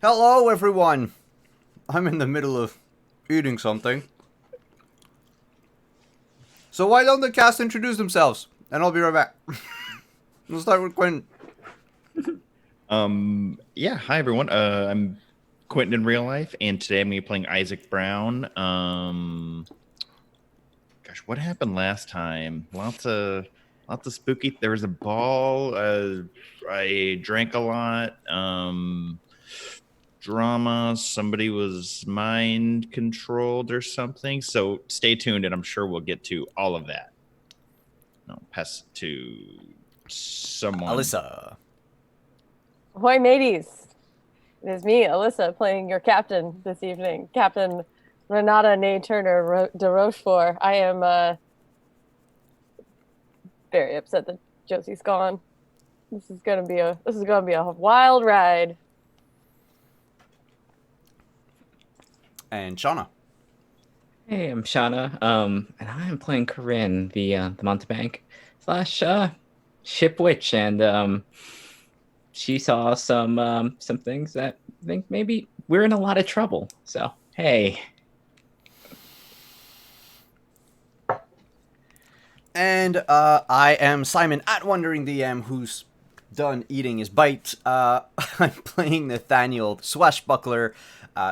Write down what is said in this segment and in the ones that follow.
Hello, everyone. I'm in the middle of eating something. So why don't the cast introduce themselves? And I'll be right back. We'll start with Quentin. Yeah, hi everyone. I'm Quentin in real life, and today I'm gonna be playing Isaac Brown. Gosh, what happened last time? Lots of spooky. There was a ball. I drank a lot. Drama. Somebody was mind controlled or something. So stay tuned, and I'm sure we'll get to all of that. I'll pass it to someone. Alyssa. Ahoy, mateys! It is me, Alyssa, playing your captain this evening, Captain Renata Nay Turner de Rochefort. I am very upset that Josie's gone. This is gonna be a wild ride. And Shauna. Hey, I'm Shauna, and I am playing Corinne, the Montebank slash ship witch, and she saw some things that I think maybe we're in a lot of trouble. So hey, And I am Simon at Wandering DM, who's done eating his bite. I'm playing Nathaniel, the swashbuckler,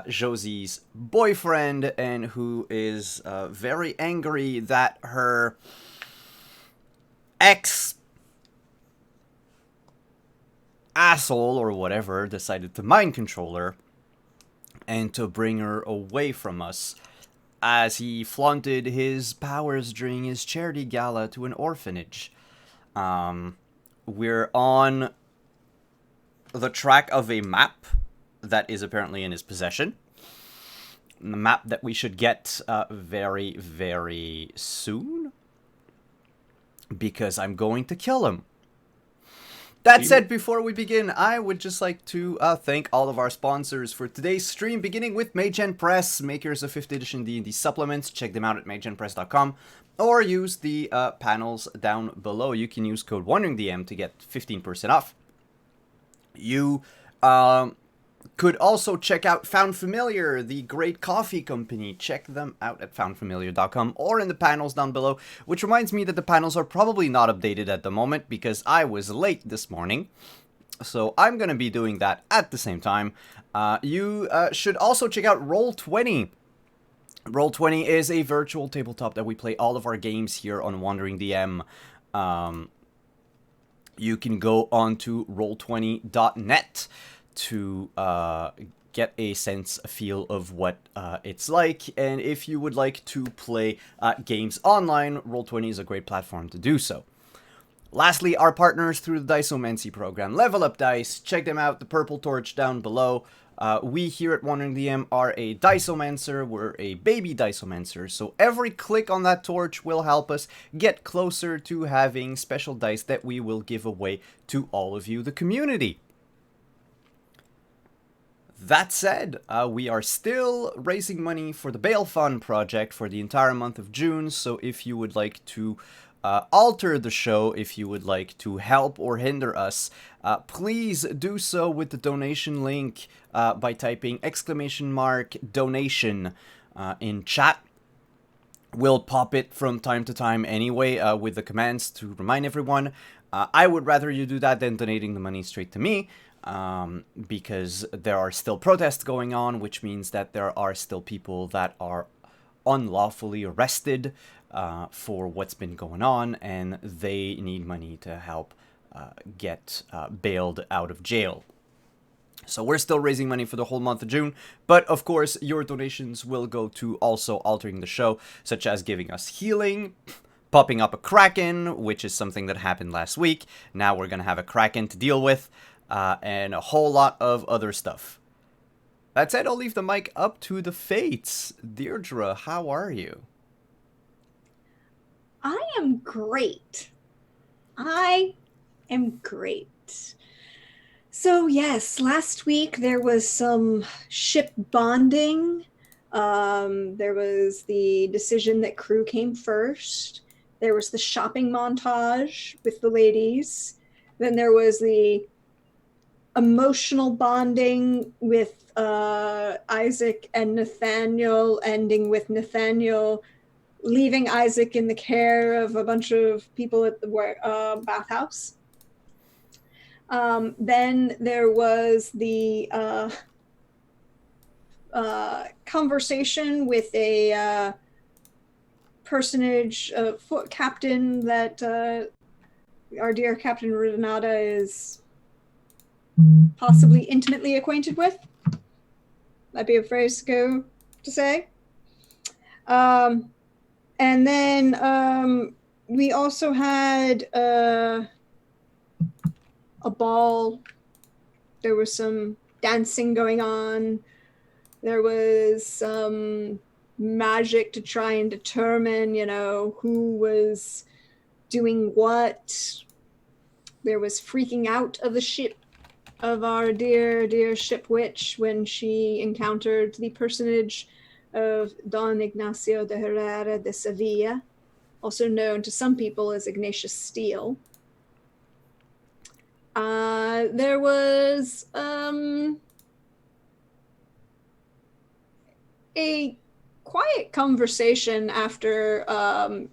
Josie's boyfriend, and who is very angry that her ex asshole or whatever decided to mind control her and to bring her away from us as he flaunted his powers during his charity gala to an orphanage. We're on the track of a map that is apparently in his possession. The map that we should get very, very soon. Because I'm going to kill him. That said, before we begin, I would just like to thank all of our sponsors for today's stream, beginning with Magen Press, makers of 5th edition D&D supplements. Check them out at magenpress.com, or use the panels down below. You can use code WanderingDM to get 15% off. You could also check out Found Familiar, the great coffee company. Check them out at foundfamiliar.com or in the panels down below, which reminds me that the panels are probably not updated at the moment because I was late this morning. So I'm going to be doing that at the same time. You should also check out Roll20. Roll20 is a virtual tabletop that we play all of our games here on Wandering DM. You can go on to roll20.net to get a a feel of what it's like, and if you would like to play games online, Roll20 is a great platform to do so. Lastly, our partners through the Diceomancy program, Level Up Dice. Check them out, the purple torch down below. We here at Wandering DM are a Diceomancer. We're a baby Diceomancer, so every click on that torch will help us get closer to having special dice that we will give away to all of you, the community. That said, we are still raising money for the Bail Fund project for the entire month of June, so if you would like to alter the show, if you would like to help or hinder us, please do so with the donation link by typing !donation in chat. We'll pop it from time to time anyway with the commands to remind everyone. I would rather you do that than donating the money straight to me. Because there are still protests going on, which means that there are still people that are unlawfully arrested for what's been going on, and they need money to help get bailed out of jail. So we're still raising money for the whole month of June, but of course your donations will go to also altering the show, such as giving us healing, popping up a Kraken, which is something that happened last week. Now we're gonna have a Kraken to deal with. And a whole lot of other stuff. That said, I'll leave the mic up to the fates. Deirdre, how are you? I am great. I am great. So yes, last week there was some ship bonding. There was the decision that crew came first. There was the shopping montage with the ladies. Then there was the emotional bonding with Isaac and Nathaniel, ending with Nathaniel leaving Isaac in the care of a bunch of people at the bathhouse. Then there was the conversation with a personage, foot captain that our dear Captain Renata is possibly intimately acquainted with. That'd be a phrase to say. And then we also had a ball. There was some dancing going on. There was some magic to try and determine, who was doing what. There was freaking out of the ship of our dear, dear ship witch when she encountered the personage of Don Ignacio de Herrera de Sevilla, also known to some people as Ignatius Steele. There was a quiet conversation after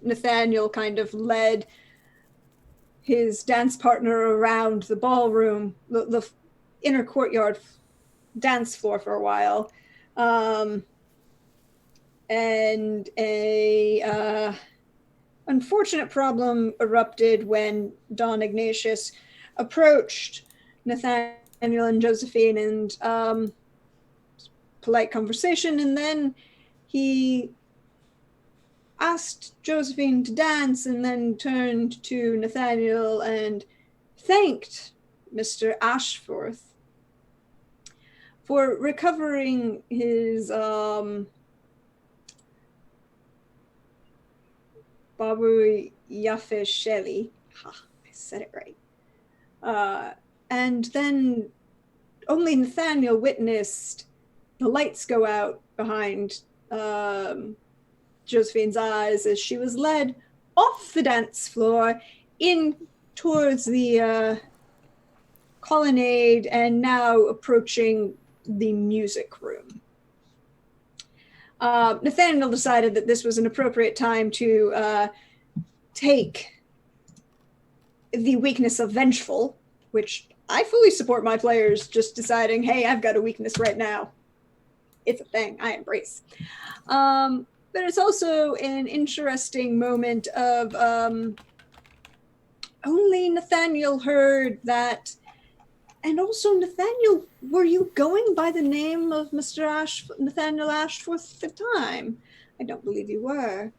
Nathaniel kind of led his dance partner around the ballroom, the inner courtyard dance floor for a while. And a unfortunate problem erupted when Don Ignatius approached Nathaniel and Josephine and polite conversation, and then he asked Josephine to dance and then turned to Nathaniel and thanked Mr. Ashforth for recovering his Babu Yafe Shelley. I said it right. And then only Nathaniel witnessed the lights go out behind Josephine's eyes as she was led off the dance floor in towards the colonnade and now approaching the music room. Nathaniel decided that this was an appropriate time to take the weakness of vengeful, which I fully support my players just deciding, hey, I've got a weakness right now. It's a thing I embrace. But it's also an interesting moment of only Nathaniel heard that. And also, Nathaniel, were you going by the name of Mr. Nathaniel Ashforth at the time? I don't believe you were.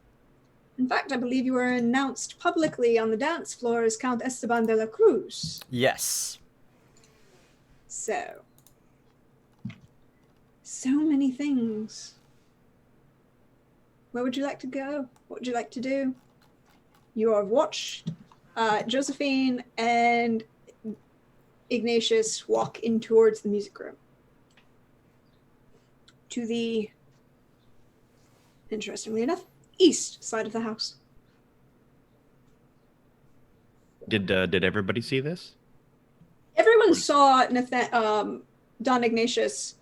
In fact, I believe you were announced publicly on the dance floor as Count Esteban de la Cruz. Yes. So many things. Where would you like to go? What would you like to do? You have watched Josephine and Ignatius walk in towards the music room. To the, interestingly enough, east side of the house. Did everybody see this? Everyone saw Don Ignatius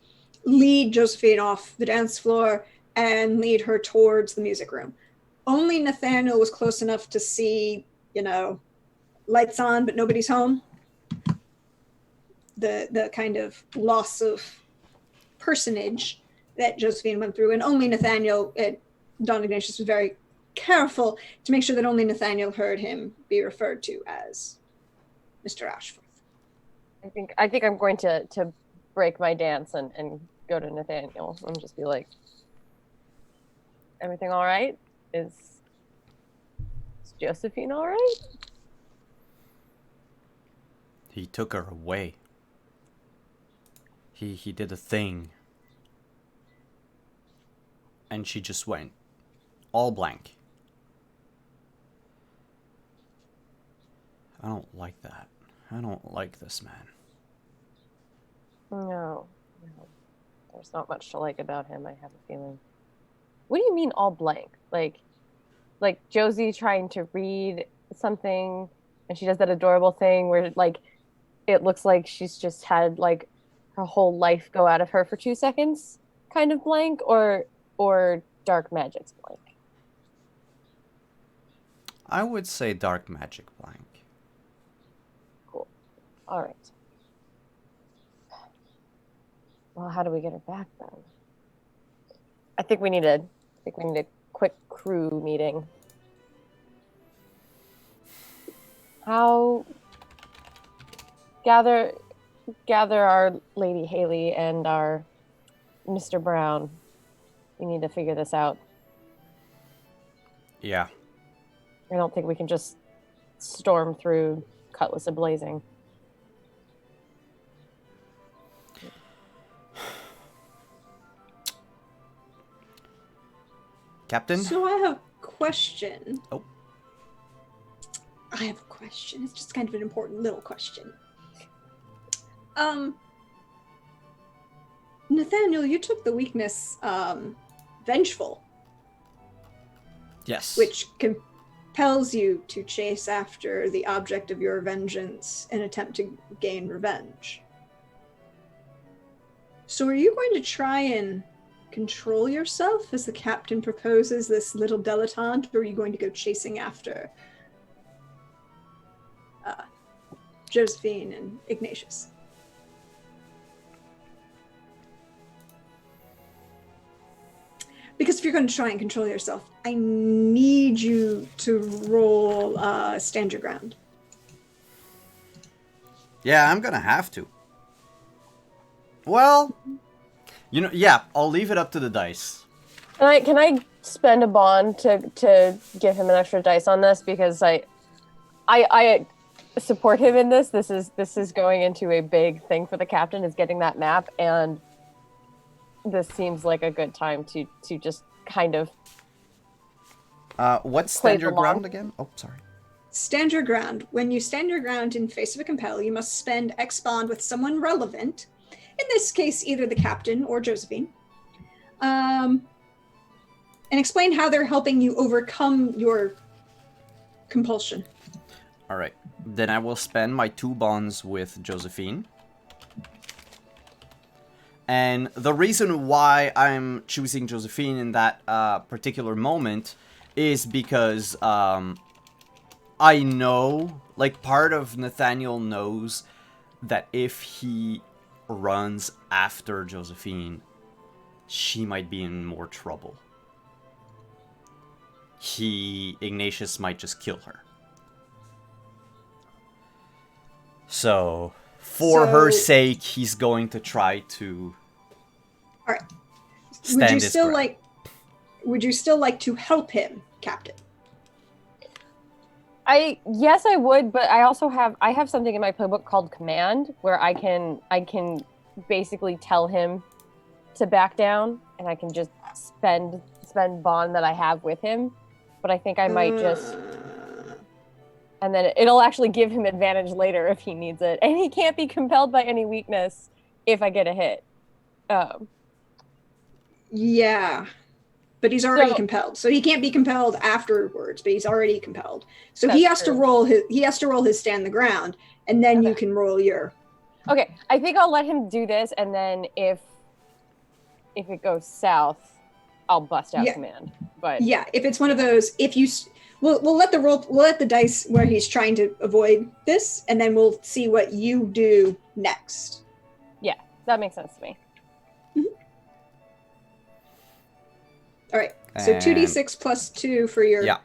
lead Josephine off the dance floor and lead her towards the music room. Only Nathaniel was close enough to see, lights on, but nobody's home. The kind of loss of personage that Josephine went through, and only Nathaniel, Don Ignatius was very careful to make sure that only Nathaniel heard him be referred to as Mr. Ashforth. I think I'm going to break my dance and go to Nathaniel and just be like, everything all right? Is Josephine all right? He took her away. He did a thing. And she just went all blank. I don't like that. I don't like this man. No. There's not much to like about him, I have a feeling. What do you mean all blank? Like Josie trying to read something and she does that adorable thing where it looks like she's just had like her whole life go out of her for 2 seconds, kind of blank, or dark magic's blank? I would say dark magic blank. Cool. All right. Well, how do we get her back then? I think we need a quick crew meeting. How gather our Lady Haley and our Mr. Brown. We need to figure this out. Yeah. I don't think we can just storm through Cutlass a-blazing. Captain? So I have a question. Oh. I have a question. It's just kind of an important little question. Nathaniel, you took the weakness, vengeful, Yes. which compels you to chase after the object of your vengeance and attempt to gain revenge. So are you going to try and control yourself as the captain proposes this little dilettante, or are you going to go chasing after Josephine and Ignatius? Because if you're going to try and control yourself, I need you to roll stand your ground. Yeah, I'm gonna have to. Well, yeah, I'll leave it up to the dice. Can I spend a bond to give him an extra dice on this, because I support him in this. This is going into a big thing for the captain, is getting that map, and this seems like a good time to just kind of What's stand your along. ground again? Oh, sorry. Stand your ground. When you stand your ground in face of a compel, you must spend X bond with someone relevant. In this case, either the captain or Josephine. And explain how they're helping you overcome your compulsion. All right. Then I will spend my 2 bonds with Josephine. And the reason why I'm choosing Josephine in that particular moment is because I know, like, part of Nathaniel knows that if he runs after Josephine, she might be in more trouble. Ignatius might just kill her. So, for her sake, he's going to try to All right. stand his ground. Would you still like to help him, Captain? Yes, I would, but I also have something in my playbook called command, where I can basically tell him to back down, and I can just spend bond that I have with him. But I think I might just, and then it'll actually give him advantage later if he needs it, and he can't be compelled by any weakness if I get a hit. Yeah. But he's already compelled, so he can't be compelled afterwards. But he's already compelled, so he has to roll his stand the ground, and then you can roll your. Okay, I think I'll let him do this, and then if it goes south, I'll bust out command. But yeah, if it's one of those, we'll let the dice where he's trying to avoid this, and then we'll see what you do next. Yeah, that makes sense to me. All right, so 2d6 plus 2 for your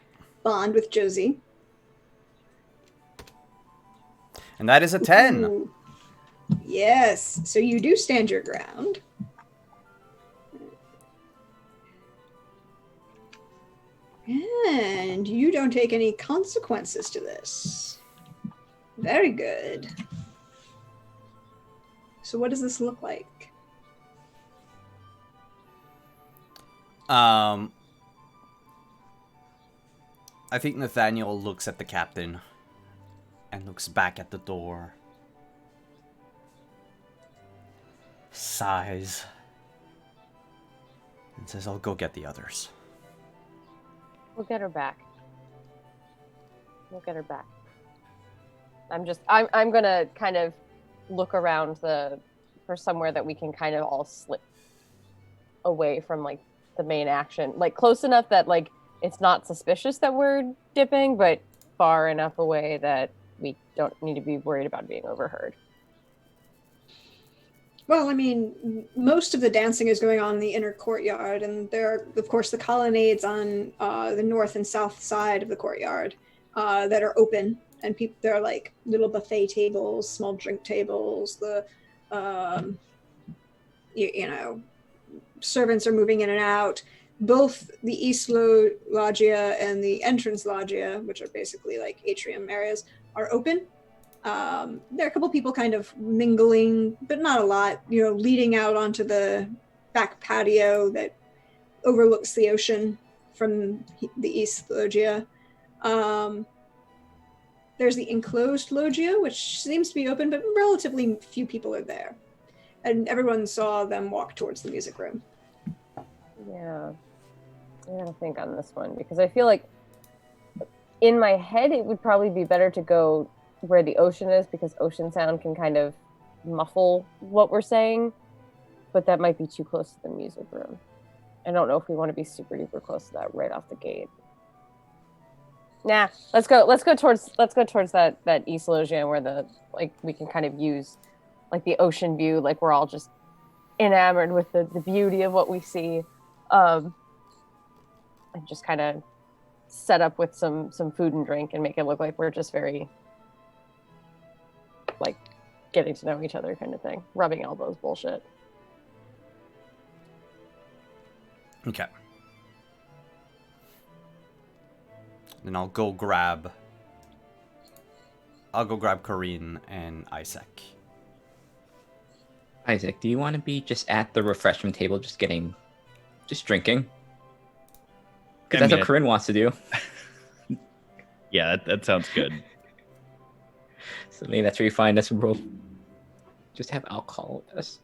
bond with Josie. And that is a 10. Ooh. Yes, so you do stand your ground. And you don't take any consequences to this. Very good. So what does this look like? I think Nathaniel looks at the captain and looks back at the door. Sighs. And says, I'll go get the others. We'll get her back. I'm gonna kind of look around for somewhere that we can kind of all slip away from like the main action, like close enough that like it's not suspicious that we're dipping, but far enough away that we don't need to be worried about being overheard. Well, I mean, most of the dancing is going on in the inner courtyard, and there are, of course, the colonnades on the north and south side of the courtyard that are open, and people there are like little buffet tables, small drink tables. The you know, servants are moving in and out. Both the East Loggia and the entrance Loggia, which are basically like atrium areas, are open. There are a couple people kind of mingling, but not a lot, leading out onto the back patio that overlooks the ocean from the East Loggia. There's the enclosed Loggia, which seems to be open, but relatively few people are there. And everyone saw them walk towards the music room. Yeah. I gotta think on this one, because I feel like in my head it would probably be better to go where the ocean is, because ocean sound can kind of muffle what we're saying, but that might be too close to the music room. I don't know if we want to be super duper close to that right off the gate. Nah, let's go towards that East Loggia where the we can kind of use like the ocean view, like we're all just enamored with the beauty of what we see. And just kind of set up with some food and drink and make it look like we're just very like getting to know each other kind of thing. Rubbing elbows bullshit. Okay. Then I'll go grab Corinne and Isaac. Isaac, do you want to be just at the refreshment table, just drinking? Because that's what Corinne wants to do. Yeah, that sounds good. So maybe that's where you find us. We'll just have alcohol with us.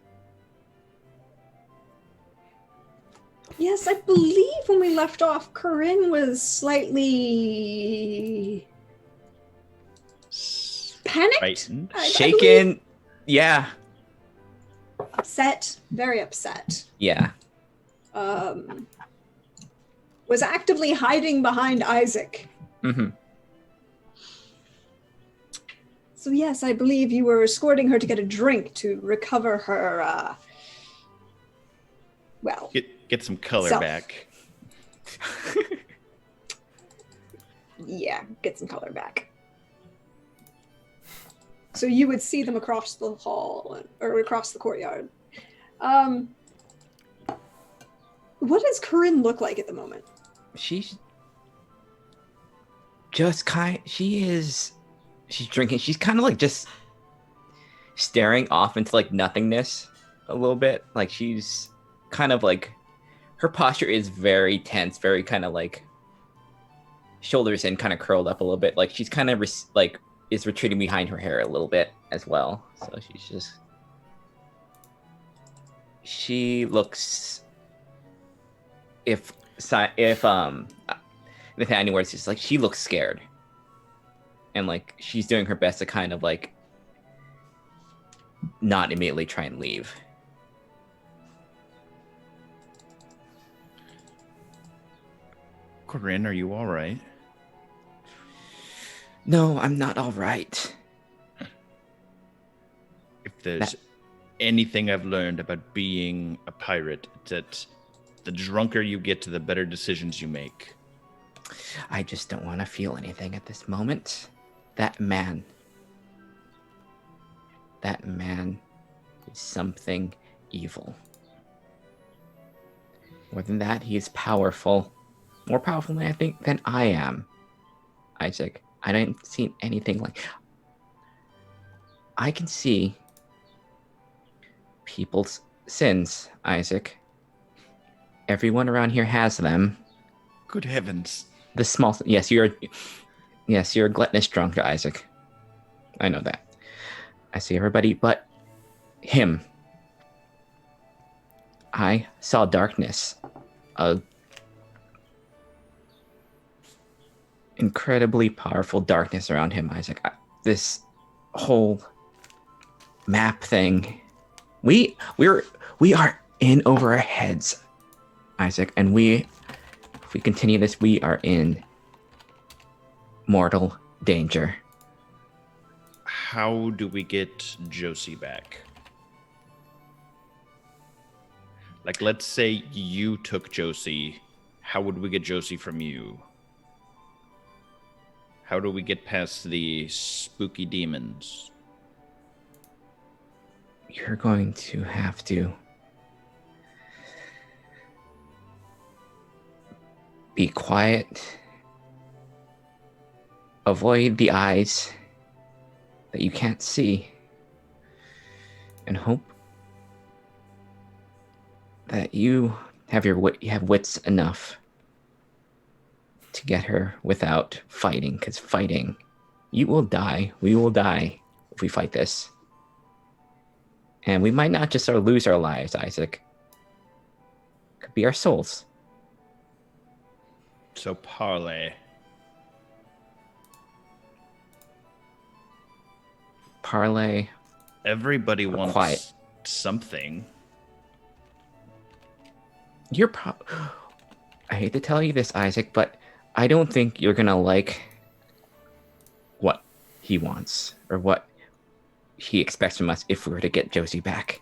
Yes, I believe when we left off, Corinne was slightly panicked, shaken. Yeah. Upset, very upset. Yeah. Was actively hiding behind Isaac. Mm-hmm. So yes, I believe you were escorting her to get a drink to recover her, Get some color self. back. Yeah, get some color back. So you would see them across the hall, or across the courtyard. What does Corinne look like at the moment? She's just she's drinking. She's kind of like just staring off into like nothingness a little bit. Like she's kind of like, her posture is very tense, very kind of like shoulders in, kind of curled up a little bit. Like she's kind of is retreating behind her hair a little bit as well. So she looks, if any words, it's like she looks scared, and like she's doing her best to kind of like not immediately try and leave. Corinne, are you all right? No, I'm not all right. If there's anything I've learned about being a pirate, it's that the drunker you get, the better decisions you make. I just don't want to feel anything at this moment. That man is something evil. More than that, he is powerful. More powerful than I am. Isaac, I didn't see anything like... I can see people's sins, Isaac. Everyone around here has them. Good heavens. The small... Yes, you're a gluttonous drunk, Isaac. I know that. I see everybody but him. I saw darkness. Incredibly powerful darkness around him, Isaac. This whole map thing. We are in over our heads, Isaac, and if we continue this, we are in mortal danger. How do we get Josie back? Like, let's say you took Josie. How would we get Josie from you? How do we get past the spooky demons? You're going to have to be quiet. Avoid the eyes that you can't see. And hope that you have wits enough to get her without fighting. Because fighting, you will die. We will die if we fight this. And we might not just lose our lives, Isaac. Could be our souls. So parley. Parlay. Everybody wants quiet. something. I hate to tell you this, Isaac, but I don't think you're gonna like what he wants or what he expects from us if we were to get Josie back.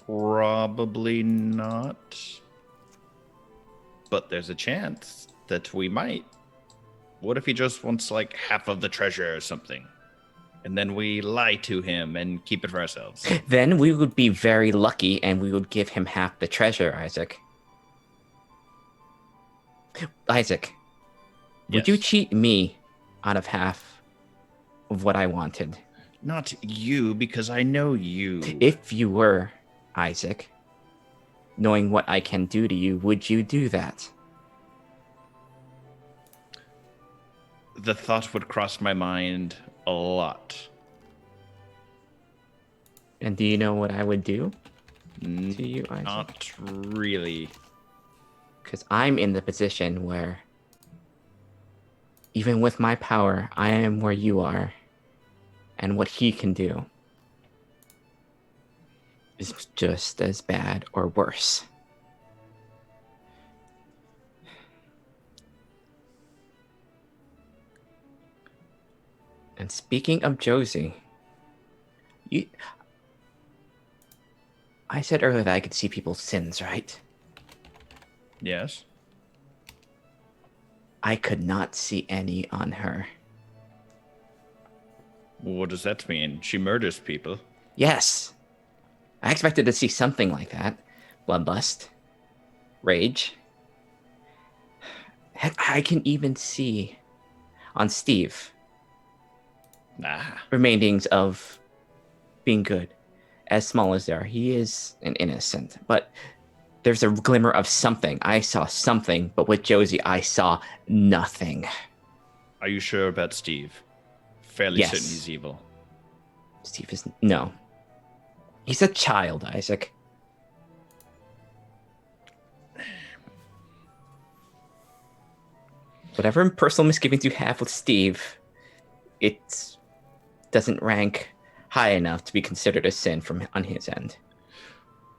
Probably not. But there's a chance that we might. What if he just wants like half of the treasure or something? And then we lie to him and keep it for ourselves. Then we would be very lucky and we would give him half the treasure, Isaac. Isaac, would you cheat me out of half of what I wanted? Not you, because I know you. If you were, Isaac, knowing what I can do to you, would you do that? The thought would cross my mind a lot. And do you know what I would do to you, Isaac? Not really. Because I'm in the position where, even with my power, I am where you are. And what he can do is just as bad or worse. And speaking of Josie, I said earlier that I could see people's sins, right? Yes. I could not see any on her. What does that mean? She murders people. Yes. I expected to see something like that. Bloodlust. Rage. Heck, I can even see on Steve remainings of being good. As small as they are, he is an innocent. But there's a glimmer of something. I saw something, but with Josie, I saw nothing. Are you sure about Steve? Fairly certain he's evil. Steve is... No. He's a child, Isaac. Whatever personal misgivings you have with Steve, it doesn't rank high enough to be considered a sin on his end.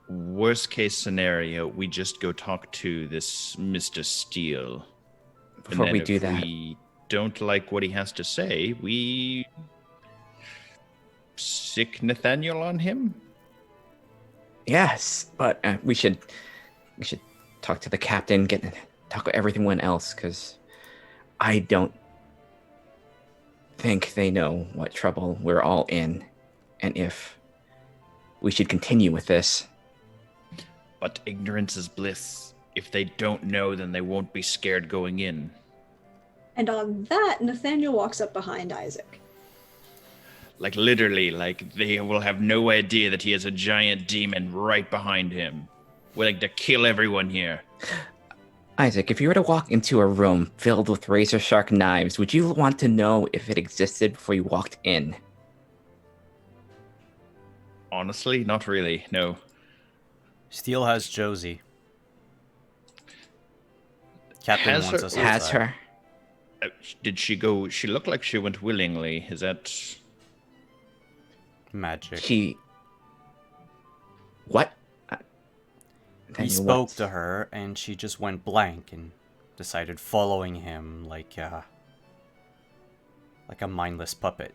Worst case scenario, we just go talk to this Mr. Steele. Before we do that, if we don't like what he has to say, we sick Nathaniel on him. Yes, but we should talk to the captain, talk to everyone else, because I don't think they know what trouble we're all in, and if we should continue with this. But ignorance is bliss. If they don't know, then they won't be scared going in. And on that, Nathaniel walks up behind Isaac. Like literally, like they will have no idea that he has a giant demon right behind him, willing to kill everyone here. Isaac, if you were to walk into a room filled with razor-sharp knives, would you want to know if it existed before you walked in? Honestly, not really, no. Steele has Josie. Captain wants us has outside. her. Did she go? She looked like she went willingly. Is that Magic. What? He spoke to her, and she just went blank and decided following him like a mindless puppet.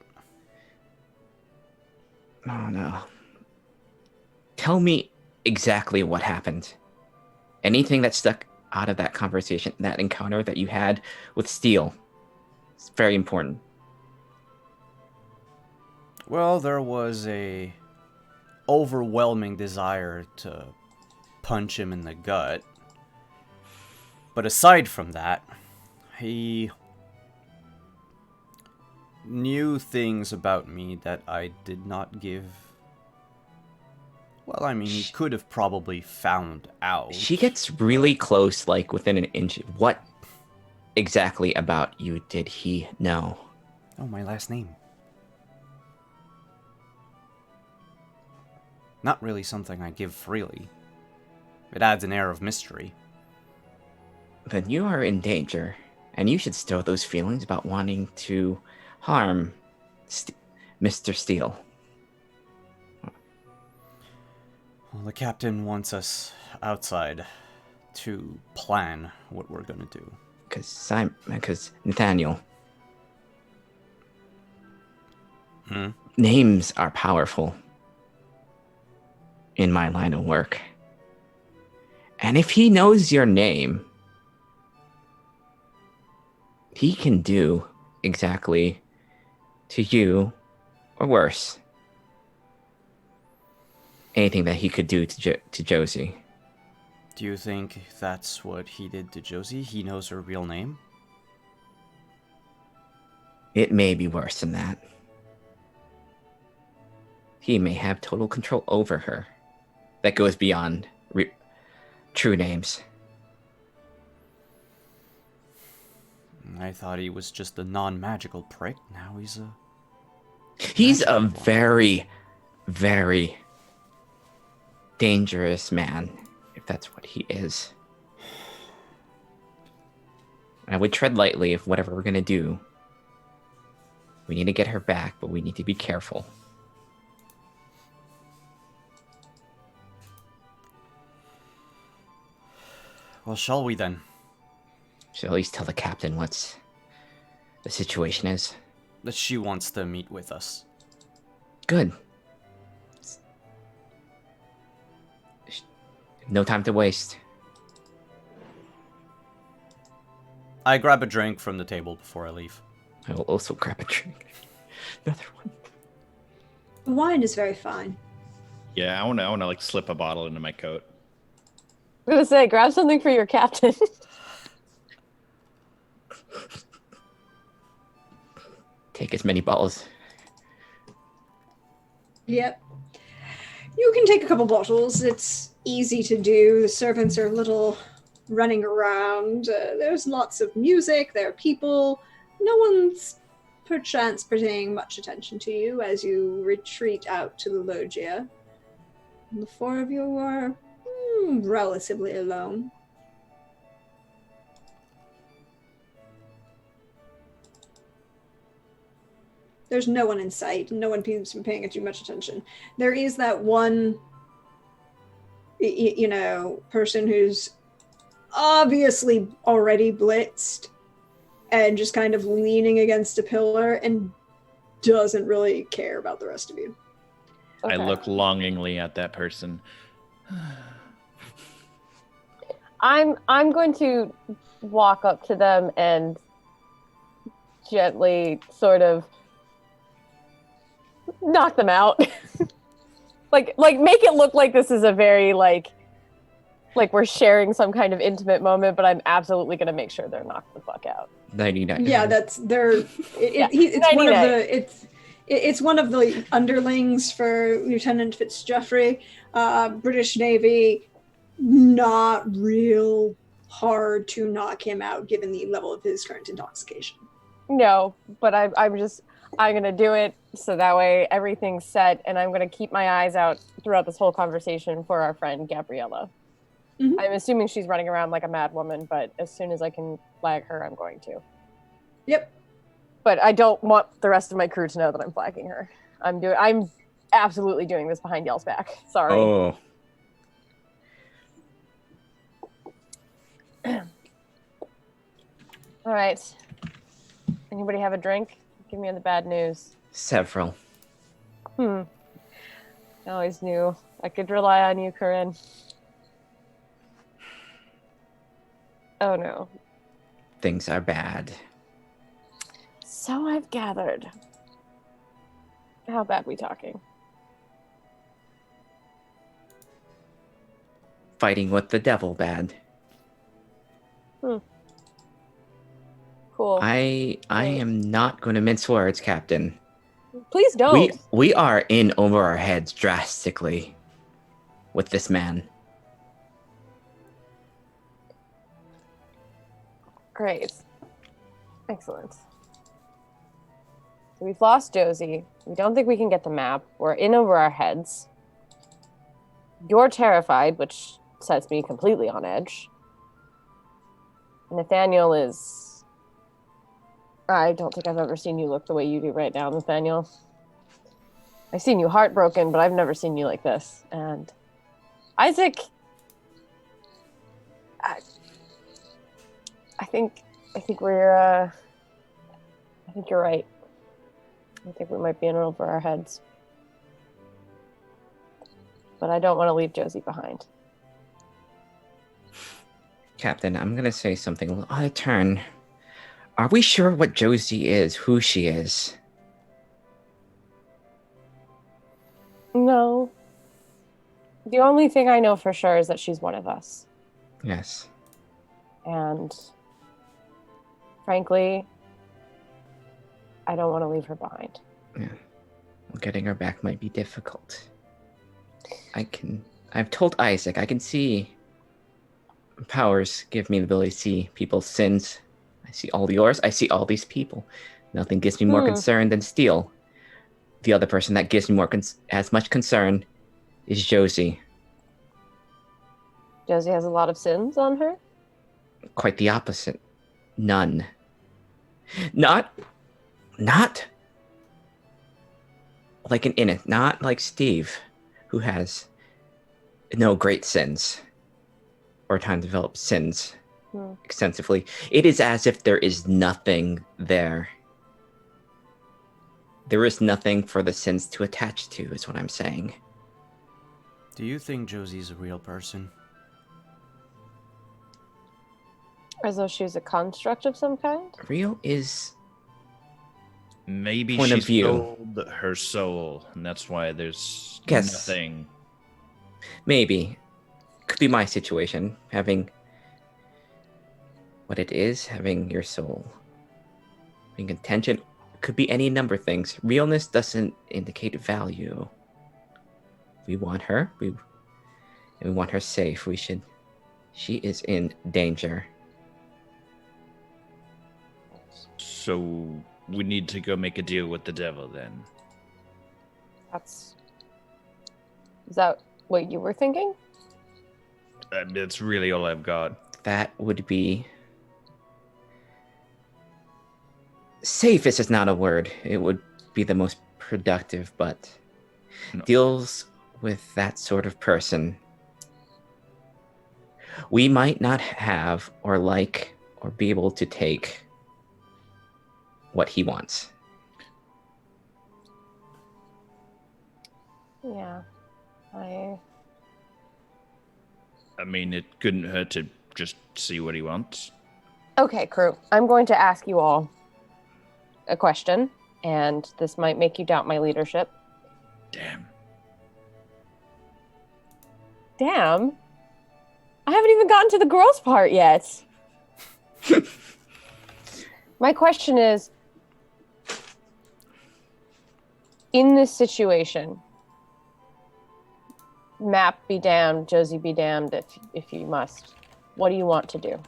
Oh no. Tell me exactly what happened. Anything that stuck out of that conversation, that encounter that you had with Steele. It's very important. Well, there was a overwhelming desire to punch him in the gut. But aside from that, he knew things about me that I did not give. Well, I mean, he could have probably found out. She gets really close, like within an inch. What exactly about you did he know? Oh, my last name. Not really something I give freely. It adds an air of mystery. Then you are in danger, and you should stow those feelings about wanting to harm Mr. Steele. Well, the captain wants us outside to plan what we're gonna do. Because Nathaniel. Hmm? Names are powerful in my line of work. And if he knows your name, he can do exactly to you, or worse, anything that he could do to Josie. Do you think that's what he did to Josie? He knows her real name? It may be worse than that. He may have total control over her. That goes beyond true names. I thought he was just a non-magical prick. Now he's a... He's a very, very dangerous man, if that's what he is. I would tread lightly if whatever we're going to do. We need to get her back, but we need to be careful. Well, shall we then? Should at least tell the captain what the situation is. That she wants to meet with us. Good. No time to waste. I grab a drink from the table before I leave. I will also grab a drink. Another one. The wine is very fine. Yeah, I wanna like slip a bottle into my coat. I'm gonna say, grab something for your captain. Take as many bottles. Yep. You can take a couple bottles. It's easy to do. The servants are a little running around. There's lots of music. There are people. No one's perchance paying much attention to you as you retreat out to the loggia. And the four of you are relatively alone. There's no one in sight. No one seems to be paying too much attention. There is that one, person who's obviously already blitzed and just kind of leaning against a pillar and doesn't really care about the rest of you. Okay. I look longingly at that person. I'm going to walk up to them and gently sort of knock them out. like make it look like this is a very like we're sharing some kind of intimate moment, but I'm absolutely going to make sure they're knocked the fuck out. 99. Yeah, that's it's one of the underlings for Lieutenant Fitzgeoffrey, British Navy. Not real hard to knock him out given the level of his current intoxication. No, but I'm gonna do it so that way everything's set, and I'm gonna keep my eyes out throughout this whole conversation for our friend Gabriella. Mm-hmm. I'm assuming she's running around like a mad woman, but as soon as I can flag her, I'm going to. Yep. But I don't want the rest of my crew to know that I'm flagging her. I'm absolutely doing this behind y'all's back. Sorry. Oh. All right. Anybody have a drink? Give me the bad news. Several. I always knew I could rely on you, Corinne. Oh no. Things are bad. So I've gathered. How bad we talking? Fighting with the devil bad. Cool. I am not going to mince words, Captain. Please don't. We are in over our heads drastically with this man. Great. Excellent. So we've lost Josie. We don't think we can get the map. We're in over our heads. You're terrified, which sets me completely on edge. Nathaniel is... I don't think I've ever seen you look the way you do right now, Nathaniel. I've seen you heartbroken, but I've never seen you like this. And Isaac... I think we're I think you're right. I think we might be in over our heads. But I don't want to leave Josie behind. Captain, I'm going to say something a little out of turn. Are we sure what Josie is, who she is? No. The only thing I know for sure is that she's one of us. Yes. And frankly, I don't want to leave her behind. Yeah. Well, getting her back might be difficult. I've told Isaac, I can see powers give me the ability to see people's sins. I see all yours, I see all these people. Nothing gives me more concern than Steel. The other person that gives me more as much concern is Josie. Josie has a lot of sins on her? Quite the opposite. None. Not like an Inith, not like Steve, who has no great sins or time to develop sins extensively. It is as if there is nothing there. There is nothing for the sins to attach to, is what I'm saying. Do you think Josie's a real person? As though she was a construct of some kind? Real is Maybe point of she view. sold her soul, and that's why there's Guess. nothing. Maybe. Could be my situation. Having what it is, having your soul. Being intention. Could be any number of things. Realness doesn't indicate value. We want her. We want her safe. She is in danger. So we need to go make a deal with the devil then. Is that what you were thinking? That's really all I've got. That would be... Safest is not a word. It would be the most productive, but deals with that sort of person. We might not have or like or be able to take what he wants. Yeah. I mean, it couldn't hurt to just see what he wants. Okay, crew. I'm going to ask you all a question, and this might make you doubt my leadership. Damn. Damn? I haven't even gotten to the girls part yet. My question is, in this situation, Map be damned, Josie be damned if you must. What do you want to do?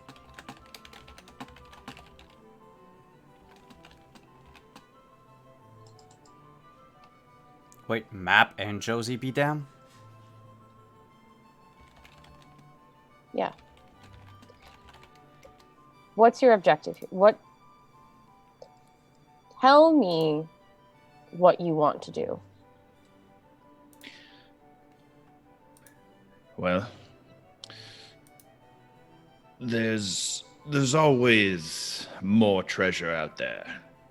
Wait, Map and Josie be damned? Yeah. What's your objective here? tell me what you want to do. Well, there's always more treasure out there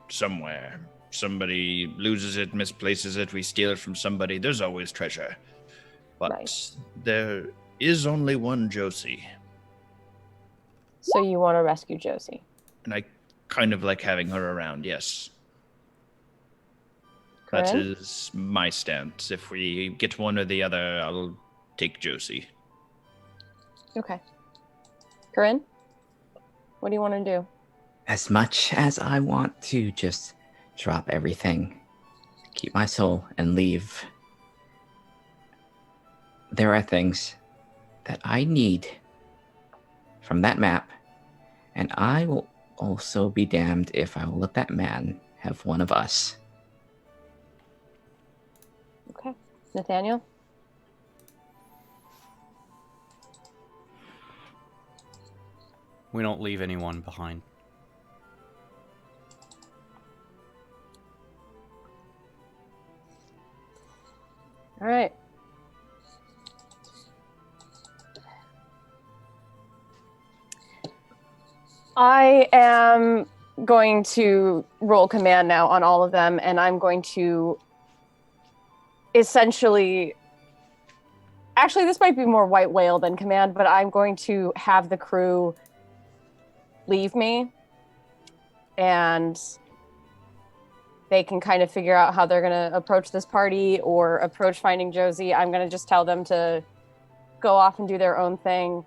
somewhere. Somebody loses it, misplaces it, we steal it from somebody. There's always treasure. But Right. there is only one Josie. So you want to rescue Josie? And I kind of like having her around, yes. That Corinne? is my stance. If we get one or the other, I'll take Josie. Okay. Corinne? What do you want to do? As much as I want to just drop everything, keep my soul, and leave, there are things that I need from that map, and I will also be damned if I will let that man have one of us. Okay. Nathaniel? We don't leave anyone behind. All right. I am going to roll command now on all of them, and I'm going to essentially... Actually, this might be more white whale than command, but I'm going to have the crew leave me, and they can kind of figure out how they're going to approach this party or approach finding Josie. I'm going to just tell them to go off and do their own thing.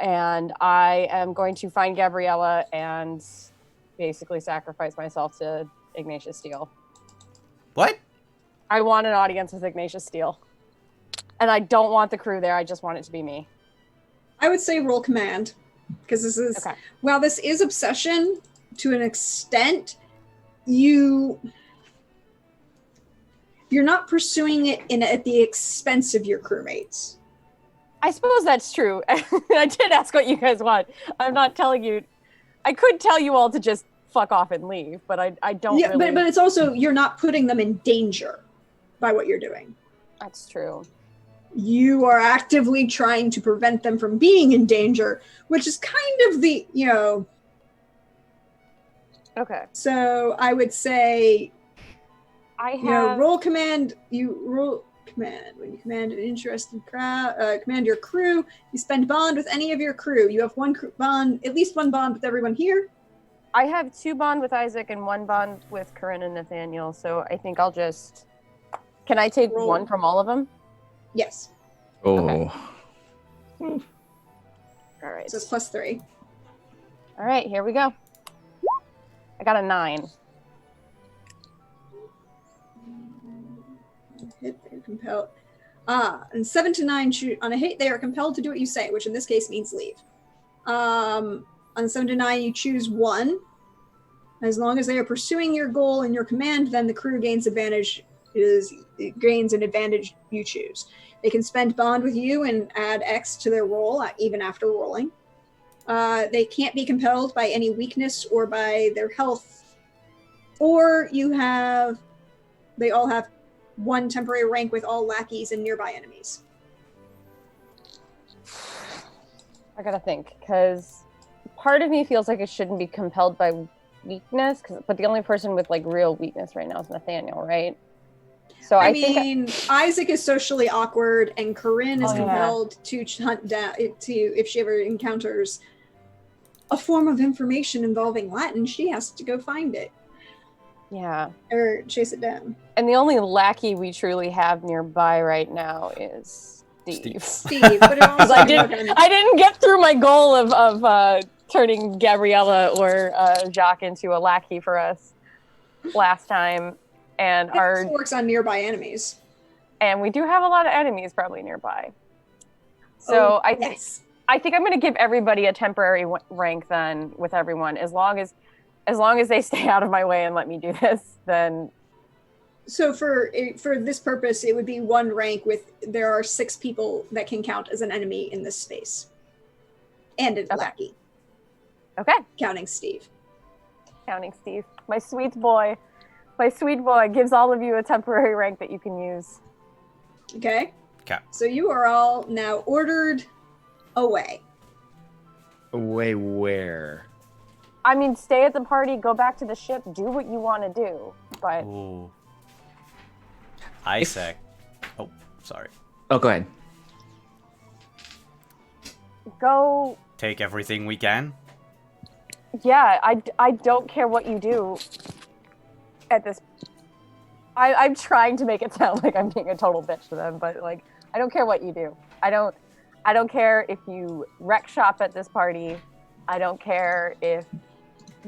And I am going to find Gabriella and basically sacrifice myself to Ignatius Steele. What? I want an audience with Ignatius Steele. And I don't want the crew there. I just want it to be me. I would say roll command, because this is, Okay. while this is obsession to an extent, you're not pursuing it at the expense of your crewmates. I suppose that's true. I did ask what you guys want. I'm not telling you. I could tell you all to just fuck off and leave, but I don't really... but it's also, you're not putting them in danger by what you're doing. That's true. You are actively trying to prevent them from being in danger, which is kind of the, Okay. So I would say, I have... roll command, when you command an interested crowd, command your crew, you spend bond with any of your crew. You have one bond, at least one bond with everyone here. I have 2 bond with Isaac and 1 bond with Corinne and Nathaniel, so I think I'll just... Can I take Roll. 1 from all of them? Yes. Oh. All right. So it's +3. All right, here we go. I got a 9. Hit, they're compelled. And 7 to 9, on a hit, they are compelled to do what you say, which in this case means leave. On 7 to 9, you choose 1. As long as they are pursuing your goal and your command, then the crew gains advantage. It gains an advantage you choose. They can spend bond with you and add X to their roll, even after rolling. They can't be compelled by any weakness or by their health. Or they all have 1 temporary rank with all lackeys and nearby enemies. I gotta think, because part of me feels like it shouldn't be compelled by weakness, but the only person with real weakness right now is Nathaniel, right? So I mean, Isaac is socially awkward, and Corinne is Oh, yeah. compelled to hunt down if she ever encounters a form of information involving Latin, she has to go find it Yeah. or chase it down. And the only lackey we truly have nearby right now is Steve. Steve, but it also Because I didn't get through my goal of turning Gabriella or Jacques into a lackey for us last time. And It also works on nearby enemies. and we do have a lot of enemies probably nearby. So I think I'm going to give everybody a temporary rank then with everyone, as long as they stay out of my way and let me do this. Then So for this purpose, it would be 1 rank there are 6 people that can count as an enemy in this space. And a lackey. Okay. Counting Steve. Counting Steve. My sweet boy gives all of you a temporary rank that you can use. Okay. Okay. So you are all now ordered away. Away where? I mean, stay at the party, go back to the ship, do what you want to do. But Ooh. Isaac. Oh, sorry. Oh, go ahead. go. Take everything we can. Yeah, I don't care what you do at this. I'm trying to make it sound like I'm being a total bitch to them, but like I don't care what you do. I don't care if you wreck shop at this party. I don't care if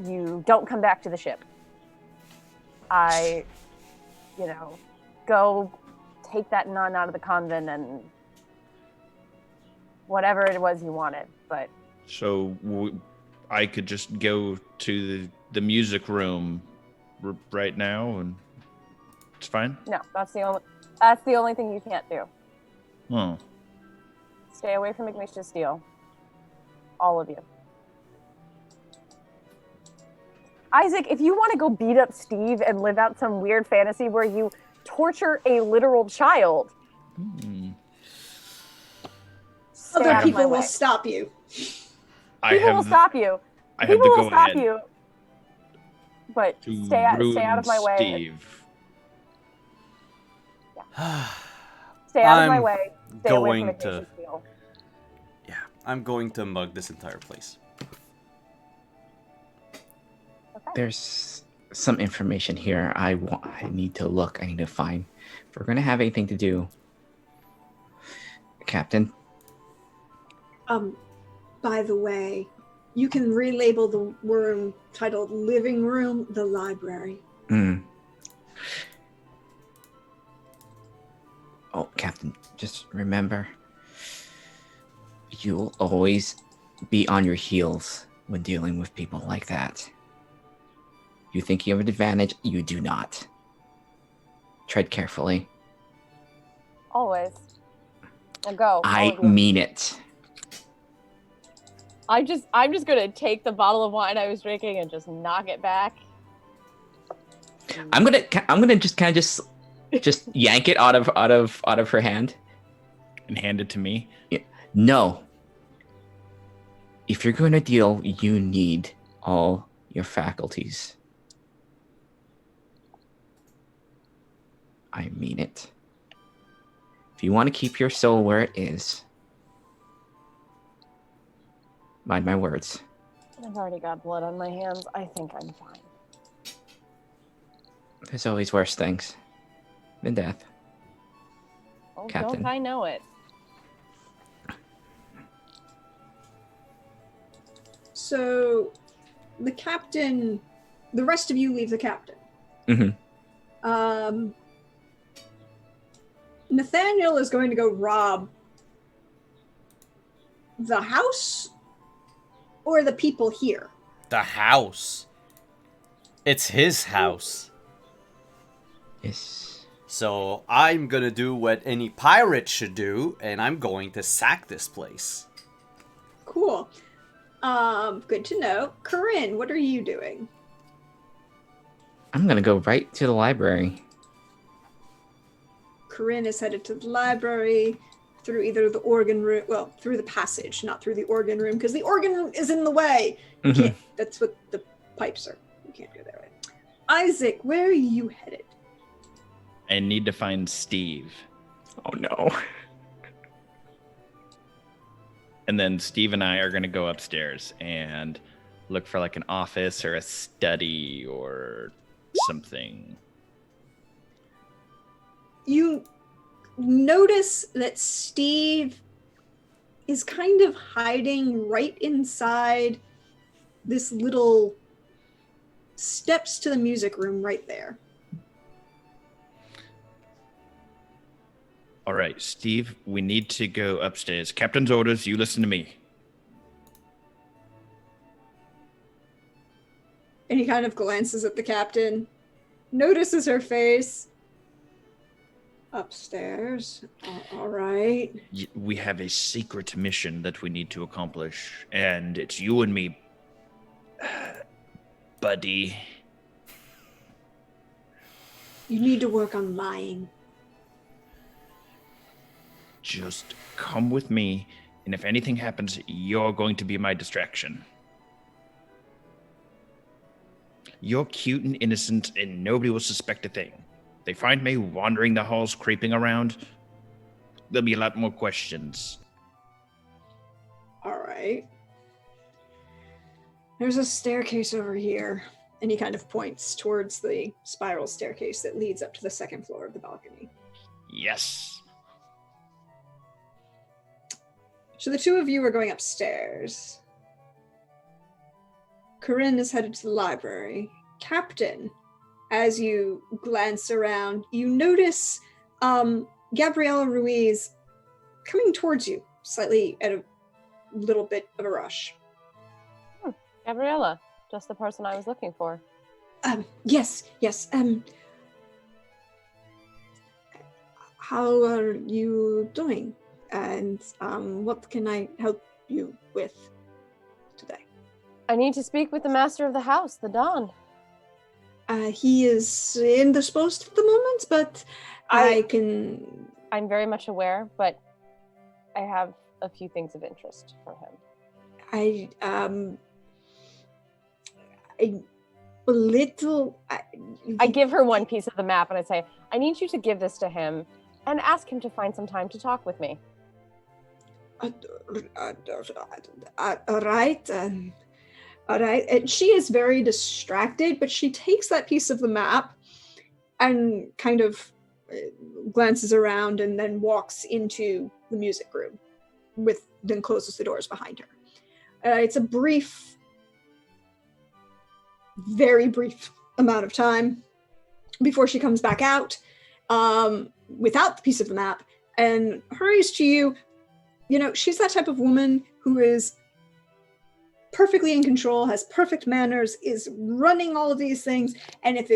you don't come back to the ship. Go take that nun out of the convent and whatever it was you wanted. But so I could just go to the music room right now, and it's fine. no, that's the only thing you can't do. Oh, Stay away from Ignition Steel. All of you. Isaac, if you want to go beat up Steve and live out some weird fantasy where you torture a literal child, stay Other out of my people will way. stop you. People will stop you. I have People to will go stop ahead you. But to stay out of my ruin way. Steve. Stay out of my I'm way. Stay away from going Ignition to- Steel. Yeah, I'm going to mug this entire place. Okay. There's some information here I need to look. I need to find. If we're going to have anything to do, Captain. By the way, you can relabel the room titled Living Room, the Library. Oh, Captain, just remember, you'll always be on your heels when dealing with people like that. You think you have an advantage, you do not. Tread carefully. Always. Now go. all I of you. mean it. I'm just gonna take the bottle of wine I was drinking and just knock it back. I'm gonna just kind of just yank it out of her hand. And hand it to me. No. If you're going to deal, you need all your faculties. I mean it. If you want to keep your soul where it is, mind my words. I've already got blood on my hands. I think I'm fine. There's always worse things than death. Oh, Captain. don't I know it? So, the captain, the rest of you leave the captain. Mm-hmm. Nathaniel is going to go rob the house or the people here. The house. It's his house. Yes. So I'm gonna do what any pirate should do, and I'm going to sack this place. Cool. Good to know. Corinne, what are you doing? I'm gonna go right to the library. Corinne is headed to the library through either the organ room, well, through the passage, not through the organ room, because the organ room is in the way. You can't, that's what the pipes are. You can't go that way. Isaac, where are you headed? I need to find Steve. Oh no. And then Steve and I are going to go upstairs and look for like an office or a study or something. You notice that Steve is kind of hiding right inside this little steps to the music room right there. All right, Steve, we need to go upstairs. Captain's orders, you listen to me. And he kind of glances at the captain, notices her face. Upstairs. All right. We have a secret mission that we need to accomplish, and it's you and me, buddy. You need to work on lying. Just come with me, and if anything happens, you're going to be my distraction. You're cute and innocent, and nobody will suspect a thing. They find me wandering the halls, creeping around, there'll be a lot more questions. All right. There's a staircase over here. And he kind of points towards the spiral staircase that leads up to the second floor of the balcony. Yes. So the two of you are going upstairs. Corinne is headed to the library. Captain, as you glance around, you notice Gabriella Ruiz coming towards you, slightly at a little bit of a rush. Gabriella, just the person I was looking for. Yes. How are you doing? And what can I help you with today? I need to speak with the master of the house, the Don. He is indisposed at the moment, but I can... I'm very much aware, but I have a few things of interest for him. I give her one piece of the map and I say, I need you to give this to him and ask him to find some time to talk with me. All right. And she is very distracted, but she takes that piece of the map and kind of glances around and then walks into the music room, then closes the doors behind her. It's a very brief amount of time before she comes back out without the piece of the map and hurries to you. You know, she's that type of woman who is perfectly in control, has perfect manners, is running all of these things, and if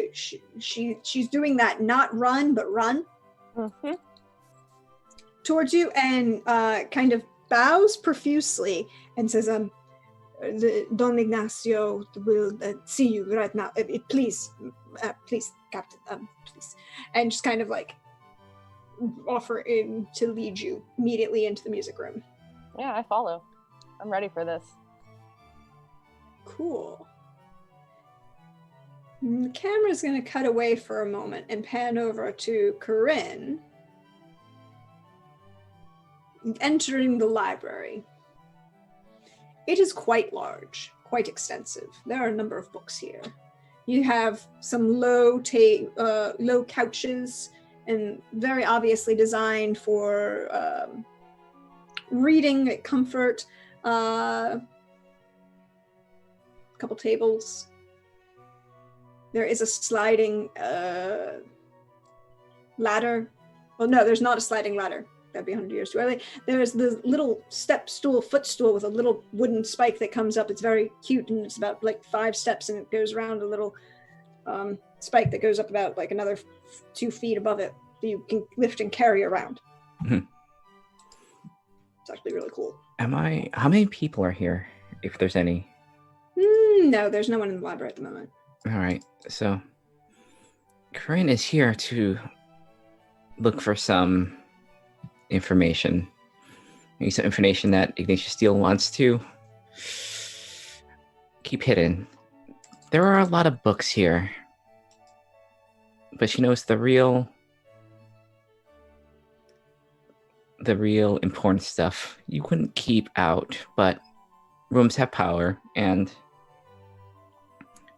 she's doing that, not run, but run towards you and kind of bows profusely and says, Don Ignacio will see you right now. Please, Captain, please. And just kind of like offer in to lead you immediately into the music room. Yeah, I follow. I'm ready for this. Cool. The camera's going to cut away for a moment and pan over to Corinne entering the library. It is quite large, quite extensive. There are a number of books here. You have some low couches and very obviously designed for reading comfort. Couple tables. There is a sliding ladder. Well, no, there's not a sliding ladder. That'd be 100 years too early. There's the little footstool with a little wooden spike that comes up. It's very cute, and it's about like 5 steps, and it goes around a little spike that goes up about like another 2 feet above it that you can lift and carry around. Mm-hmm. It's actually really cool. How many people are here, if there's any? No, there's no one in the library at the moment. All right, so Corinne is here to look for some information. Maybe some information that Ignatius Steele wants to keep hidden. There are a lot of books here, but she knows the real important stuff you wouldn't keep out, but rooms have power, and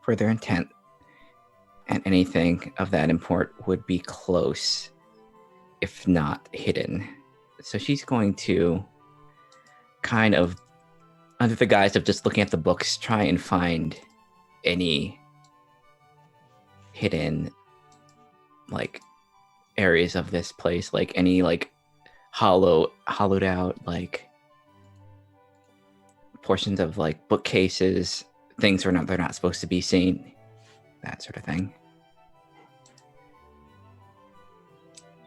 for their intent, and anything of that import would be close, if not hidden. So she's going to kind of, under the guise of just looking at the books, try and find any hidden like areas of this place, like any like hollowed out like portions of like bookcases, things they're not supposed to be seen, that sort of thing.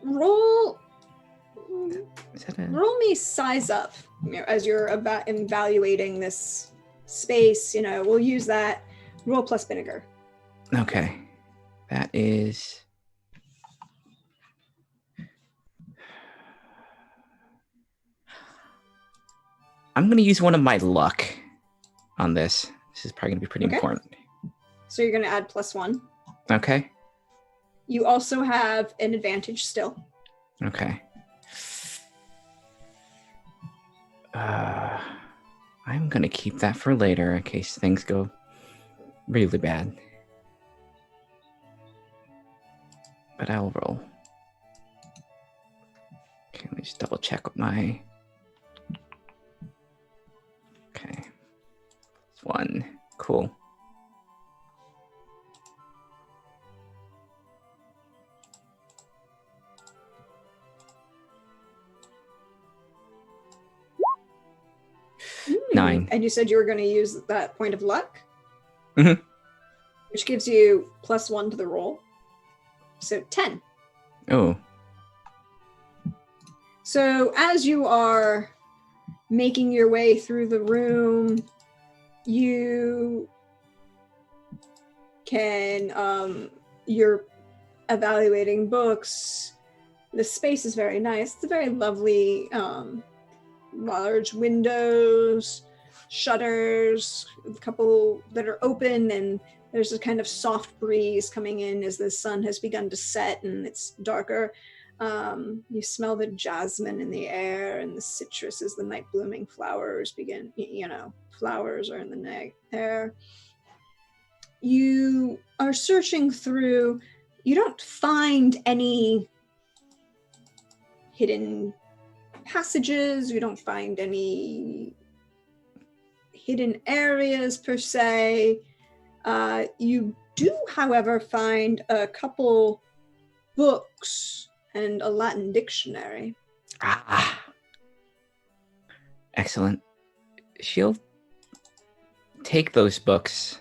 Roll me size up, as you're evaluating this space. We'll use that. Roll plus vinegar. Okay, that is I'm gonna use one of my luck on this. This is probably gonna be pretty important. So you're going to add +1. Okay. You also have an advantage still. Okay. I'm gonna keep that for later in case things go really bad. But I'll roll. Okay, let me just double check with my... Okay. It's 1. Cool. Nine. And you said you were going to use that point of luck? Mm-hmm. Which gives you +1 to the roll. So 10. Oh. So as you are making your way through the room, you can, you're evaluating books. The space is very nice. It's a very lovely, large windows, shutters, a couple that are open, and there's a kind of soft breeze coming in as the sun has begun to set and it's darker. You smell the jasmine in the air and the citrus as the night blooming flowers begin, flowers are in the air. You are searching through, you don't find any hidden passages, you don't find any hidden areas per se. You do, however, find a couple books and a Latin dictionary. Excellent. She'll take those books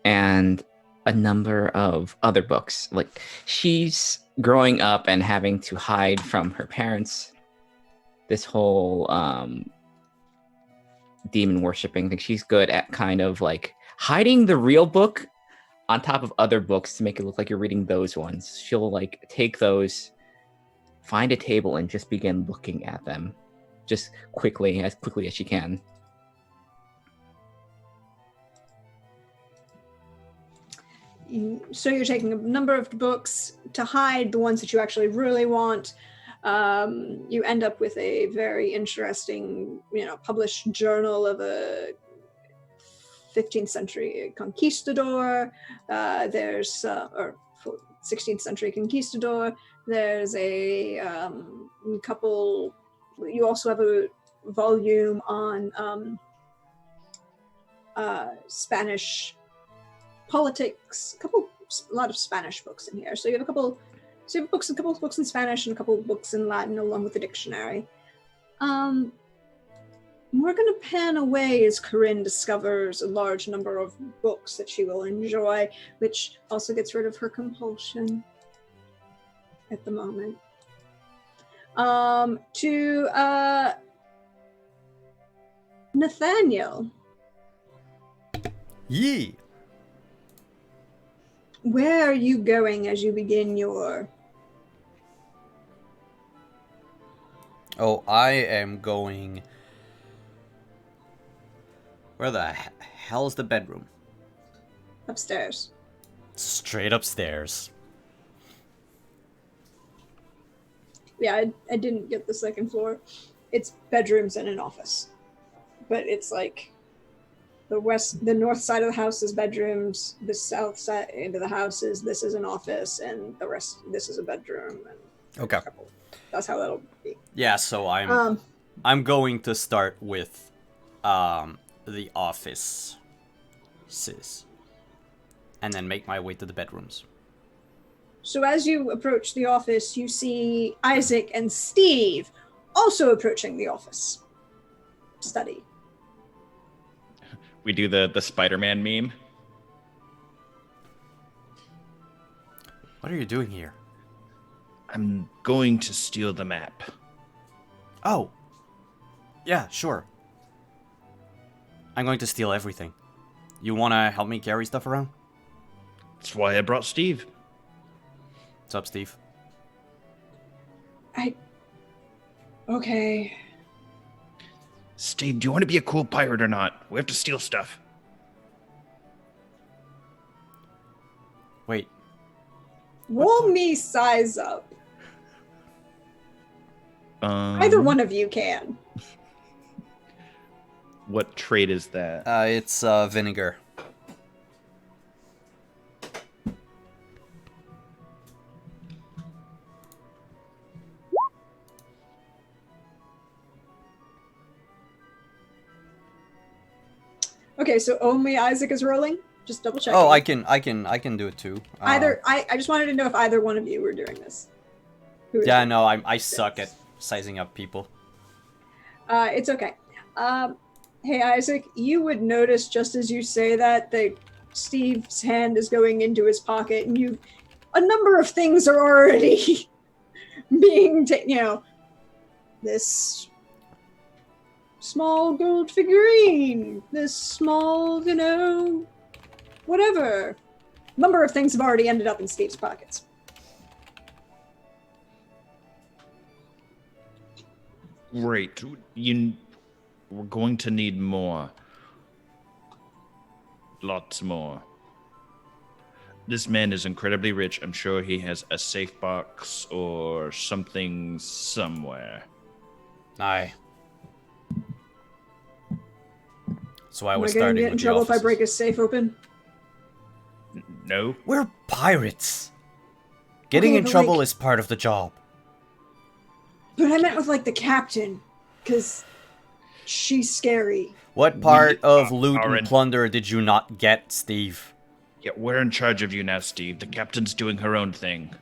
and a number of other books. Like, she's growing up and having to hide from her parents. This whole demon worshipping thing. She's good at kind of like hiding the real book on top of other books to make it look like you're reading those ones. She'll like take those, find a table, and just begin looking at them just quickly as she can. So you're taking a number of books to hide the ones that you actually really want. You end up with a very interesting, published journal of a 15th century conquistador. There's or 16th century conquistador. There's a couple. You also have a volume on Spanish politics. A lot of Spanish books in here. So you have a couple of books in Spanish and a couple of books in Latin, along with the dictionary. We're going to pan away as Corinne discovers a large number of books that she will enjoy, which also gets rid of her compulsion at the moment. To Nathaniel. Yee! Where are you going as you begin your... Oh, I am going... Where the hell is the bedroom? Upstairs. Straight upstairs. Yeah, I didn't get the second floor. It's bedrooms and an office. But it's like the north side of the house is bedrooms, the south side of the house this is an office, and the rest, this is a bedroom. And Okay. That's how that'll be. Yeah, so I'm going to start with the office, and then make my way to the bedrooms. So as you approach the office, you see Isaac and Steve also approaching the office study. We do the Spider-Man meme. What are you doing here? I'm going to steal the map. Oh. Yeah, sure. I'm going to steal everything. You want to help me carry stuff around? That's why I brought Steve. What's up, Steve? Okay. Steve, do you want to be a cool pirate or not? We have to steal stuff. Wait. Roll me size up. Either one of you can. What trait is that? It's vinegar. Okay, so only Isaac is rolling. Just double check. Oh, I can do it too. I just wanted to know if either one of you were doing this. Yeah, no, I suck at sizing up people. It's okay. Hey, Isaac, you would notice just as you say that Steve's hand is going into his pocket, and a number of things are already being this small gold figurine, this small, whatever. Number of things have already ended up in Steve's pockets. Great. We're going to need more. Lots more. This man is incredibly rich. I'm sure he has a safe box or something somewhere. Aye. So I Am I was going to starting get in with the trouble if I offices. break his safe open? No? We're pirates. Getting Okay, in but, trouble like- is part of the job. But I meant with, the captain, because she's scary. What part of loot are and in- plunder did you not get, Steve? Yeah, we're in charge of you now, Steve. The captain's doing her own thing.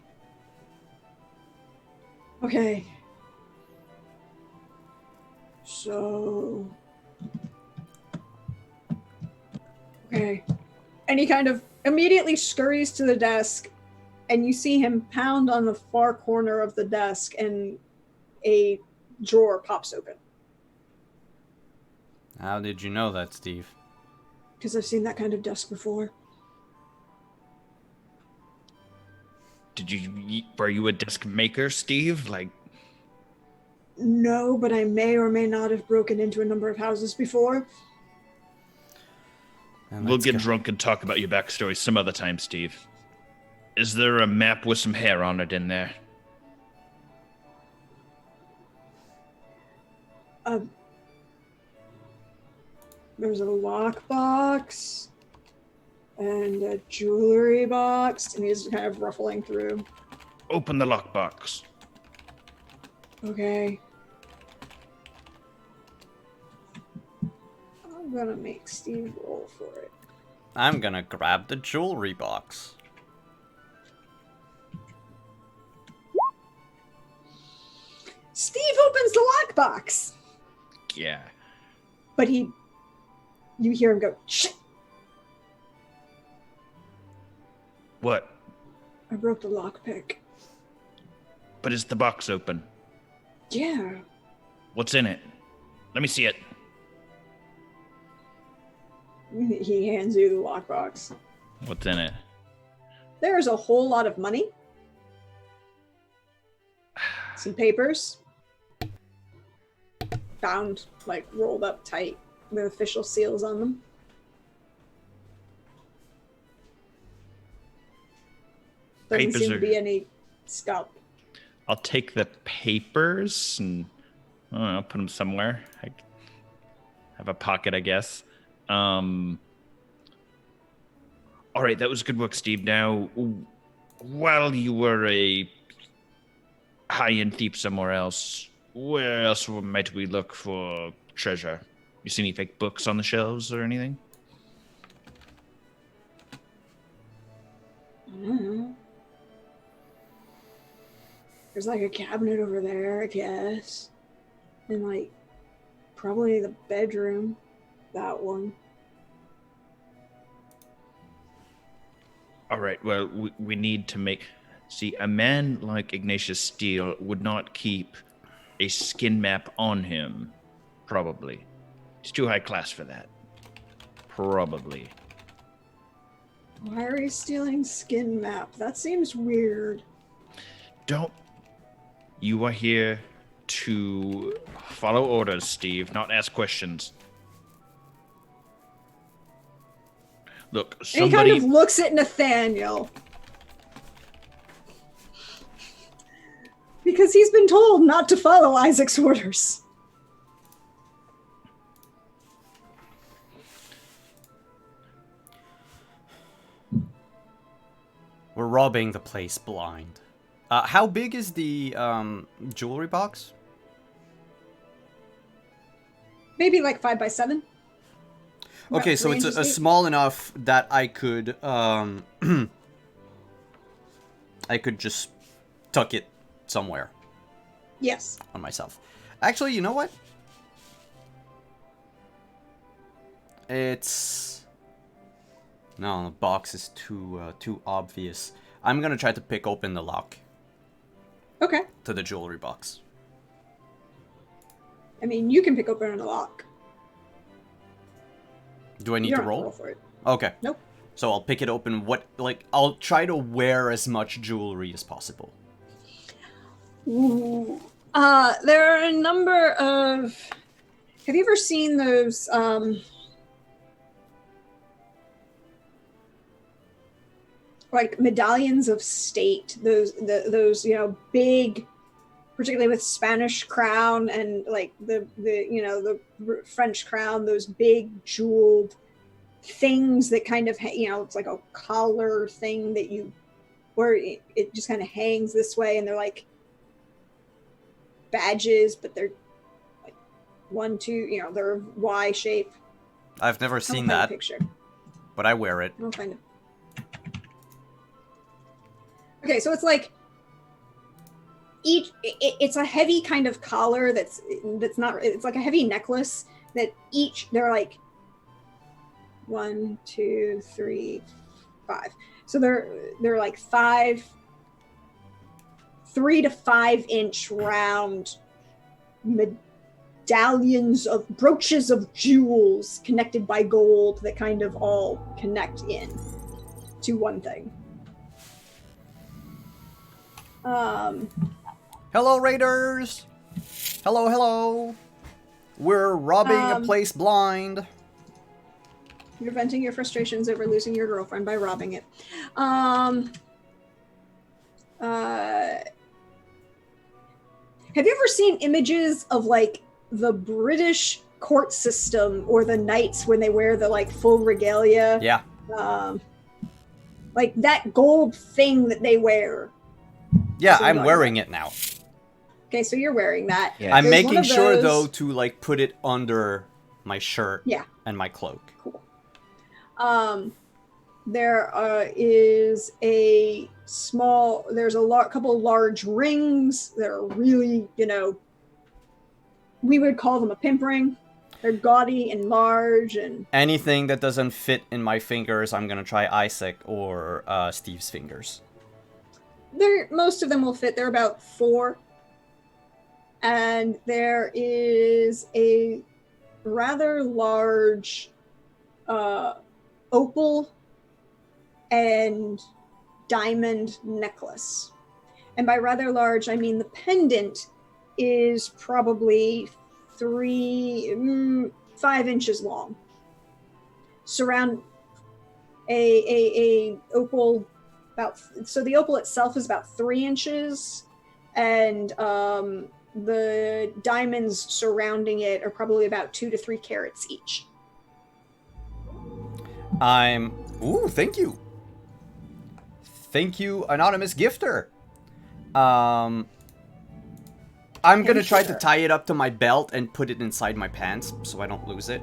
Okay. So... Okay. And he kind of immediately scurries to the desk, and you see him pound on the far corner of the desk, and a drawer pops open. How did you know that, Steve? Because I've seen that kind of desk before. Were you a desk maker, Steve? No, but I may or may not have broken into a number of houses before. And We'll let's get go. drunk and talk about your backstory some other time, Steve. Is there a map with some hair on it in there? There's a lockbox and a jewelry box, and he's kind of ruffling through. Open the lockbox. Okay. I'm gonna make Steve roll for it. I'm gonna grab the jewelry box. Steve opens the lockbox, Yeah. but you hear him go, "Shit! What? I broke the lockpick." But is the box open? Yeah. What's in it? Let me see it. He hands you the lockbox. What's in it? There's a whole lot of money, some papers, bound, rolled up tight with official seals on them. Doesn't Papers seem to are- be any scalp. I'll take the papers and I don't know, put them somewhere. I have a pocket, I guess. All right, that was good work, Steve. Now, while you were a high-end thief somewhere else, where else might we look for treasure? You see any fake books on the shelves or anything? I don't know. There's a cabinet over there, I guess. And probably the bedroom. That one. All right, well, we need to make... See, a man like Ignatius Steele would not keep a skin map on him. Probably. He's too high class for that. Probably. Why are you stealing skin map? That seems weird. Don't... You are here to follow orders, Steve, not ask questions. Look, And somebody... he kind of looks at Nathaniel. Because he's been told not to follow Isaac's orders. We're robbing the place blind. How big is the jewelry box? Maybe like 5 by 7. Okay, so it's a small enough that I could I could just tuck it somewhere. Yes. On myself. Actually, you know what? It's... No, the box is too obvious. I'm gonna try to pick open the lock. Okay. To the jewelry box. I mean, you can pick open a lock. Do I need You to don't have roll? for it. Okay. Nope. So I'll pick it open. I'll try to wear as much jewelry as possible. Ooh. There are a number of... Have you ever seen those, like medallions of state? Those, you know, big, particularly with Spanish crown and like the you know, the French crown, those big jeweled things that kind of, you know, it's like a collar thing that you, where it just kind of hangs this way, and they're like badges, but they're like 1, 2, you know, they're Y shape. I've never seen I'll find a that, picture. but I wear it. I'll find it. Okay, so it's like it's a heavy kind of collar that's not, it's like a heavy necklace that they're like 1, 2, 3, 5. So they're like 3 to 5 inch round medallions of brooches of jewels connected by gold that kind of all connect in to one thing. Hello, Raiders! Hello, hello! We're robbing a place blind. You're venting your frustrations over losing your girlfriend by robbing it. Have you ever seen images of like the British court system or the knights when they wear the like full regalia? Yeah. Like that gold thing that they wear. Yeah, I'm wearing it now. Okay, so you're wearing that. Yeah. I'm There's making sure, those... though, to, like, put it under my shirt and my cloak. Cool. There is a small... There's a couple large rings that are really, you know... We would call them a pimp ring. They're gaudy and large and... Anything that doesn't fit in my fingers, I'm gonna try Isaac or Steve's fingers. Most of them will fit. They're about 4. And there is a rather large opal and diamond necklace. And by rather large, I mean the pendant is probably 5 inches long. Surround a opal so the opal itself is about 3 inches, and the diamonds surrounding it are probably about 2 to 3 carats each. Ooh, thank you. Thank you, anonymous gifter. I'm gonna try to tie it up to my belt and put it inside my pants so I don't lose it.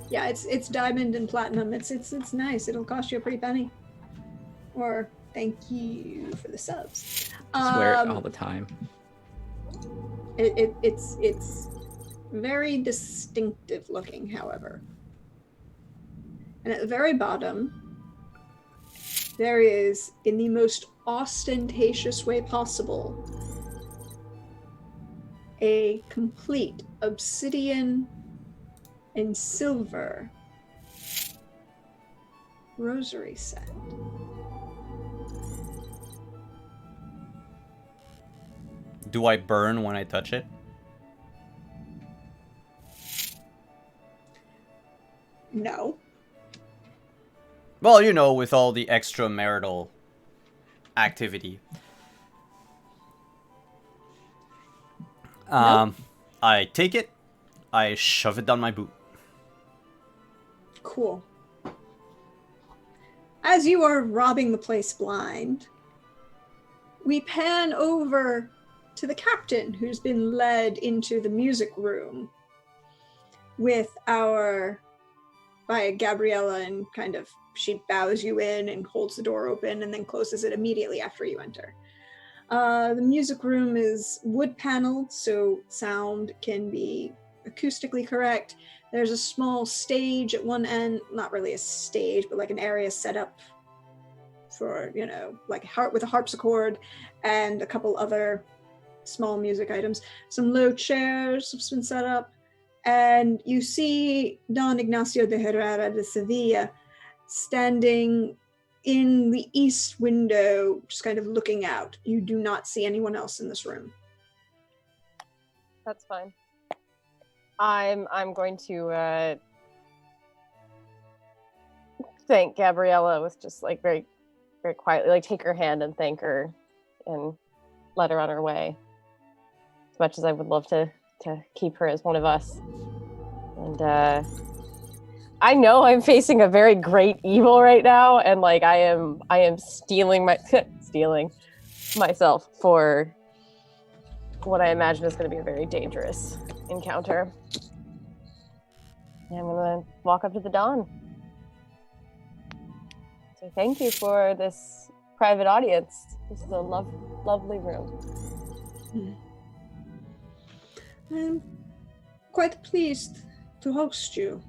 Yeah, it's diamond and platinum. It's nice. It'll cost you a pretty penny. Or thank you for the subs. Just wear it all the time. It's very distinctive looking, however. And at the very bottom, there is, in the most ostentatious way possible, a complete obsidian and silver rosary set. Do I burn when I touch it? No. Well, you know, with all the extramarital activity. Nope. I take it, I shove it down my boot. Cool. As you are robbing the place blind, we pan over to the captain, who's been led into the music room by Gabriella, and kind of she bows you in and holds the door open and then closes it immediately after you enter. The music room is wood paneled, so sound can be acoustically correct. There's a small stage at one end, not really a stage, but like an area set up for, like with a harpsichord and a couple other small music items. Some low chairs have been set up, and you see Don Ignacio de Herrera de Sevilla standing in the east window, just kind of looking out. You do not see anyone else in this room. That's fine. I'm going to thank Gabriella with just like very, very quietly, like take her hand and thank her and let her on her way. As much as I would love to keep her as one of us. And I know I'm facing a very great evil right now, and like I am stealing myself for what I imagine is going to be a very dangerous encounter. And I'm going to walk up to the Don. So thank you for this private audience. This is a lovely room. I'm quite pleased to host you,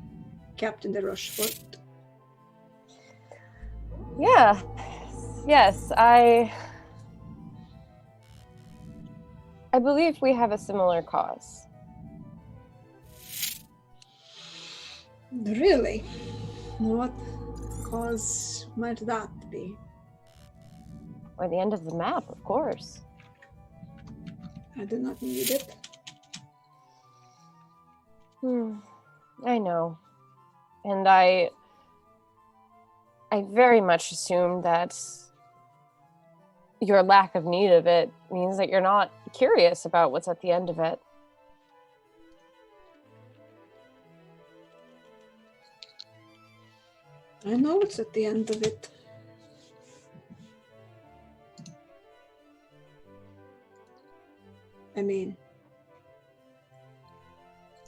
Captain de Rochefort. Yeah. Yes, I believe we have a similar cause. Really? What cause might that be? Or the end of the map, of course. I do not need it. I know. And I very much assume that your lack of need of it means that you're not curious about what's at the end of it. I know what's at the end of it. I mean,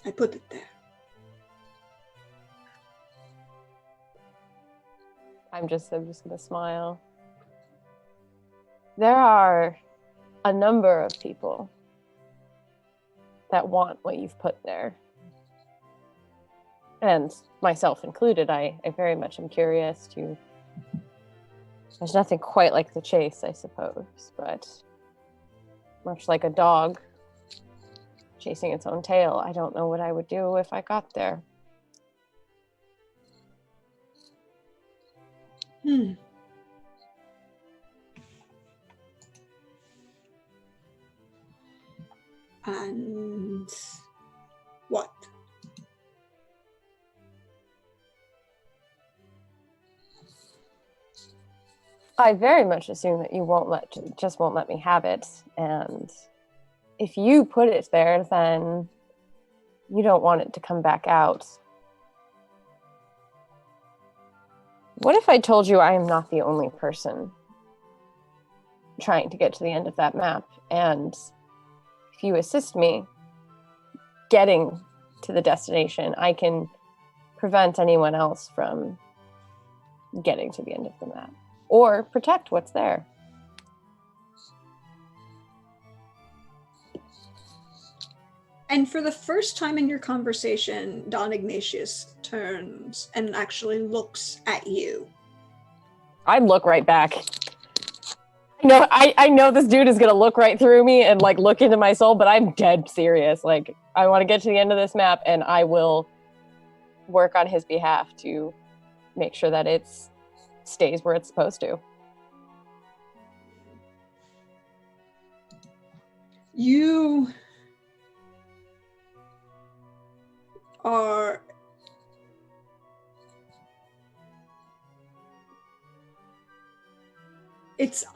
I put it there. I'm just gonna smile. There are a number of people that want what you've put there. And myself included, I very much am curious to... There's nothing quite like the chase, I suppose, but much like a dog chasing its own tail, I don't know what I would do if I got there. And what? I very much assume that you won't let me have it, and if you put it there, then you don't want it to come back out. What if I told you I am not the only person trying to get to the end of that map, and if you assist me getting to the destination, I can prevent anyone else from getting to the end of the map, or protect what's there. And for the first time in your conversation, Don Ignatius turns and actually looks at you. I look right back. I know this dude is gonna look right through me and like look into my soul, but I'm dead serious. Like, I want to get to the end of this map, and I will work on his behalf to make sure that it stays where it's supposed to. You are it's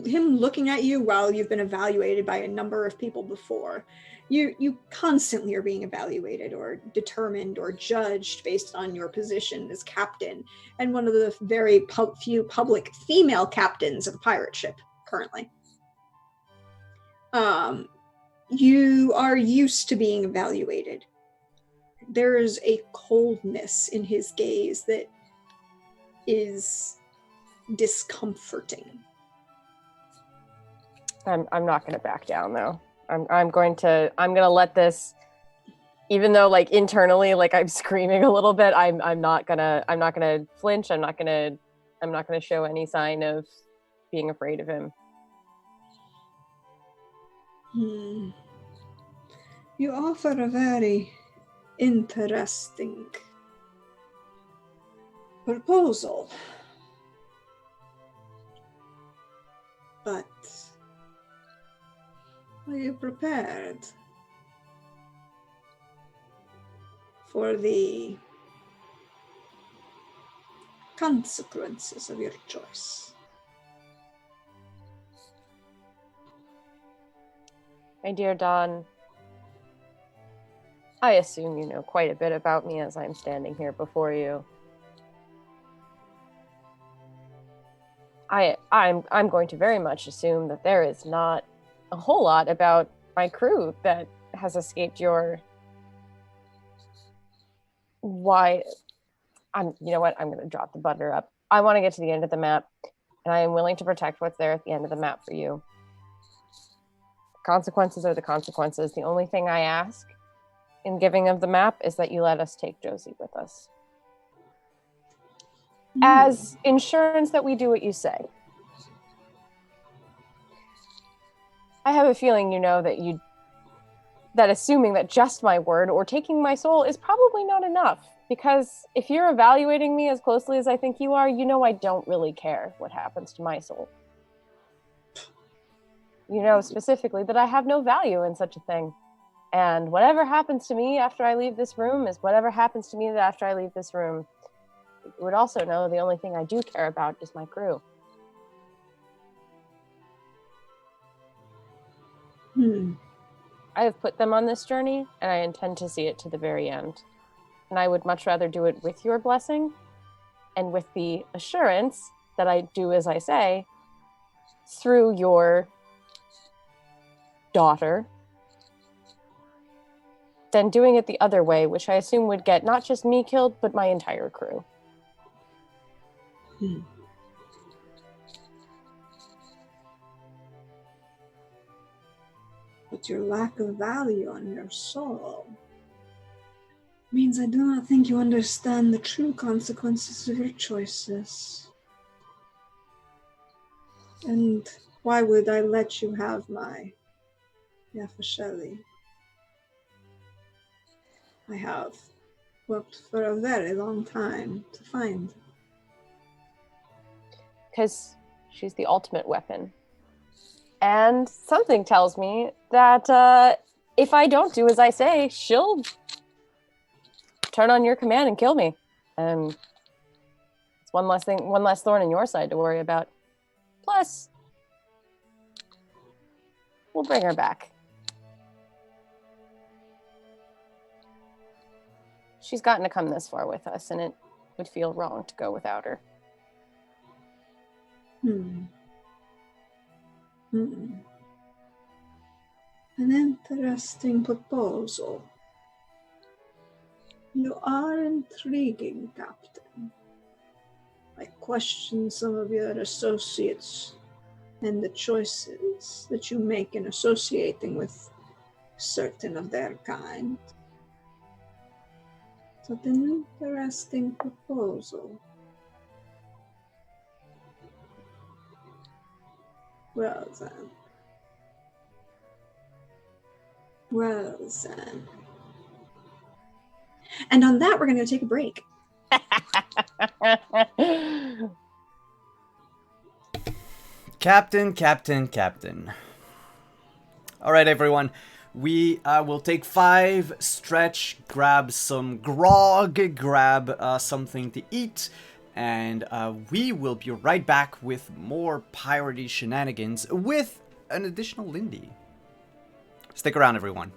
him looking at you while you've been evaluated by a number of people before. You constantly are being evaluated or determined or judged based on your position as captain and one of the very few public female captains of a pirate ship currently. You are used to being evaluated. There is a coldness in his gaze that is discomforting. I'm not going to back down though. I'm going to let this, even though like internally like I'm screaming a little bit, I'm not gonna flinch. I'm not gonna show any sign of being afraid of him. You offer a very interesting proposal. But are you prepared for the consequences of your choice? My dear Dawn, I assume you know quite a bit about me as I'm standing here before you. I'm going to very much assume that there is not a whole lot about my crew that has escaped your... You know what? I'm going to drop the butter up. I want to get to the end of the map, and I am willing to protect what's there at the end of the map for you. Consequences are the consequences. The only thing I ask in giving of the map is that you let us take Josie with us. As insurance that we do what you say. I have a feeling you know that assuming that just my word or taking my soul is probably not enough. Because if you're evaluating me as closely as I think you are, you know I don't really care what happens to my soul. You know specifically that I have no value in such a thing. And whatever happens to me after I leave this room is whatever happens to me after I leave this room. You would also know the only thing I do care about is my crew. I have put them on this journey, and I intend to see it to the very end. And I would much rather do it with your blessing, and with the assurance that I do as I say, through your daughter, than doing it the other way, which I assume would get not just me killed, but my entire crew. But your lack of value on your soul means I do not think you understand the true consequences of your choices. And why would I let you have my Yafasheli? I have worked for a very long time to find. Because she's the ultimate weapon. And something tells me that if I don't do as I say, she'll turn on your command and kill me. And it's one less thorn in your side to worry about. Plus, we'll bring her back. She's gotten to come this far with us, and it would feel wrong to go without her. An interesting proposal. You are intriguing, Captain. I question some of your associates and the choices that you make in associating with certain of their kind. But an interesting proposal. Well then. And on that, we're going to take a break. Captain. All right, everyone. We will take 5, stretch, grab some grog, grab something to eat, and we will be right back with more piratey shenanigans with an additional Lindy. Stick around, everyone.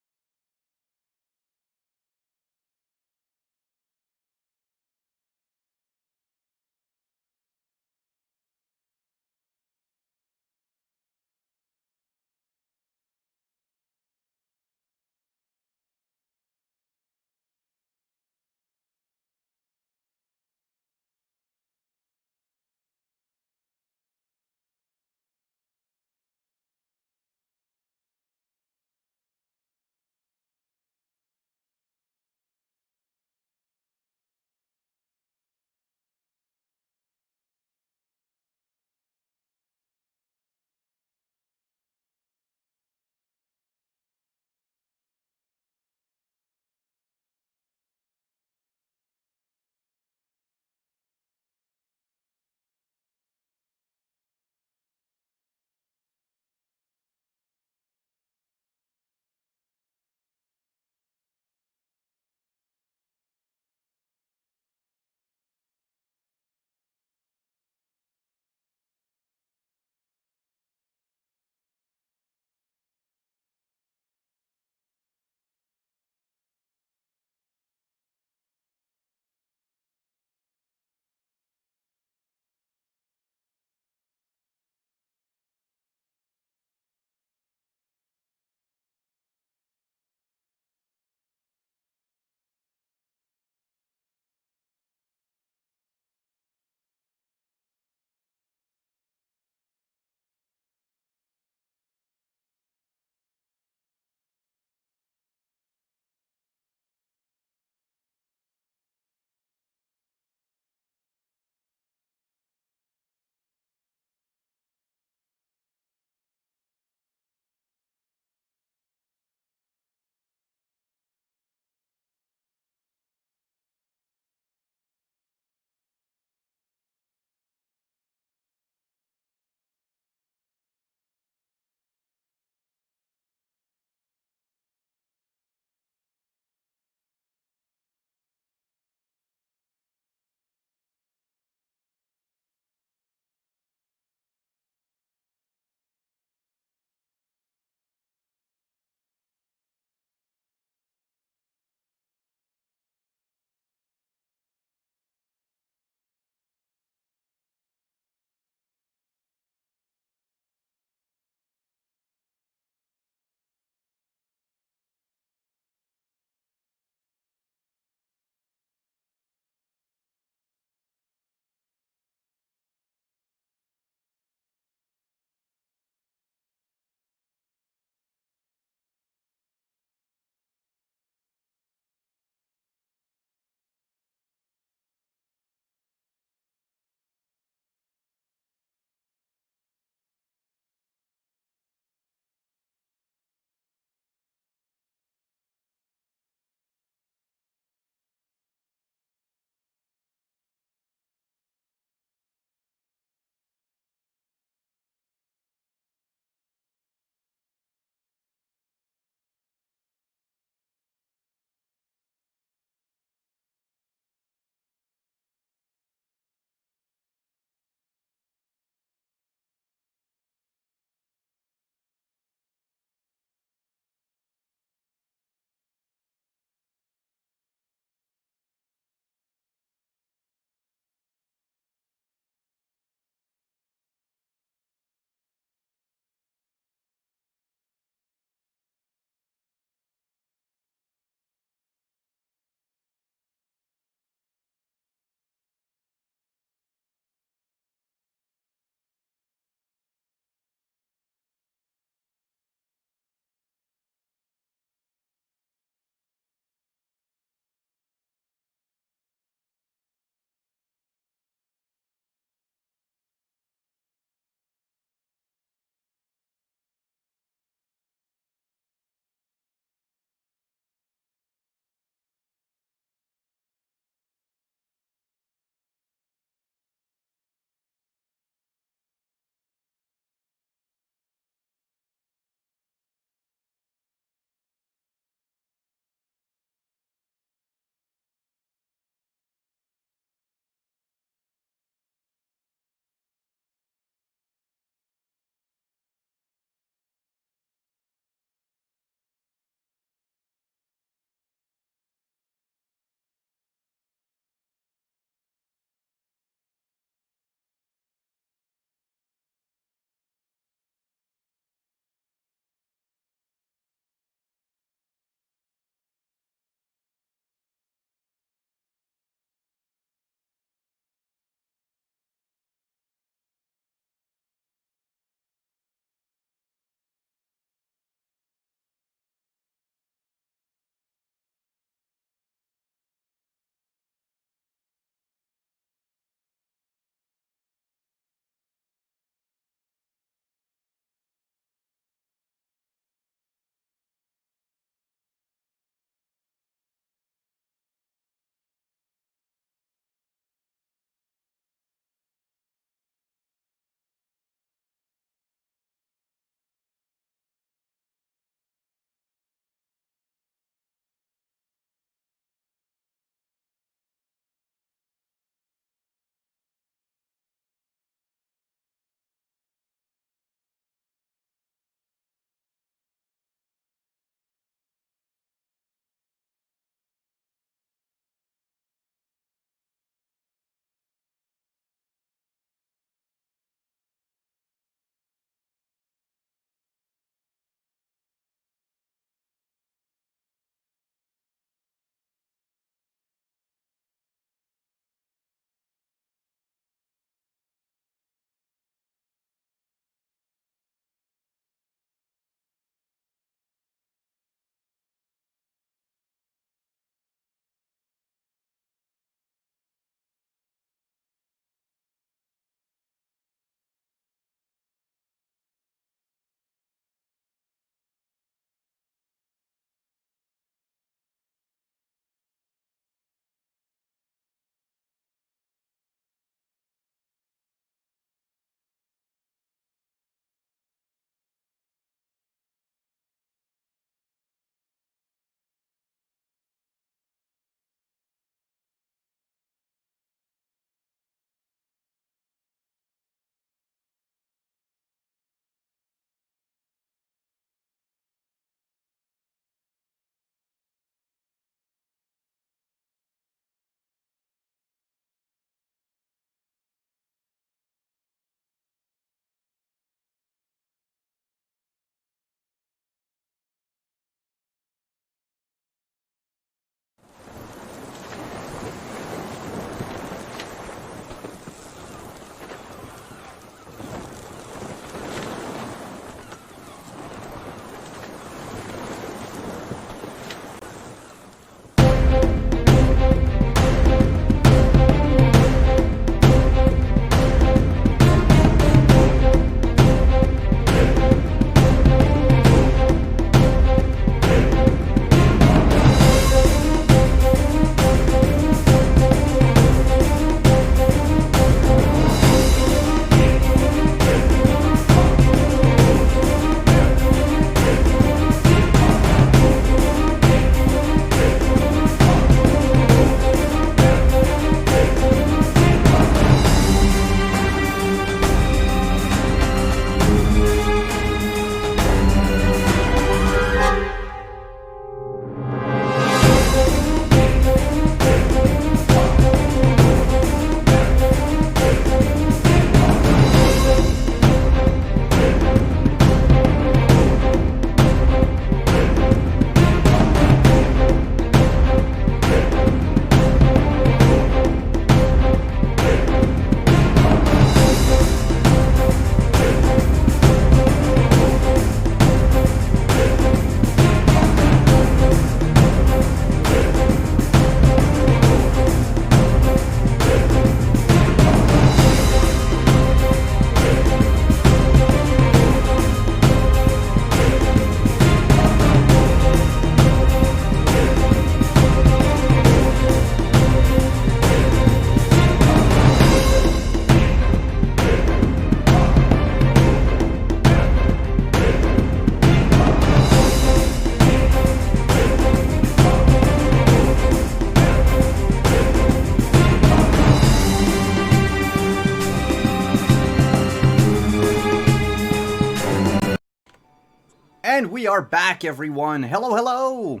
And we are back, everyone. Hello, hello.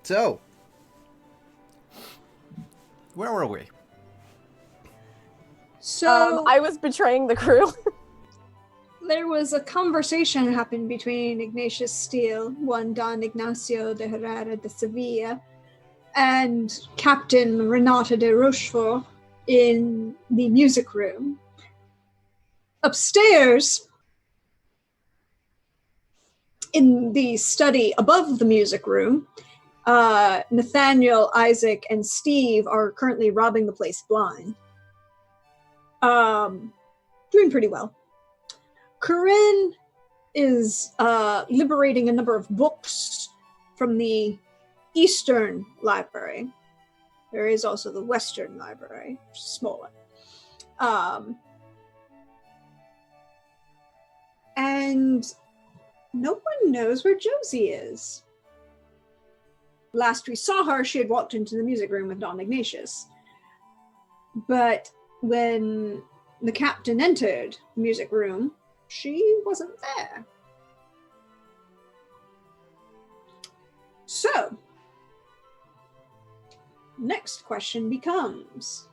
So, where were we? So I was betraying the crew. there was a conversation happened between Ignatius Steele, one Don Ignacio de Herrera de Sevilla, and Captain Renata de Rochefort in the music room. Upstairs, in the study above the music room, Nathaniel, Isaac, and Steve are currently robbing the place blind. Doing pretty well. Corinne is liberating a number of books from the Eastern Library. There is also the Western Library, which is smaller. And no one knows where Josie is. Last we saw her, she had walked into the music room with Don Ignatius. But when the captain entered the music room, she wasn't there. So, next question becomes,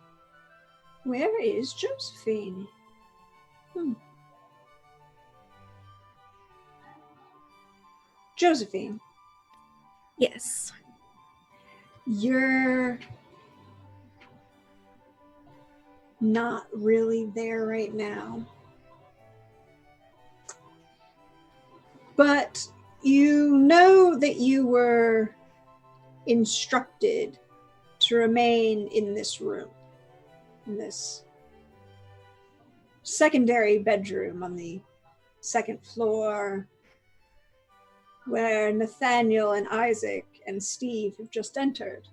where is Josephine? Josephine. Yes. You're not really there right now. But you know that you were instructed to remain in this room, in this secondary bedroom on the second floor, where Nathaniel and Isaac and Steve have just entered.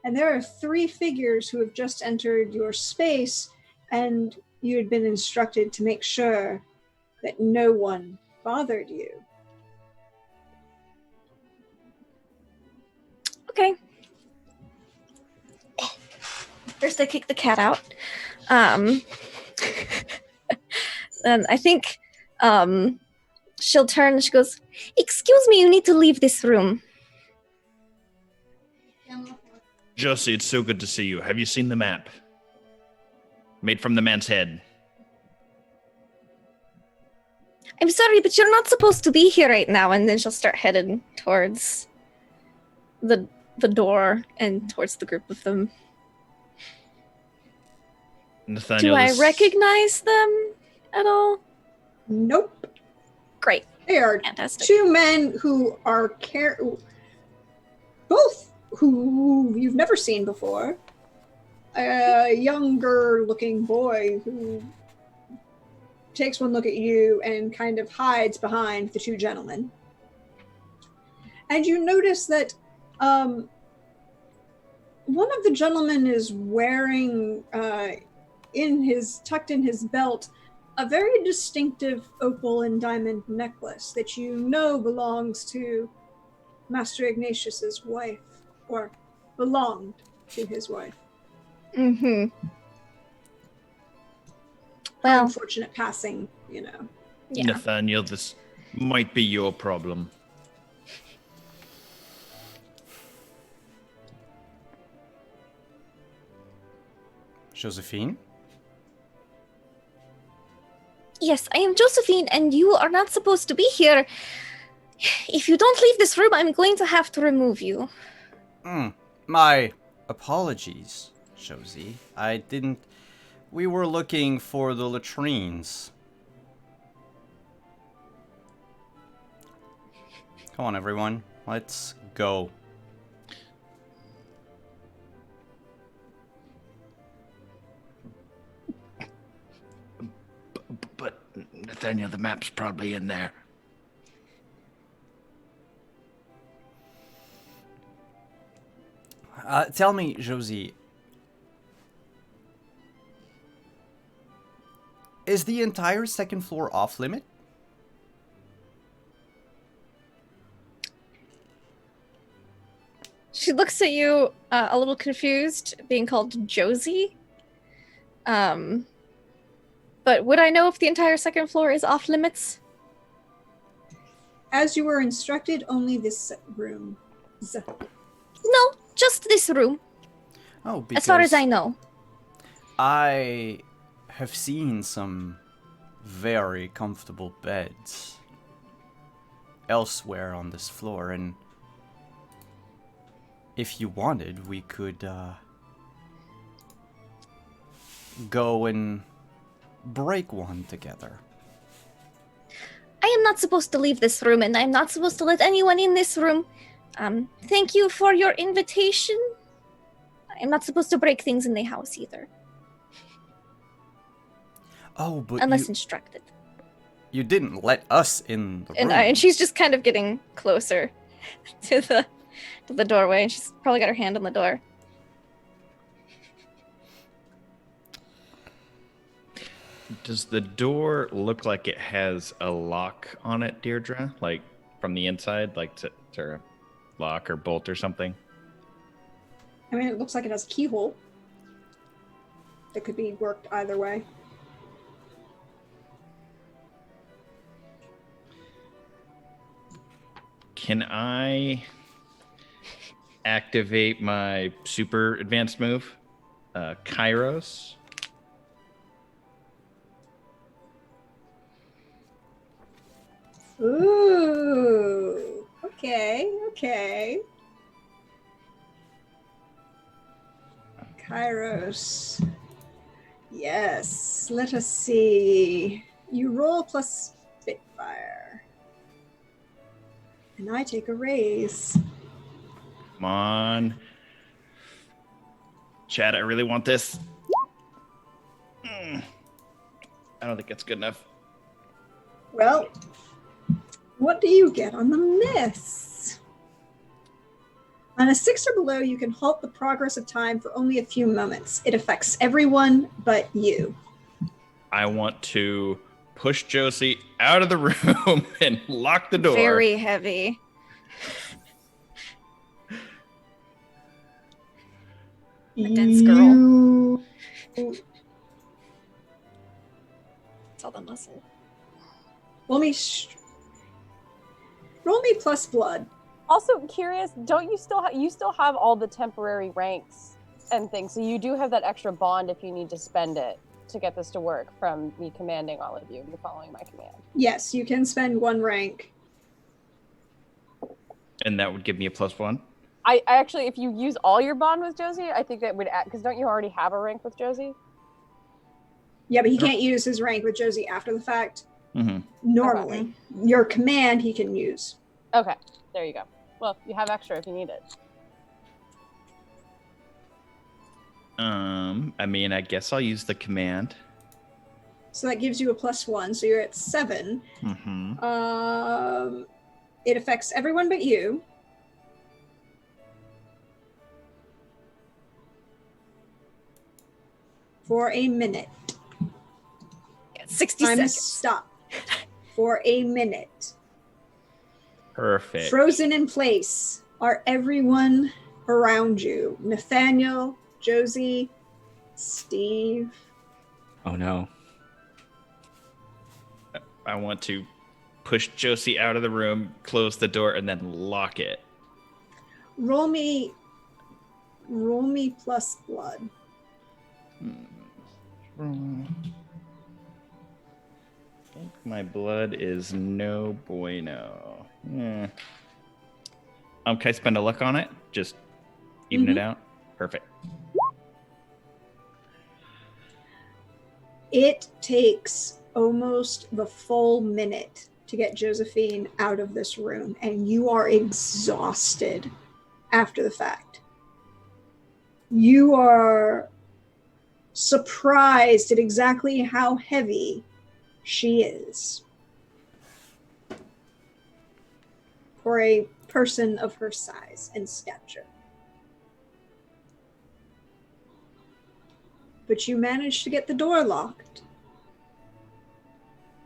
And there are 3 figures who have just entered your space, and you had been instructed to make sure that no one bothered you. Okay. First, I kick the cat out. And I think she'll turn and she goes, "Excuse me, you need to leave this room." Josie, it's so good to see you. Have you seen the map? Made from the man's head. I'm sorry, but you're not supposed to be here right now. And then she'll start headed towards the door and towards the group of them. Nathaniel, Do I recognize them at all? Nope. Great. They are Fantastic. 2 men who are both who you've never seen before. A younger looking boy who takes one look at you and kind of hides behind the 2 gentlemen. And you notice that one of the gentlemen is wearing tucked in his belt, a very distinctive opal and diamond necklace that you know belongs to Master Ignatius's wife, or belonged to his wife. Mm-hmm. Well, Unfortunate passing, you know. yeah. Nathaniel, this might be your problem. Josephine? Yes, I am Josephine, and you are not supposed to be here. If you don't leave this room, I'm going to have to remove you. My apologies, Josie. I didn't... We were looking for the latrines. Come on, everyone. Let's go. But Nathaniel, the map's probably in there. Tell me, Josie, is the entire second floor off limit? She looks at you a little confused, being called Josie. But would I know if the entire second floor is off limits? As you were instructed, only this room. No, just this room, Oh, because as far as I know. I have seen some very comfortable beds elsewhere on this floor, and if you wanted, we could go and break one together. I am not supposed to leave this room, and I'm not supposed to let anyone in this room. Thank you for your invitation. I'm not supposed to break things in the house either, Oh, but unless instructed. you didn't let us in the room. And she's just kind of getting closer to the doorway, and she's probably got her hand on the door. Does the door look like it has a lock on it, Deirdre? Like from the inside, like to lock or bolt or something? I mean, it looks like it has a keyhole. It could be worked either way. Can I activate my super advanced move, Kairos? Ooh. Okay. Kairos. Yes. Let us see. You roll plus Spitfire. And I take a raise. Come on. Chad, I really want this. I don't think it's good enough. Well, what do you get on the miss? On a 6 or below, you can halt the progress of time for only a few moments. It affects everyone but you. I want to push Josie out of the room and lock the door. Very heavy. A dense girl. It's all the muscle. Roll me plus blood. Also curious, don't you still have all the temporary ranks and things, so you do have that extra bond if you need to spend it to get this to work from me commanding all of you. You're following my command. Yes, you can spend 1 rank. And that would give me a +1? I actually, if you use all your bond with Josie, I think that would add, because don't you already have a rank with Josie? Yeah, but he can't use his rank with Josie after the fact. Mm-hmm. Normally. Okay. Your command he can use. Okay, there you go. Well, you have extra if you need it. I mean, I guess I'll use the command. So that gives you a +1, so you're at 7. Mm-hmm. It affects everyone but you. For a minute. 60 Time seconds. stop. For a minute. Perfect. Frozen in place are everyone around you. Nathaniel, Josie, Steve. Oh no. I want to push Josie out of the room, close the door, and then lock it. Roll me plus blood. I think my blood is no bueno. Can I spend a luck on it? Just even it out? Perfect. It takes almost the full minute to get Josephine out of this room, and you are exhausted after the fact. You are surprised at exactly how heavy she is for a person of her size and stature. But you managed to get the door locked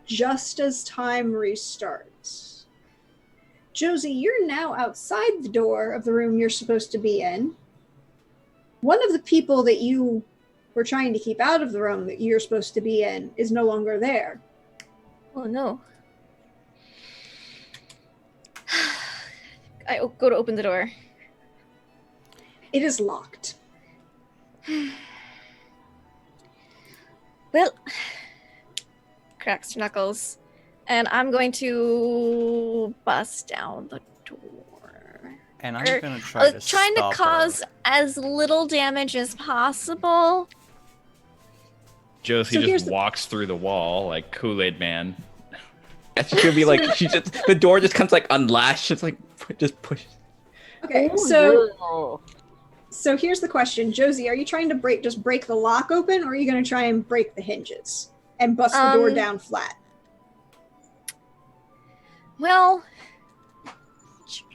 just as time restarts. Josie, you're now outside the door of the room you're supposed to be in. One of the people that you were trying to keep out of the room that you're supposed to be in is no longer there. Oh no. I go to open the door. It is locked. Well, cracks her knuckles, and I'm going to bust down the door. And I'm gonna try to trying to stop cause her. as little damage as possible. Josie So here's just the- walks through the wall like Kool-Aid Man. She's gonna be like, the door just comes like unlatched. It's like just push. Okay, so here's the question, Josie. Are you trying to just break the lock open, or are you going to try and break the hinges and bust the door down flat? Well,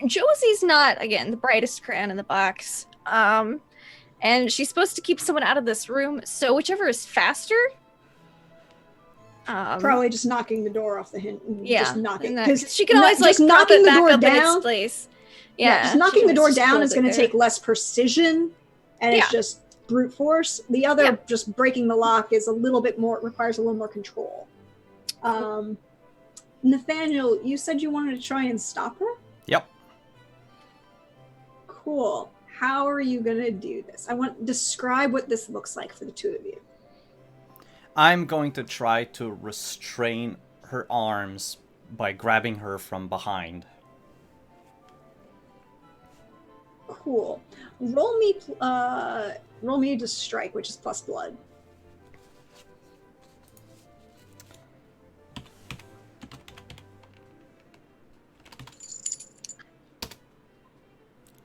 Josie's not, again, the brightest crayon in the box. And she's supposed to keep someone out of this room, so whichever is faster. Probably just knocking the door off the hinge. Yeah, just knocking. because she can always like just prop knocking it the back door up in down. its place. Yeah, just knocking she the door just down holds is it going to there. take less precision, and it's just brute force. The other, just breaking the lock, is a little bit more, requires a little more control. Nathaniel, you said you wanted to try and stop her? Yep. Cool. How are you going to do this? Describe what this looks like for the two of you. I'm going to try to restrain her arms by grabbing her from behind. Cool. Roll me to strike, which is plus blood.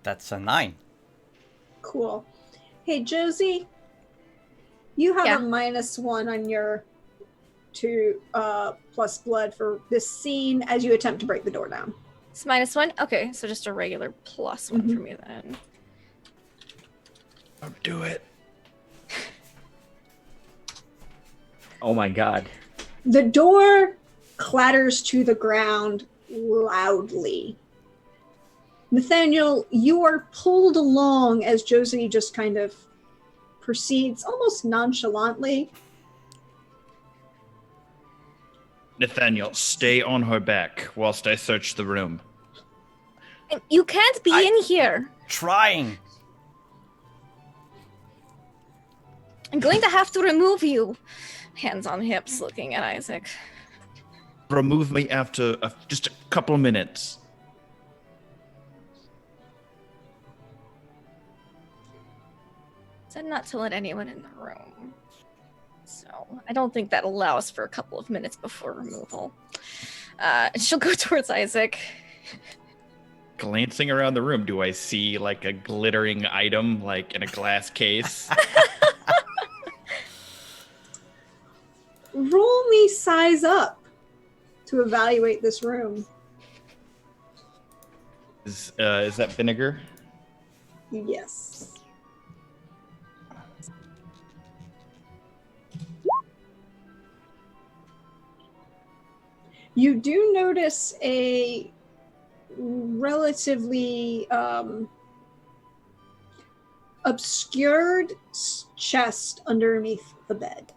That's a 9. Cool. Hey, Josie, you have Yeah. a -1 on your plus blood for this scene as you attempt to break the door down. It's -1? Okay, so just a regular +1 for me then. I'll do it. Oh my god. The door clatters to the ground loudly. Nathaniel, you are pulled along as Josie just kind of proceeds almost nonchalantly. Nathaniel, stay on her back whilst I search the room. You can't be in here. Trying! I'm going to have to remove you. Hands on hips, looking at Isaac. Remove me after just a couple minutes. Said not to let anyone in the room. So I don't think that allows for a couple of minutes before removal. She'll go towards Isaac. Glancing around the room, do I see like a glittering item like in a glass case? Roll me size up to evaluate this room. Is that vinegar? Yes. You do notice a relatively obscured chest underneath the bed.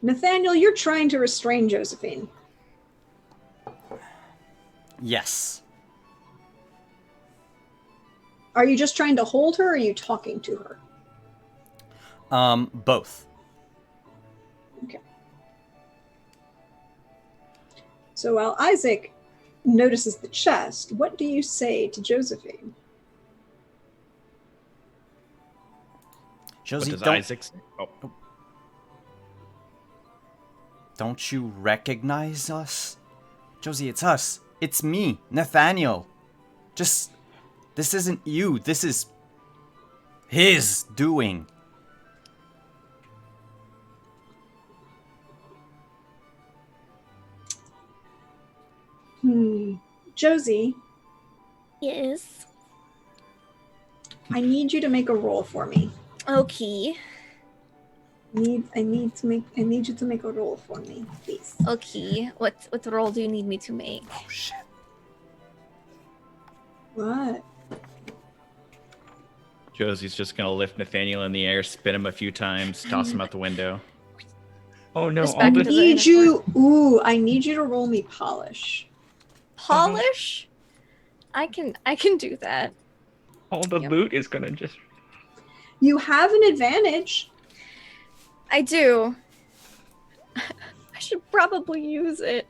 Nathaniel, you're trying to restrain Josephine. Yes. Are you just trying to hold her, or are you talking to her? Both. Okay. So while Isaac notices the chest, what do you say to Josephine? Josie, What does Isaac say? Oh. Don't you recognize us? Josie, it's us. It's me, Nathaniel. This isn't you. This is his doing. Josie, Yes. I need you to make a roll for me. Okay. I need you to make a roll for me, please. Okay. What role do you need me to make? Oh, shit. What? Josie's just gonna lift Nathaniel in the air, spin him a few times, toss him out the window. Oh no! Just all back the- into the Need inner you? Ooh, I need you to roll me polish. polish. I can do that. all the Yep. loot is gonna just. You have an advantage. I do. I should probably use it.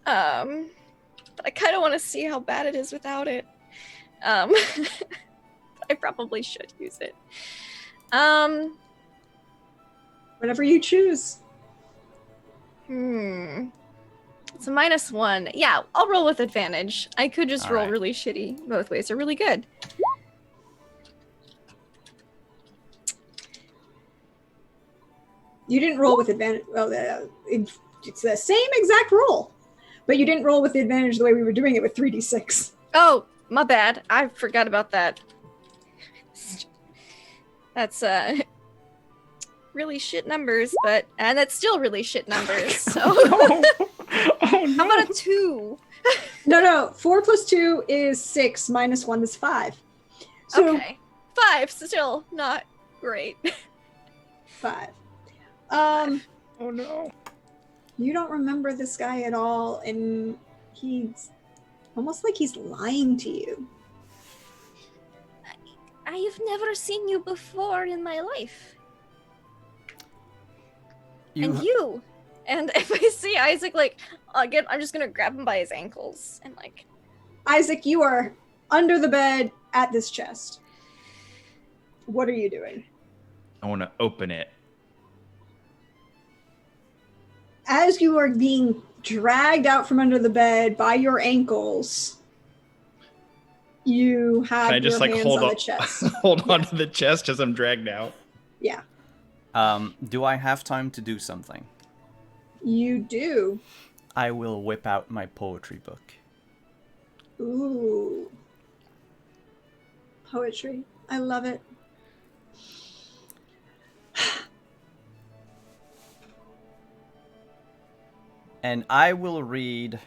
But I kind of want to see how bad it is without it. I probably should use it. Whatever you choose. It's a -1. Yeah, I'll roll with advantage. I could just roll Alright. really shitty both ways. They're really good. You didn't roll with advantage. Well, it's the same exact roll, but you didn't roll with the advantage the way we were doing it with 3d6. Oh, my bad. I forgot about that. That's really shit numbers, and that's still really shit numbers. So Oh no! how about a 2? No. 4 plus 2 is 6. -1 is 5. So Okay, 5. Still not great. 5. Oh no! You don't remember this guy at all, and he's almost like he's lying to you. I have never seen you before in my life. And you. And if I see Isaac, like, again, I'm just gonna grab him by his ankles and like. Isaac, you are under the bed at this chest. What are you doing? I want to open it. As you are being dragged out from under the bed by your ankles, you have Can I your just like hands hold on on, the chest. hold on to the chest as I'm dragged out? Yeah, Do I have time to do something? you do. I will whip out my poetry book. Ooh. Poetry. I love it. And I will read...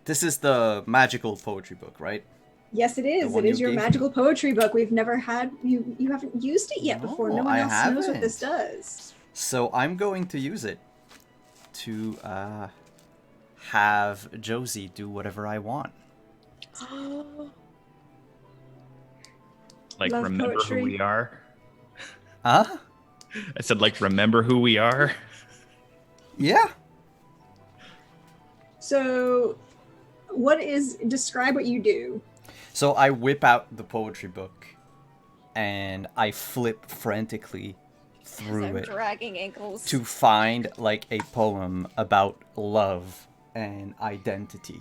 This is the magical poetry book, right? Yes, it is. one It is you your gave me. magical poetry book. We've never had you. You haven't used it yet before. No No, one I else knows what this haven't. does. So I'm going to use it to have Josie do whatever I want. Like, Love remember poetry. who we are? Huh? I said, like, remember who we are? Yeah. So, describe what you do. So I whip out the poetry book and I flip frantically through I'm it dragging ankles. to find like a poem about love and identity.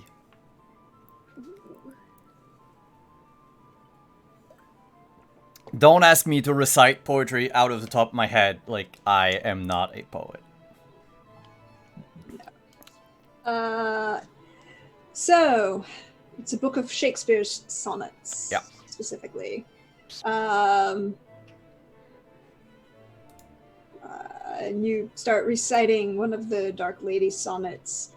Don't ask me to recite poetry out of the top of my head, like I am not a poet. So it's a book of Shakespeare's sonnets. Yeah. Specifically. And you start reciting one of the Dark Lady sonnets.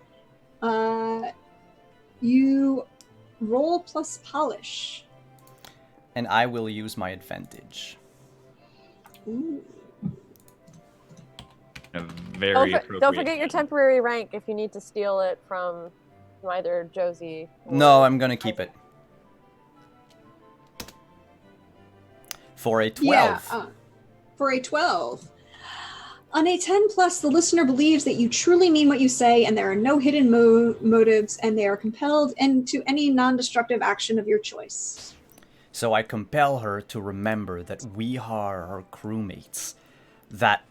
You roll plus polish. And I will use my advantage. Ooh. A very appropriate Don't forget your time. temporary rank if you need to steal it from either Josie or... No, I'm gonna keep it. For a 12. Yeah, for a 12. On a 10 plus, the listener believes that you truly mean what you say and there are no hidden motives and they are compelled into any non-destructive action of your choice. So I compel her to remember that we are her crewmates. That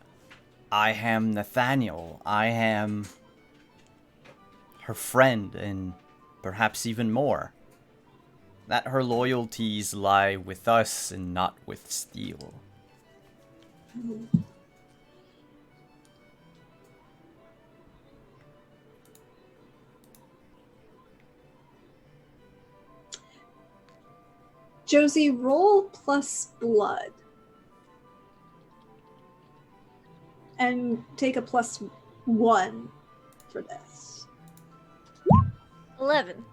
I am Nathaniel. I am her friend and perhaps even more. That her loyalties lie with us and not with Steel. Josie, roll plus blood. And take a +1 for this. 11.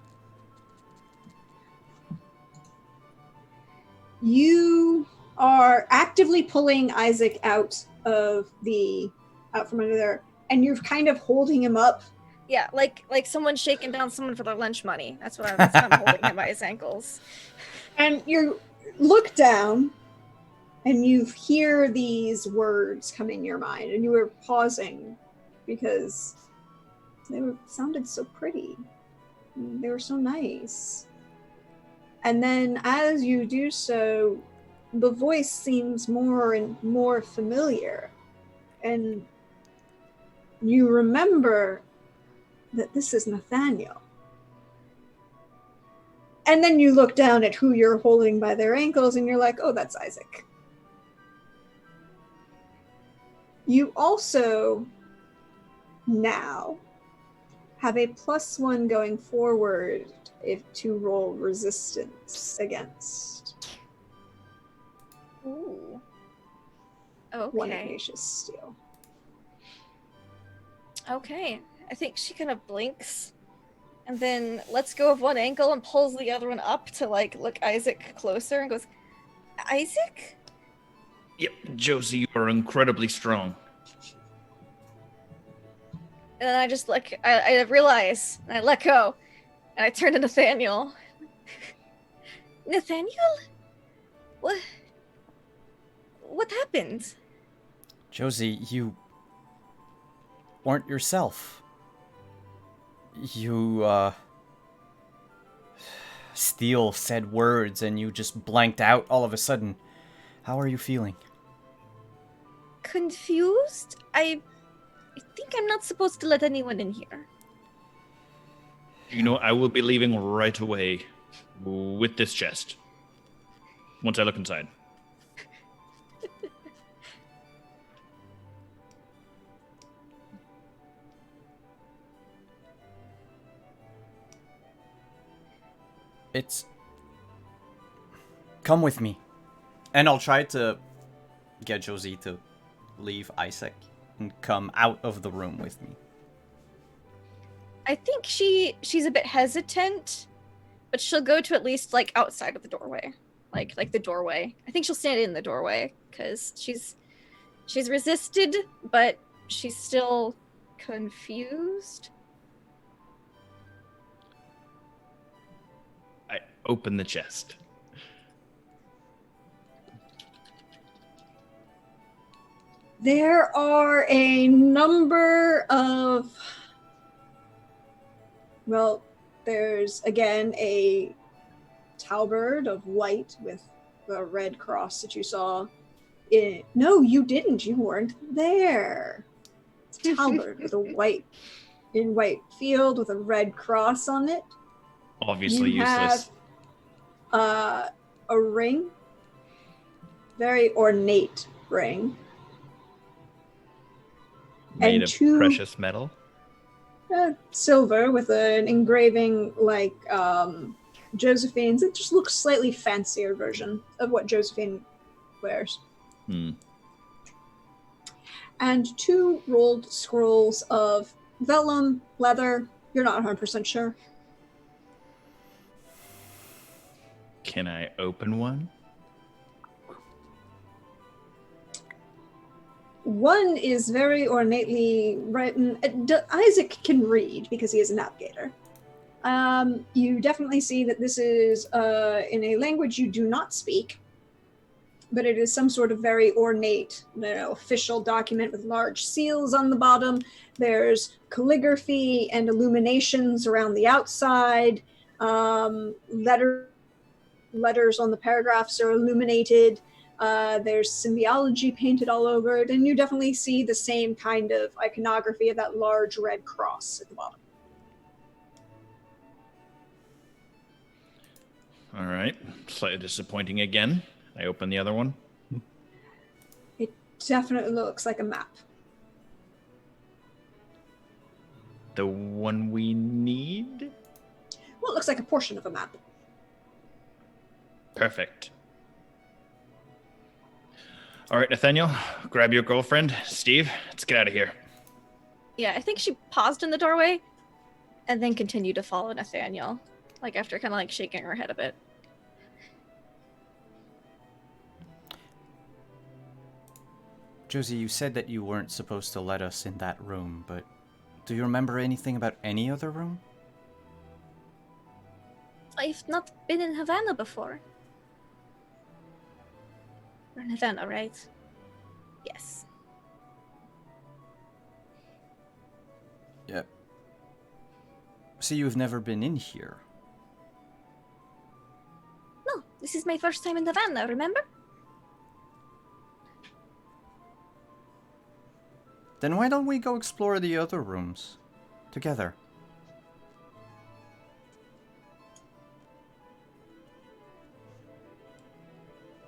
You are actively pulling Isaac out of the out from under there, and you're kind of holding him up. Yeah, like someone shaking down someone for their lunch money. That's what I'm holding him by his ankles. And you look down, and you hear these words come in your mind, and you were pausing because sounded so pretty. They were so nice. And then as you do so, the voice seems more and more familiar. And you remember that this is Nathaniel. And then you look down at who you're holding by their ankles and you're like, oh, that's Isaac. You also now have a +1 going forward to roll resistance against. Ooh. Okay. 1 Ignatius Steel. Okay. I think she kind of blinks and then lets go of one ankle and pulls the other one up to like look Isaac closer and goes, Isaac? Yep, Josie, you are incredibly strong. And then I just like I realize and I let go and I turn to Nathaniel. Nathaniel? What happened? Josie, you weren't yourself. You, Steele said words and you just blanked out all of a sudden. How are you feeling? Confused? I think I'm not supposed to let anyone in here. You know, I will be leaving right away with this chest. Once I look inside. Come with me. And I'll try to get Josie to leave Isaac and come out of the room with me. I think she's a bit hesitant, but she'll go to at least like outside of the doorway. Like the doorway. I think she'll stand in the doorway because she's resisted, but she's still confused. I open the chest. There are a number of... Well, there's, again, a halberd of white with the red cross that you saw. No, you didn't. You weren't there. It's a halberd with a white field with a red cross on it. Obviously you useless. Have a ring. Very ornate ring. Made and of two precious metal. Silver with an engraving like Josephine's. It just looks slightly fancier version of what Josephine wears. And 2 rolled scrolls of vellum, leather. You're not 100% sure. Can I open one? One is very ornately written. Isaac can read because he is a navigator. You definitely see that this is in a language you do not speak, but it is some sort of very ornate, official document with large seals on the bottom. There's calligraphy and illuminations around the outside. Letters on the paragraphs are illuminated. There's symbiology painted all over it, and you definitely see the same kind of iconography of that large red cross at the bottom. All right. Slightly disappointing again. I open the other one. It definitely looks like a map. The one we need? Well, it looks like a portion of a map. Perfect. All right, Nathaniel, grab your girlfriend. Steve, let's get out of here. Yeah, I think she paused in the doorway and then continued to follow Nathaniel, like after kind of like shaking her head a bit. Josie, you said that you weren't supposed to let us in that room, but do you remember anything about any other room? I've not been in Havana before. We're in Havana, right? Yes. Yep. So you've never been in here? No, this is my first time in Havana, remember? Then why don't we go explore the other rooms together?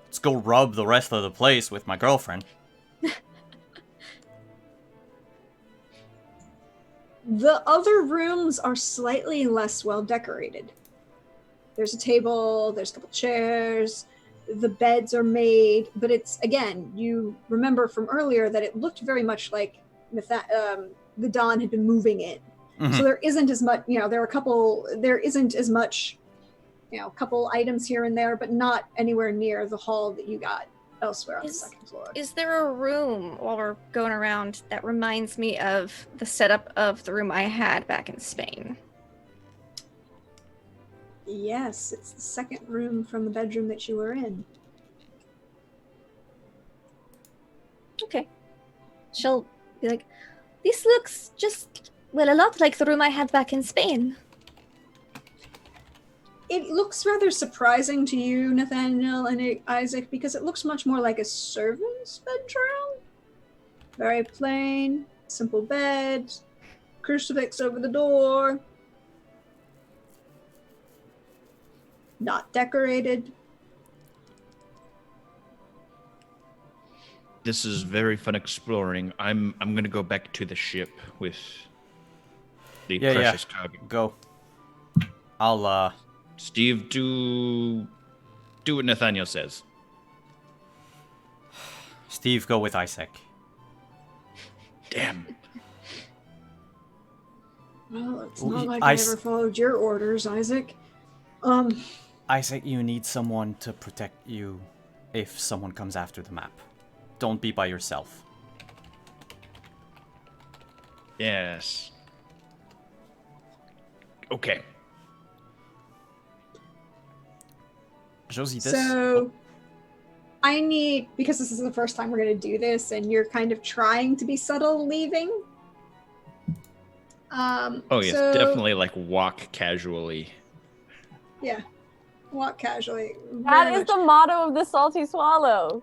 Let's go rub the rest of the place with my girlfriend. The other rooms are slightly less well decorated. There's a table, there's a couple chairs, the beds are made, but it's, again, you remember from earlier that it looked very much like the Dawn had been moving in. Mhm. So there isn't as much, there isn't as much, a couple items here and there, but not anywhere near the haul that you got elsewhere on the second floor. Is there a room while we're going around that reminds me of the setup of the room I had back in Spain? Yes, it's the second room from the bedroom that you were in. Okay. She'll be like, this looks just, well, a lot like the room I had back in Spain. It looks rather surprising to you, Nathaniel and Isaac, because it looks much more like a servant's bedroom. Very plain, simple bed, crucifix over the door. Not decorated. This is very fun exploring. I'm gonna go back to the ship with the precious cargo. Go. I'll Steve, do what Nathaniel says. Steve, go with Isaac. Damn. Well, it's Well, not like I I ever followed your orders, Isaac. Isaac, you need someone to protect you if someone comes after the map. Don't be by yourself. Yes. Okay. Josie, this... So, I need, because this is the first time we're going to do this, and you're kind of trying to be subtle leaving. Oh yes, so, definitely like walk casually. Yeah, walk casually. That Very is much. the motto of the Salty Swallow.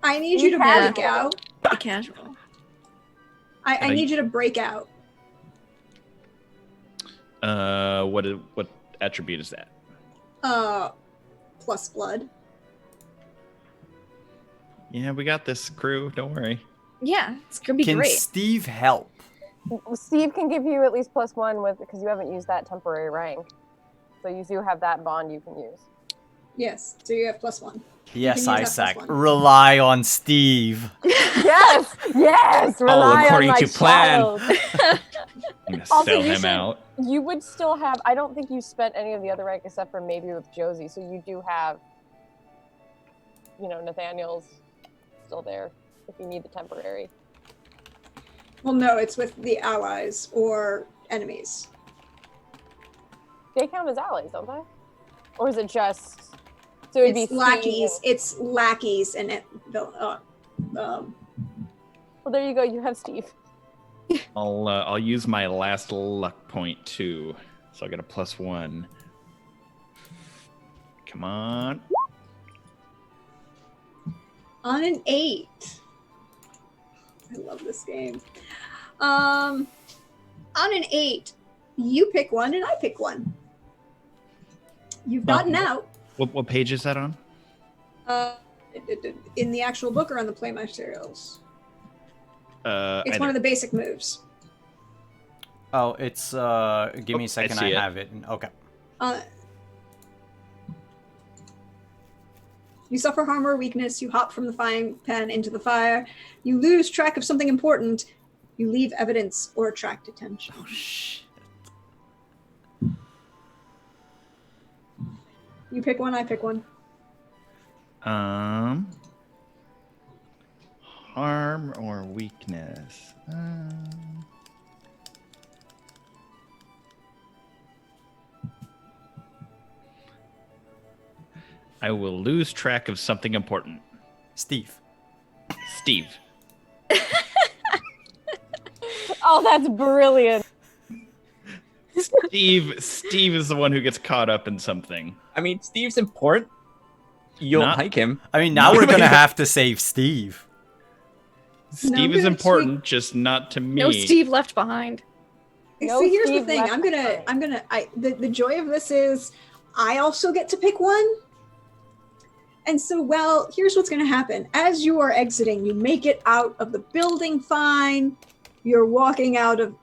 I need you to casual. break out. Be casual. I need you to break out. What attribute is that? Plus blood. Yeah, we got this, crew. Don't worry. Yeah, it's gonna be Can great. Steve help? Steve can give you at least +1 with because you haven't used that temporary rank, so you do have that bond you can use. Yes, so you have +1. Yes, can use that Isaac. +1. Rely on Steve. Yes, yes. Rely according on my to plan. child. I'm gonna Also, sell you him should- out. You would still have. I don't think you spent any of the other rank except for maybe with Josie. So you do have, Nathaniel's still there if you need the temporary. Well, no, it's with the allies or enemies. They count as allies, don't they? Or is it just? So it'd It's be lackeys. Steve. It's lackeys, and Well, there you go. You have Steve. I'll use my last luck point too, so I get a +1. Come on. on an 8. I love this game. On an 8, you pick one and I pick one. You've gotten out. What page is that on? In the actual book or on the play materials? It's Either. one of the basic moves. Oh, it's give me a second. I see it. have it. Okay. You suffer harm or weakness. You hop from the frying pan into the fire. You lose track of something important. You leave evidence or attract attention. Oh shit. You pick one, I pick one. harm or weakness? I will lose track of something important. Steve. Steve. Oh, that's brilliant. Steve is the one who gets caught up in something. I mean, Steve's important. You'll Not- like him. I mean, now we're gonna have to save Steve. Steve is important, just not to me. No Steve left behind. No See, here's Steve the thing. left The joy of this is I also get to pick one. And so, well, here's what's going to happen. As you are exiting, you make it out of the building fine. You're walking out of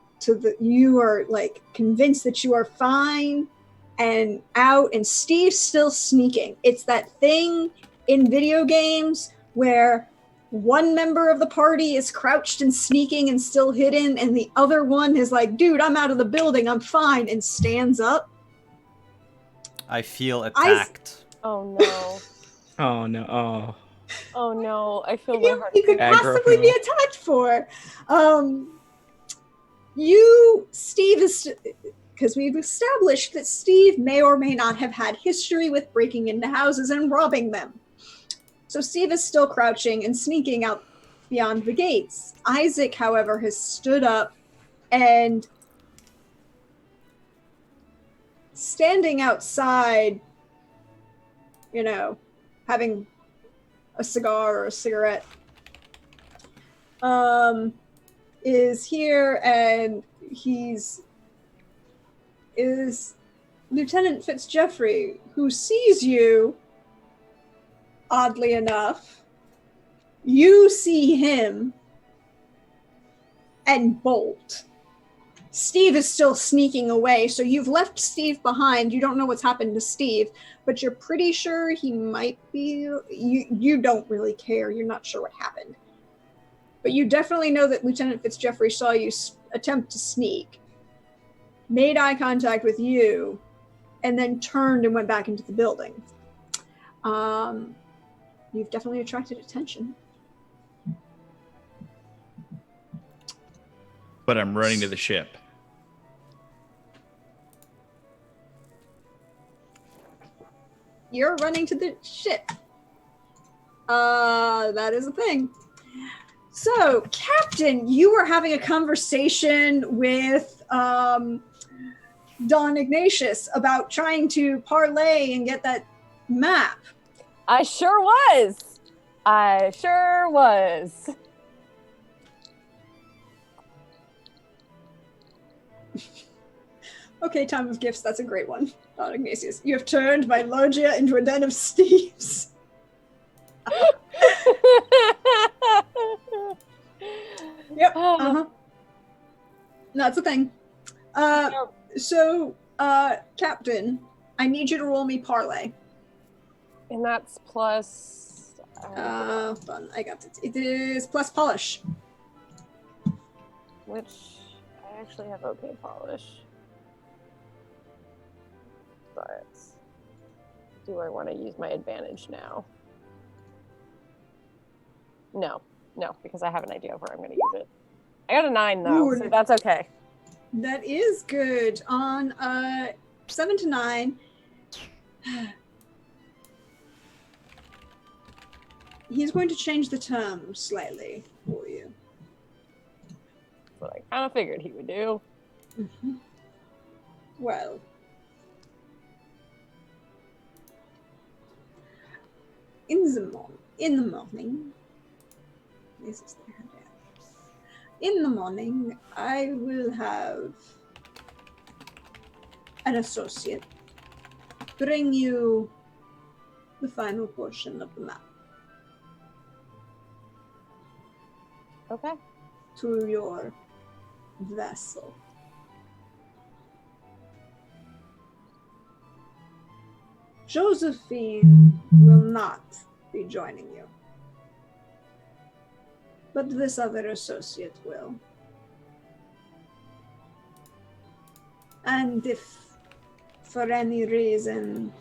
you are like convinced that you are fine and out, and Steve's still sneaking. It's that thing in video games where one member of the party is crouched and sneaking and still hidden, and the other one is like, dude, I'm out of the building, I'm fine, and stands up. I feel attacked. Oh no. Oh no! Oh, Oh no. I feel my heart. You could Aggro possibly be him. attacked for. Steve is, because we've established that Steve may or may not have had history with breaking into houses and robbing them. So Steve is still crouching and sneaking out beyond the gates. Isaac, however, has stood up and standing outside, having a cigar or a cigarette, is here, and is Lieutenant Fitzgeoffrey, who sees you, oddly enough. You see him and bolt. Steve is still sneaking away, so you've left Steve behind. You don't know what's happened to Steve, but you're pretty sure he might be... You don't really care. You're not sure what happened. But you definitely know that Lieutenant Fitzgeoffrey saw you attempt to sneak, made eye contact with you, and then turned and went back into the building. You've definitely attracted attention. But I'm running to the ship. You're running to the ship. That is a thing. So, Captain, you were having a conversation with Don Ignatius about trying to parlay and get that map. I sure was. Okay, time of gifts, that's a great one. Don Ignatius, you have turned my loggia into a den of Steves. Yep. That's a thing. So, Captain, I need you to roll me parlay. And that's plus... Fun. I got it. It is plus polish. Which I actually have okay polish. But do I want to use my advantage now? No, because I have an idea of where I'm going to use it. I got a 9 though, Ooh, so that's okay. That is good. On 7 to 9. He's going to change the term slightly for you. That's what I kind of figured he would do. Mm-hmm. Well, in the morning, this is the hand. In the morning, I will have an associate bring you the final portion of the map. Okay. To your vessel. Josephine will not be joining you, but this other associate will. And if for any reason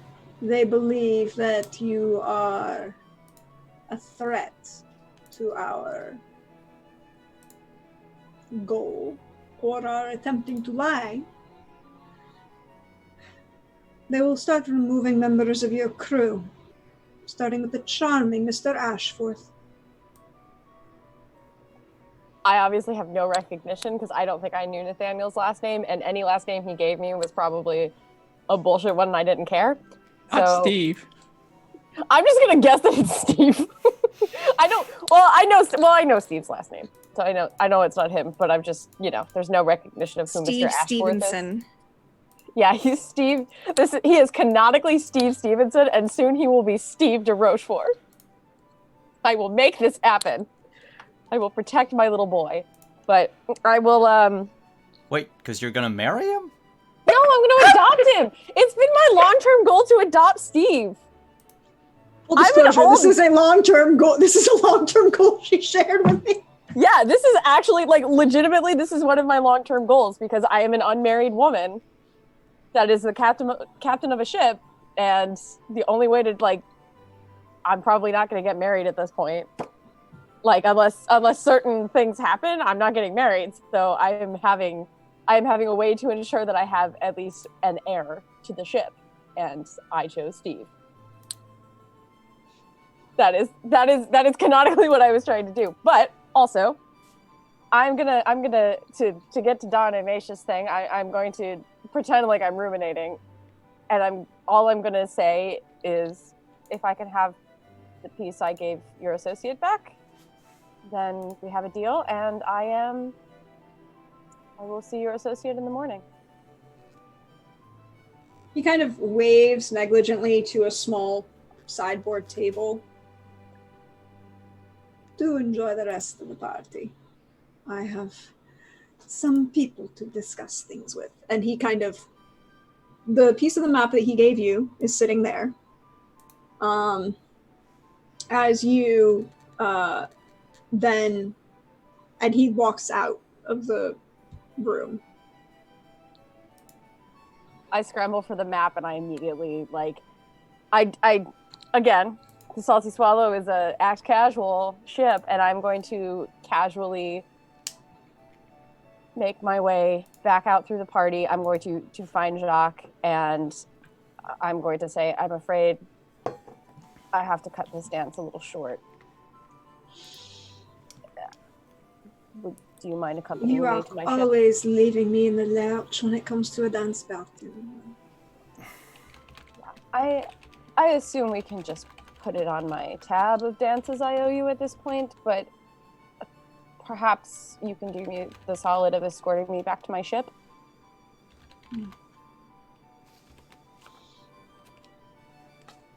they believe that you are a threat to our goal or are attempting to lie, they will start removing members of your crew, starting with the charming Mr. Ashforth. I obviously have no recognition because I don't think I knew Nathaniel's last name, and any last name he gave me was probably a bullshit one and I didn't care. Not Steve. I'm just gonna guess that it's Steve. I know Steve's last name. So I know it's not him, but I'm just, there's no recognition of who Steve Mr. Ashforth Stevenson. is. Yeah, he's Steve. He is canonically Steve Stevenson, and soon he will be Steve de Rochefort. I will make this happen. I will protect my little boy, but I will. Wait, because you're gonna marry him? No, I'm gonna adopt him. It's been my long-term goal to adopt Steve. Full disclosure, this is a long-term goal. This is a long-term goal she shared with me. Yeah, this is actually legitimately. This is one of my long-term goals because I am an unmarried woman that is the captain of a ship, and the only way to I'm probably not going to get married at this point. Unless certain things happen, I'm not getting married. So I am having a way to ensure that I have at least an heir to the ship, and I chose Steve. That is canonically what I was trying to do. But also, I'm gonna to get to Don and Macia's thing. I'm going to pretend like I'm ruminating, and all I'm gonna say is, if I can have the piece I gave your associate back, then we have a deal, and I will see your associate in the morning. He kind of waves negligently to a small sideboard table. Do enjoy the rest of the party. I have some people to discuss things with. And he the piece of the map that he gave you is sitting there. As you and he walks out of the room. I scramble for the map, and I immediately again, the Salty Swallow is a act casual ship, and I'm going to casually make my way back out through the party. I'm going to find Jacques, and I'm going to say, I'm afraid I have to cut this dance a little short. Do you mind accompanying You me are to my ship? always leaving me in the lurch when it comes to a dance party. I assume we can just put it on my tab of dances I owe you at this point, but perhaps you can do me the solid of escorting me back to my ship.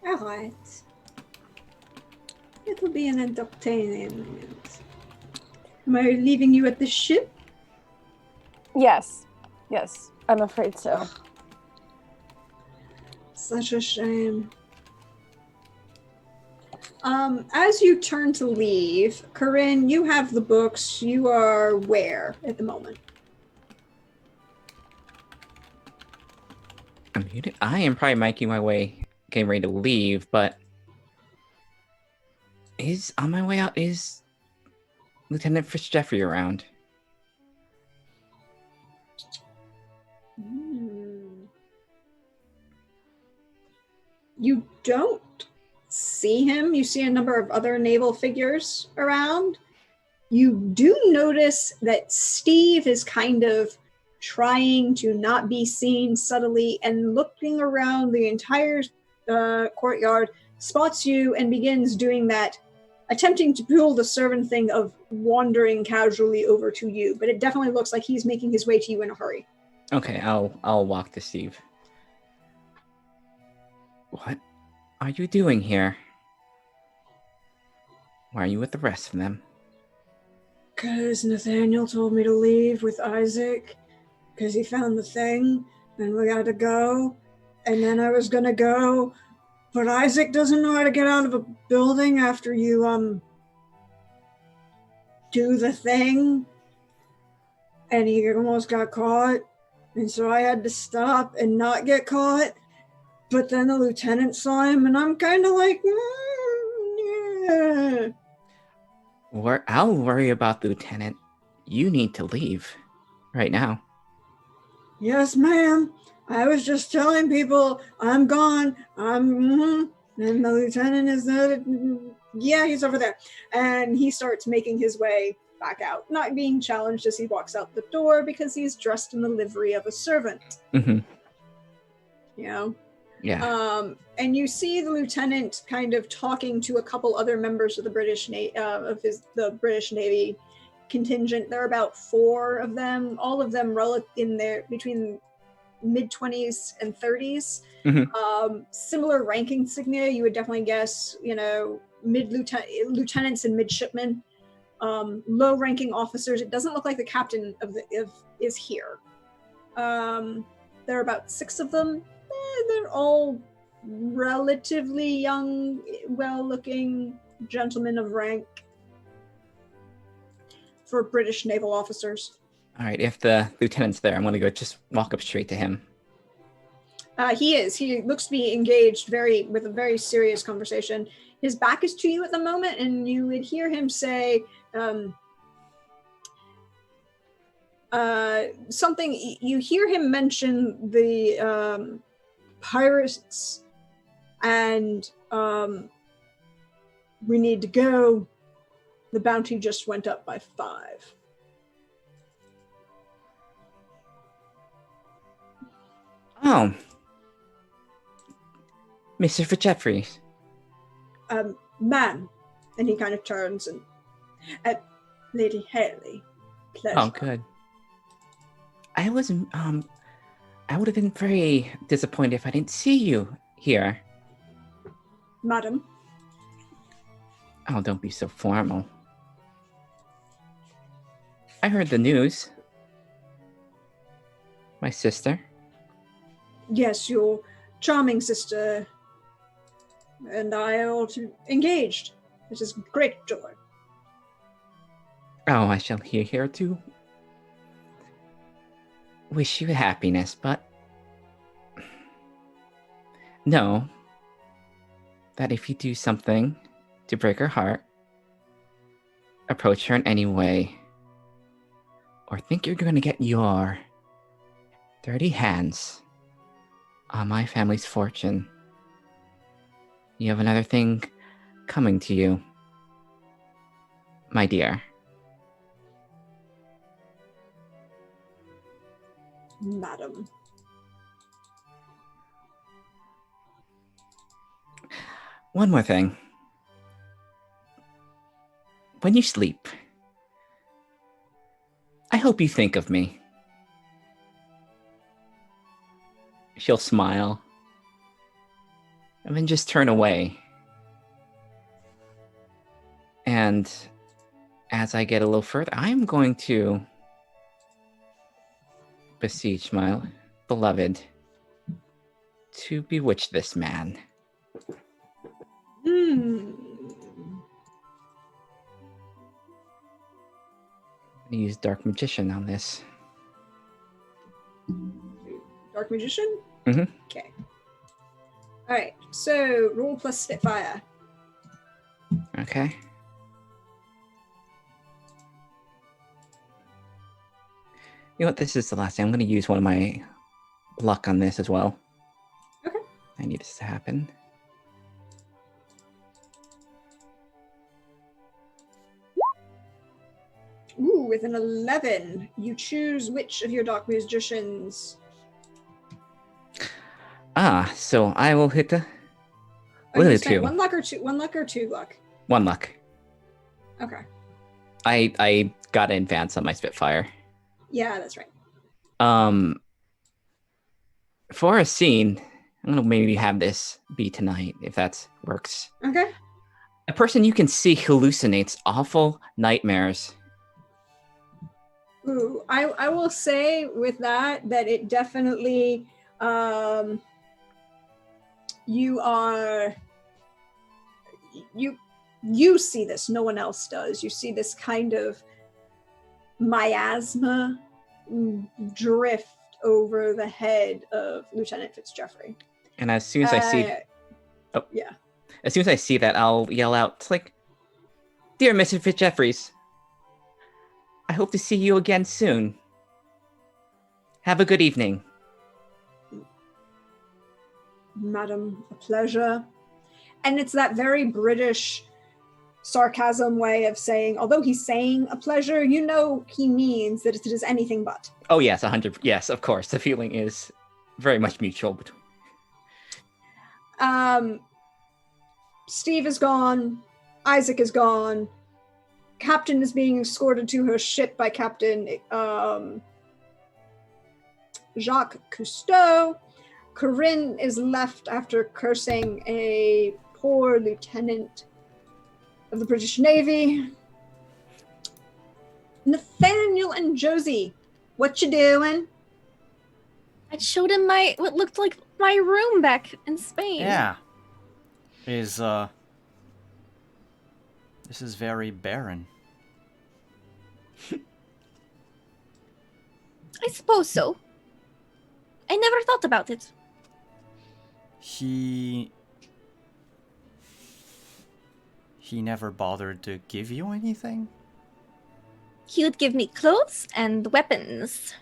All right. It'll be an entertainment. Am I leaving you at the ship? Yes, I'm afraid so. Ugh. Such a shame. As you turn to leave, Corinne, you have the books. You are where at the moment? I'm muted. I am probably making my way, getting ready to leave, but on my way out, is Lieutenant Fitzjeffrey around? You don't see him. You see a number of other naval figures around. You do notice that Steve is kind of trying to not be seen subtly and looking around the entire courtyard, spots you and begins doing that, attempting to pull the servant thing of wandering casually over to you, but it definitely looks like he's making his way to you in a hurry. Okay, I'll walk to Steve. What are you doing here? Why are you with the rest of them? Because Nathaniel told me to leave with Isaac, because he found the thing, and we had to go, and then I was gonna go, but Isaac doesn't know how to get out of a building after you, do the thing, and he almost got caught, and so I had to stop and not get caught, but then the lieutenant saw him, and I'm kind of like, yeah. I'll worry about the lieutenant. You need to leave right now. Yes, ma'am. I was just telling people I'm gone. And the lieutenant is he's over there. And he starts making his way back out, not being challenged as he walks out the door because he's dressed in the livery of a servant. Mm-hmm. You know? Yeah. And you see the lieutenant kind of talking to a couple other members of the British the British Navy contingent. There are about 4 of them, all of them in their between mid-20s and 30s. Mm-hmm. Similar rank insignia, you would definitely guess, lieutenants and midshipmen. Low-ranking officers. It doesn't look like the captain is here. There are about 6 of them. They're all relatively young, well-looking gentlemen of rank for British naval officers. All right, if the lieutenant's there, I'm going to go just walk up straight to him. He is. He looks to be engaged with a very serious conversation. His back is to you at the moment, and you would hear him say something. You hear him mention the pirates, and we need to go. The bounty just went up by 5. Oh, Mr. Jeffries. Ma'am. And he kind of turns and Lady Haley. Pleasure. Oh, good. I was I would have been very disappointed if I didn't see you here. Madam. Oh, don't be so formal. I heard the news. My sister. Yes, your charming sister and I are all engaged. It is great joy. Oh, I shall here to wish you happiness, but know that if you do something to break her heart, approach her in any way, or think you're going to get your dirty hands on my family's fortune, you have another thing coming to you, my dear. Madam. One more thing. When you sleep, I hope you think of me. She'll smile and then just turn away. And as I get a little further, I'm going to beseech my beloved to bewitch this man. I'm going to use Dark Magician on this. Dark Magician? Mm-hmm. Okay. Alright, so roll plus Spitfire. Okay. You know what? This is the last thing. I'm going to use one of my luck on this as well. Okay. I need this to happen. Ooh, with an 11, you choose which of your Dark Magicians. So I will hit the... Are you Will saying two. 1 luck or 2? 1 luck or 2 luck? 1 luck. Okay. I got to advance on my Spitfire. Yeah, that's right. For a scene, I'm going to maybe have this be tonight, if that works. Okay. A person you can see hallucinates awful nightmares. Ooh, I will say with that it definitely you see this, no one else does. You see this kind of miasma drift over the head of Lieutenant Fitzgeoffrey. And as soon as I see... Yeah. As soon as I see that, I'll yell out, it's like, Dear Mr. Fitzjeffries, I hope to see you again soon. Have a good evening. Madam, a pleasure. And it's that very British sarcasm way of saying, although he's saying a pleasure, you know he means that it is anything but. Oh yes, 100. Yes, of course. The feeling is very much mutual between. Steve is gone. Isaac is gone. Captain is being escorted to her ship by Captain Jacques Cousteau. Corinne is left after cursing a poor lieutenant of the British Navy. Nathaniel and Josie, what you doing? I showed him what looked like my room back in Spain. Yeah. This is very barren. I suppose so. I never thought about it. He never bothered to give you anything? He would give me clothes and weapons.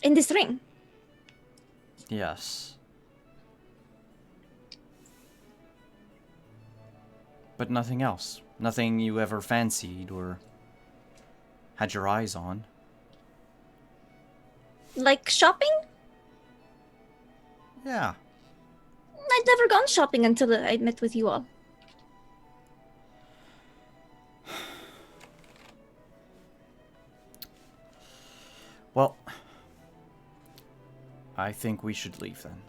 In this ring. Yes. But nothing else. Nothing you ever fancied or had your eyes on. Like shopping? Yeah. I'd never gone shopping until I met with you all. Well, I think we should leave then.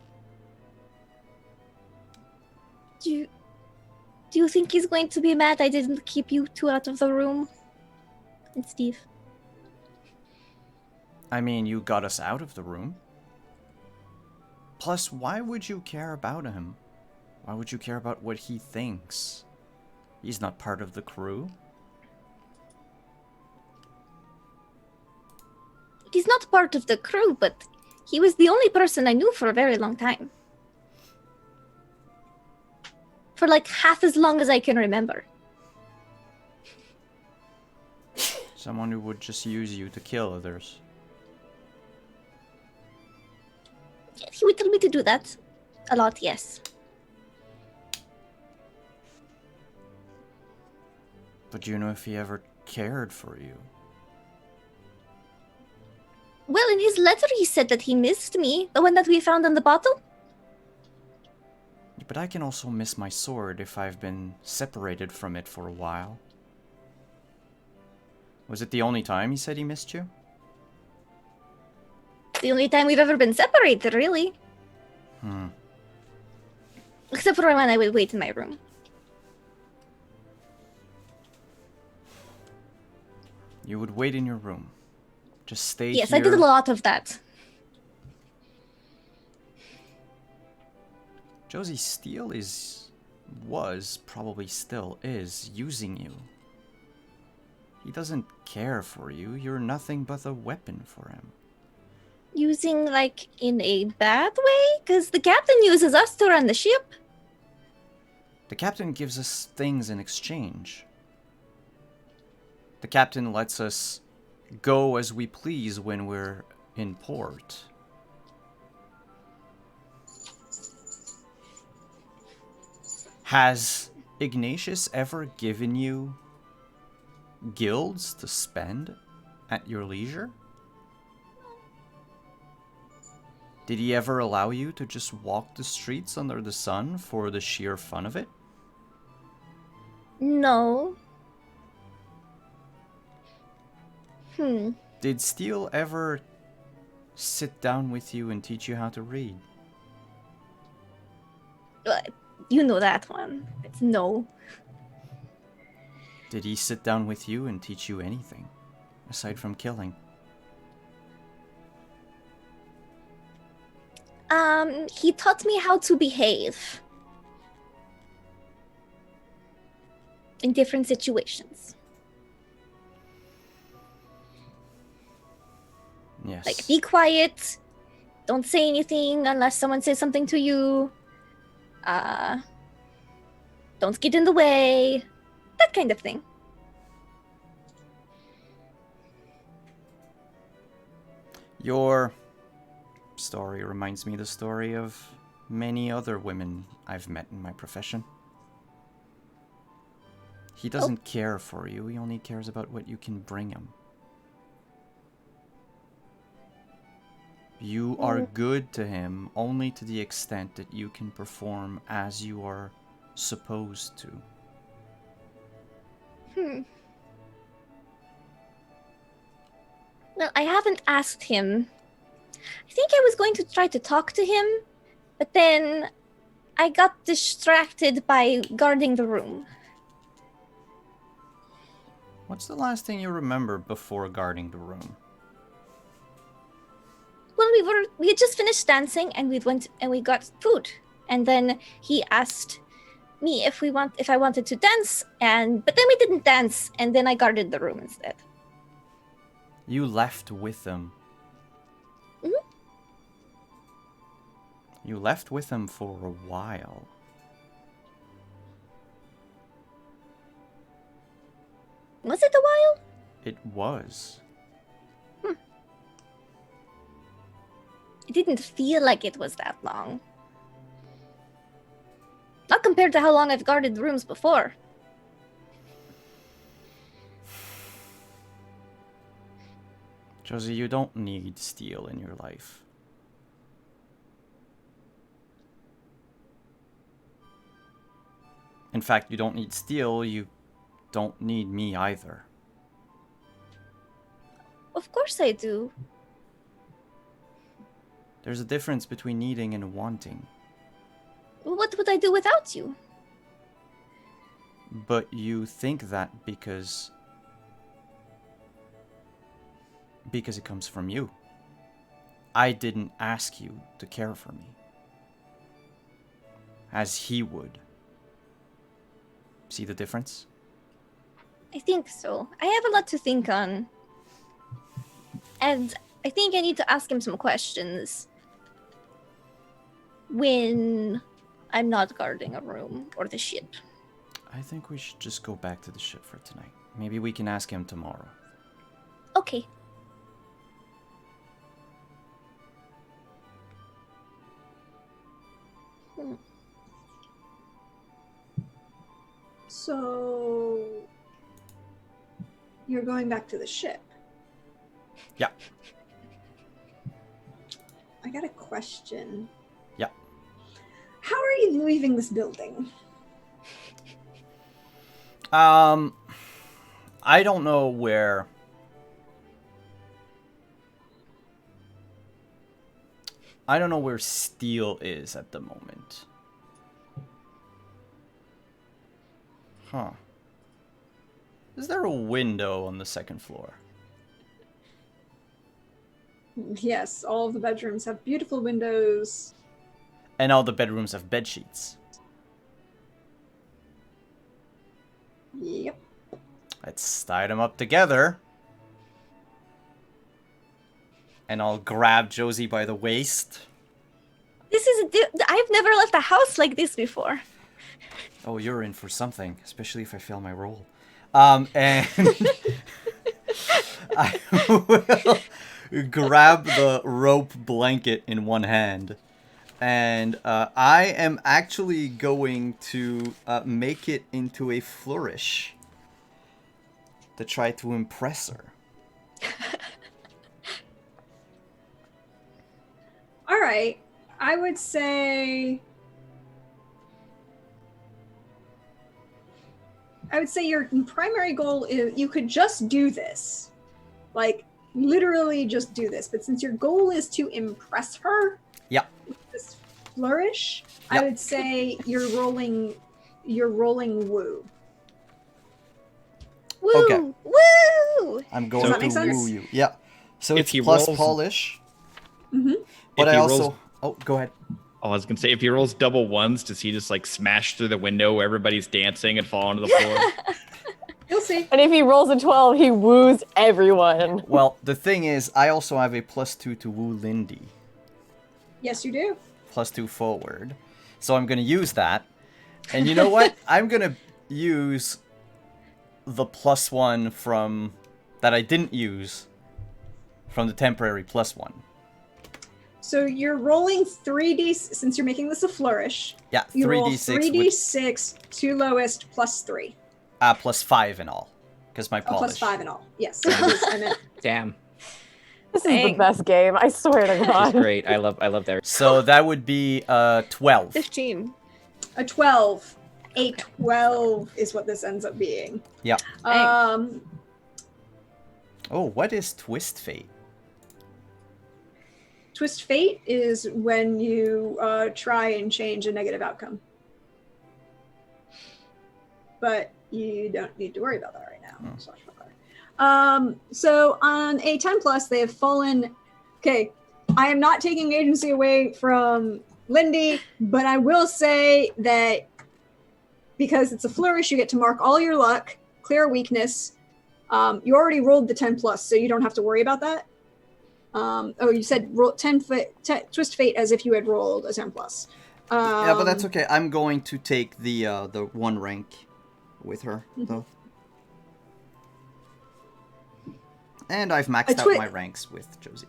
Do you think he's going to be mad I didn't keep you two out of the room? And Steve? I mean, you got us out of the room. Plus, why would you care about him? Why would you care about what he thinks? He's not part of the crew. He's not part of the crew, but he was the only person I knew for a very long time. For like half as long as I can remember. Someone who would just use you to kill others. He would tell me to do that. A lot, yes. But do you know if he ever cared for you? Well, in his letter he said that he missed me. The one that we found in the bottle. But I can also miss my sword if I've been separated from it for a while. Was it the only time he said he missed you? The only time we've ever been separated, really. Except for when I would wait in my room. You would wait in your room. Just stay Yes, here. I did a lot of that. Josie Steele was, probably still is, using you. He doesn't care for you. You're nothing but a weapon for him. Using, like, in a bad way? Because the captain uses us to run the ship. The captain gives us things in exchange. The captain lets us go as we please when we're in port. Has Ignatius ever given you guilds to spend at your leisure? Did he ever allow you to just walk the streets under the sun for the sheer fun of it? No. Did Steele ever sit down with you and teach you how to read? You know that one. It's no. Did he sit down with you and teach you anything, aside from killing? He taught me how to behave. In different situations. Yes. Like, be quiet. Don't say anything unless someone says something to you. Don't get in the way. That kind of thing. Your story reminds me of the story of many other women I've met in my profession. He doesn't care for you, he only cares about what you can bring him. You are good to him only to the extent that you can perform as you are supposed to. Well, I haven't asked him. I think I was going to try to talk to him, but then I got distracted by guarding the room. What's the last thing you remember before guarding the room? Well, we had just finished dancing, and we went and we got food, and then he asked me if I wanted to dance, but then we didn't dance, and then I guarded the room instead. You left with him. Mm-hmm. You left with him for a while. Was it a while? It was. It didn't feel like it was that long. Not compared to how long I've guarded rooms before. Josie, you don't need steel in your life. In fact, you don't need steel, you don't need me either. Of course I do. There's a difference between needing and wanting. What would I do without you? But you think that because it comes from you. I didn't ask you to care for me. As he would. See the difference? I think so. I have a lot to think on. And I think I need to ask him some questions when I'm not guarding a room or the ship. I think we should just go back to the ship for tonight. Maybe we can ask him tomorrow. Okay. So you're going back to the ship. Yeah. I got a question. Yeah. How are you leaving this building? I don't know where... I don't know where steel is at the moment. Huh. Is there a window on the second floor? Yes, all of the bedrooms have beautiful windows. And all the bedrooms have bed sheets. Yep. Let's tie them up together. And I'll grab Josie by the waist. This is I've never left a house like this before. Oh, you're in for something, especially if I fail my roll. And I will grab the rope blanket in one hand. And I am actually going to make it into a flourish to try to impress her. All right. I would say your primary goal is you could just do this. Like, literally just do this. But since your goal is to impress her, yeah, with this flourish, yep. I would say you're rolling woo. Woo! Okay. Woo! I'm going Does that make to sense? woo you. Yeah. So If it's he plus rolls- polish. Mm-hmm. But If I he also... rolls- Oh, go ahead. Oh, I was gonna say, if he rolls double ones, does he just like smash through the window where everybody's dancing and fall onto the floor? You'll see. And if he rolls a 12, he woos everyone. Well, the thing is, I also have a +2 to woo Lindy. Yes, you do. +2 forward. So I'm going to use that. And you know what? I'm gonna use the +1 from that I didn't use from the temporary +1. So you're rolling 3d since you're making this a flourish. Yeah, You roll 3d6 3d6, two lowest +3. +5 in all, because my Oh, polish. +5 in all. Yes. I meant Damn. This is Dang. the best game. I swear to It's God. great. I love that. So that would be 12. 15. a 12. A 12 is what this ends up being. Yeah. Um, Oh, what is Twist Fate? Twist Fate is when you try and change a negative outcome. But you don't need to worry about that right now. So on a 10 plus, they have fallen. Okay, I am not taking agency away from Lindy, but I will say that because it's a flourish, you get to mark all your luck, clear a weakness. You already rolled the 10 plus, so you don't have to worry about that. You said roll Twist Fate as if you had rolled a 10 plus. Yeah, but that's okay. I'm going to take the 1 rank with her, though. And I've maxed out my ranks with Josie.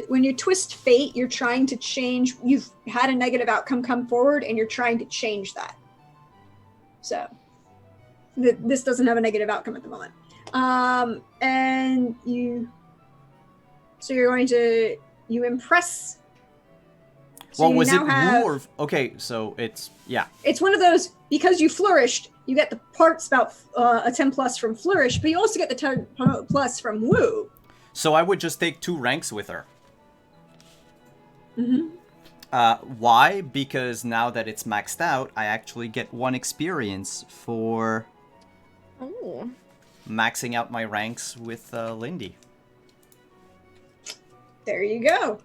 When you twist fate, you're trying to change. You've had a negative outcome come forward, and you're trying to change that. So this doesn't have a negative outcome at the moment. And so you're going to impress. So well, was it have, woo or okay? So it's It's one of those because you flourished. You get the parts about a 10 plus from flourish, but you also get the 10 plus from woo. So I would just take 2 ranks with her. Mm-hmm. Why? Because now that it's maxed out, I actually get 1 experience for maxing out my ranks with Lindy. There you go.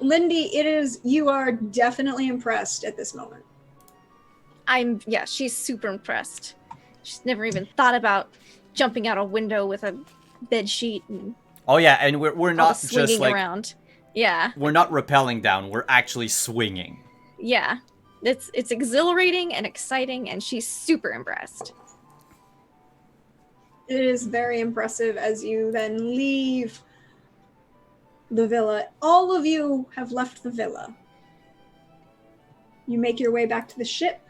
Lindy, you are definitely impressed at this moment. She's super impressed. She's never even thought about jumping out a window with a bed sheet and Oh yeah, and we're not swinging just like around. Yeah. We're not rappelling down. We're actually swinging. Yeah. It's exhilarating and exciting, and she's super impressed. It is very impressive as you then leave the villa. All of you have left the villa. You make your way back to the ship.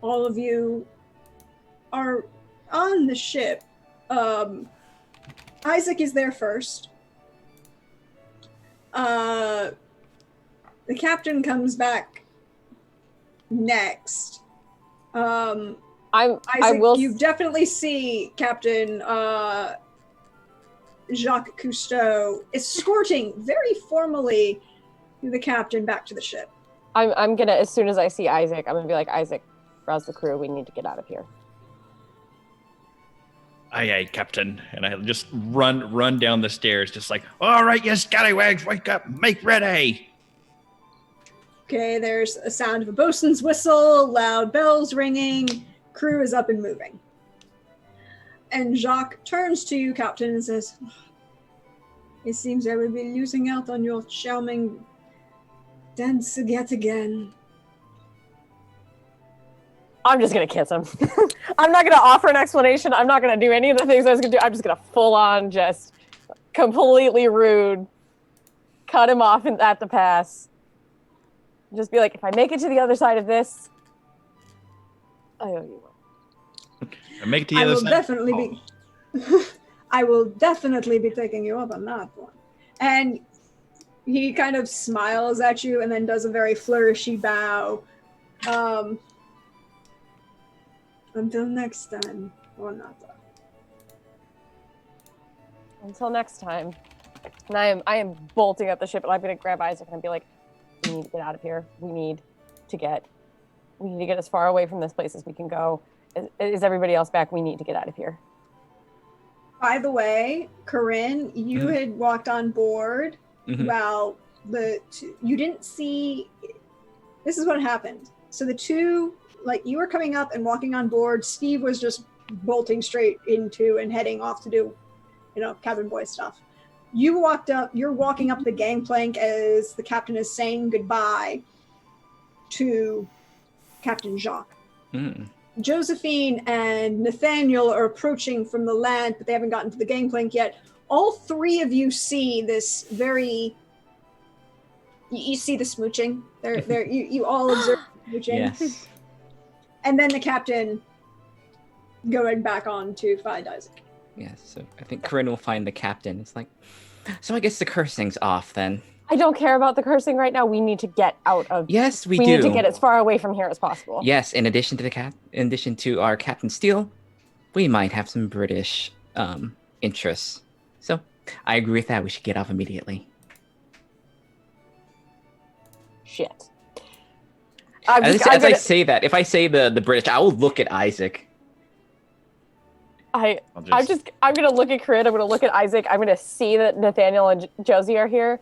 All of you are on the ship. Isaac is there first. The captain comes back next. Isaac, you definitely see Captain Jacques Cousteau escorting very formally the captain back to the ship. I'm gonna, as soon as I see Isaac, I'm gonna be like, Isaac, rouse the crew. We need to get out of here. Aye, aye, Captain. And I just run down the stairs, just like, all right, you scallywags, wake up, make ready. Okay, there's a sound of a bosun's whistle, loud bells ringing, crew is up and moving. And Jacques turns to you, Captain, and says, it seems I will be losing out on your charming dance yet again. I'm just gonna kiss him. I'm not gonna offer an explanation. I'm not gonna do any of the things I was gonna do. I'm just gonna full on just completely rude, cut him off at the pass. Just be like, if I make it to the other side of this, I owe you one. I make it to the other side. I will definitely be taking you up on that one. And he kind of smiles at you and then does a very flourishy bow. Until next time, or not. Until next time. And I am bolting up the ship, and I'm gonna grab Isaac and I'll be like, we need to get out of here. We need to get as far away from this place as we can go. Is everybody else back? We need to get out of here. By the way, Corinne, you had walked on board while you didn't see. This is what happened. So the two, like, you were coming up and walking on board. Steve was just bolting straight into and heading off to do, cabin boy stuff. you're walking up the gangplank as the captain is saying goodbye to Captain Jacques. Josephine and Nathaniel are approaching from the land, but they haven't gotten to the gangplank yet. All three of you see this very... You see the smooching. You all observe the smooching. Yes. And then the captain going back on to find Isaac. Yes, so I think Corinne will find the captain. It's like, so I guess the cursing's off then. I don't care about the cursing right now. We need to get out of... Yes, we We do. need to get as far away from here as possible. Yes, in addition to our Captain Steele, we might have some British interests. So I agree with that. We should get off immediately. Shit. As I say that, if I say the British, I will look at Isaac. I'm gonna look at Corinne. I'm gonna look at Isaac. I'm gonna see that Nathaniel and Josie are here,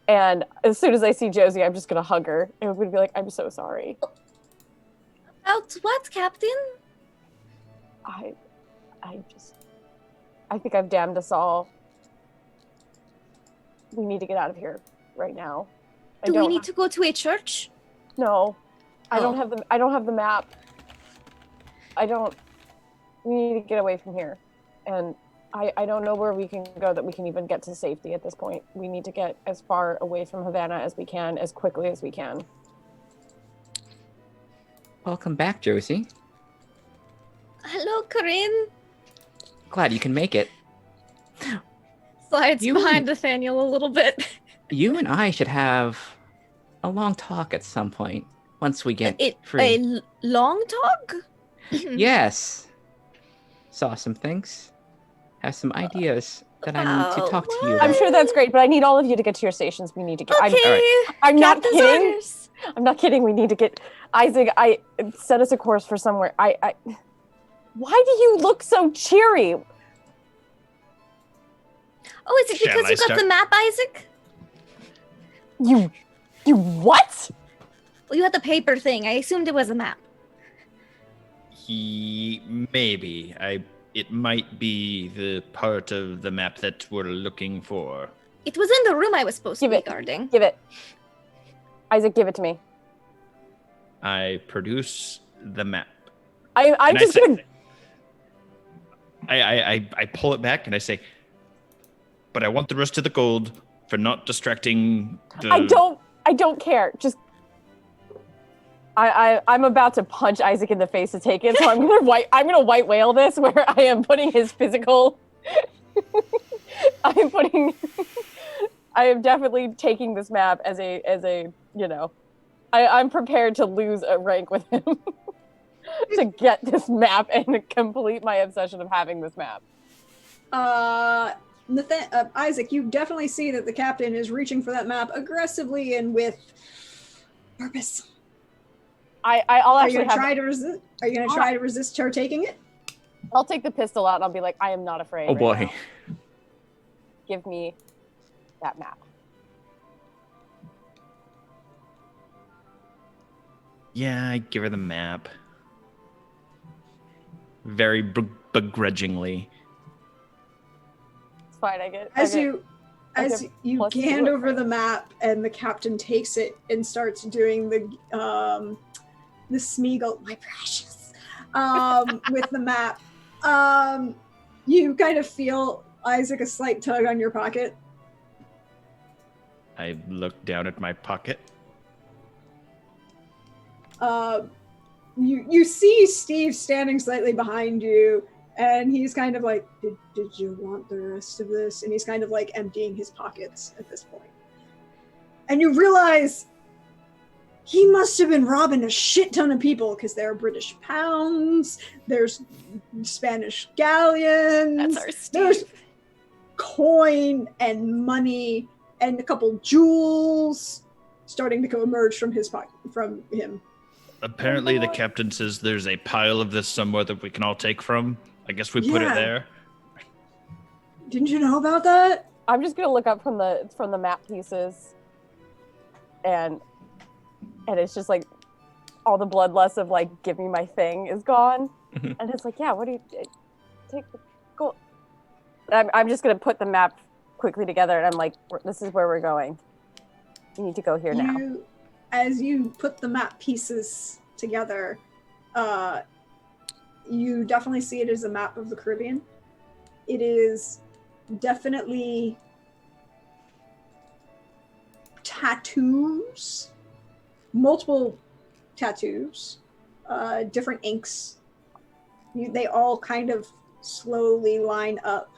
and as soon as I see Josie, I'm just gonna hug her and I'm gonna be like, "I'm so sorry." About what, Captain? I think I've damned us all. We need to get out of here right now. Do we need to go to a church? No, I don't Oh. have the. I don't have the map. We need to get away from here, and I don't know where we can go that we can even get to safety at this point. We need to get as far away from Havana as we can, as quickly as we can. Welcome back, Josie. Hello, Corinne. Glad you can make it. Slides You- behind Nathaniel a little bit. You and I should have a long talk at some point once we get free. A long talk? Yes. Saw some things. Have some ideas that I need to talk to you Wow. about. I'm sure that's great, but I need all of you to get to your stations. We need to get. Okay. I'm not Captain's kidding. orders. I'm not kidding. We need to get Isaac. Set us a course for somewhere. Why do you look so cheery? Oh, is it Shall because I you got start? the map, Isaac? You what? Well, you had the paper thing. I assumed it was a map. Maybe. It might be the part of the map that we're looking for. It was in the room I was supposed to Give be it. guarding. Give it. Isaac, give it to me. I produce the map. I'm And just I say- gonna. I pull it back and I say, but I want the rest of the gold for not distracting the... I don't care. Just. I'm about to punch Isaac in the face to take it, so I'm gonna white whale this where I am putting his physical. I am definitely taking this map as a I'm prepared to lose a rank with him to get this map and complete my obsession of having this map. Isaac, you definitely see that the captain is reaching for that map aggressively and with purpose. I'll Are you actually gonna try to resist? Are you gonna try to resist her taking it? I'll take the pistol out and I'll be like, I am not afraid. Oh right boy. now. Give me that map. Yeah, I give her the map. Very begrudgingly. It's fine. I get. As I get- you I as get you plus hand 2 over the map and the captain takes it and starts doing the Smeagol, my precious, with the map, you kind of feel, Isaac, a slight tug on your pocket. I look down at my pocket. You see Steve standing slightly behind you, and he's kind of like, did you want the rest of this? And he's kind of like emptying his pockets at this point. And you realize he must have been robbing a shit ton of people, because there are British pounds, there's Spanish galleons, That's our there's Steve. coin and money and a couple jewels starting to emerge from his pocket, from him. Apparently the captain says there's a pile of this somewhere that we can all take from. I guess we put it Yeah. there. Didn't you know about that? I'm just gonna look up from the map pieces, and it's just like all the bloodlust of like, give me my thing is gone, and it's like, yeah, what do you take the gold? I'm just gonna put the map quickly together, and I'm like, this is where we're going. We need to go here now. As you put the map pieces together, you definitely see it as a map of the Caribbean. It is definitely tattoos, multiple tattoos, different inks. They all kind of slowly line up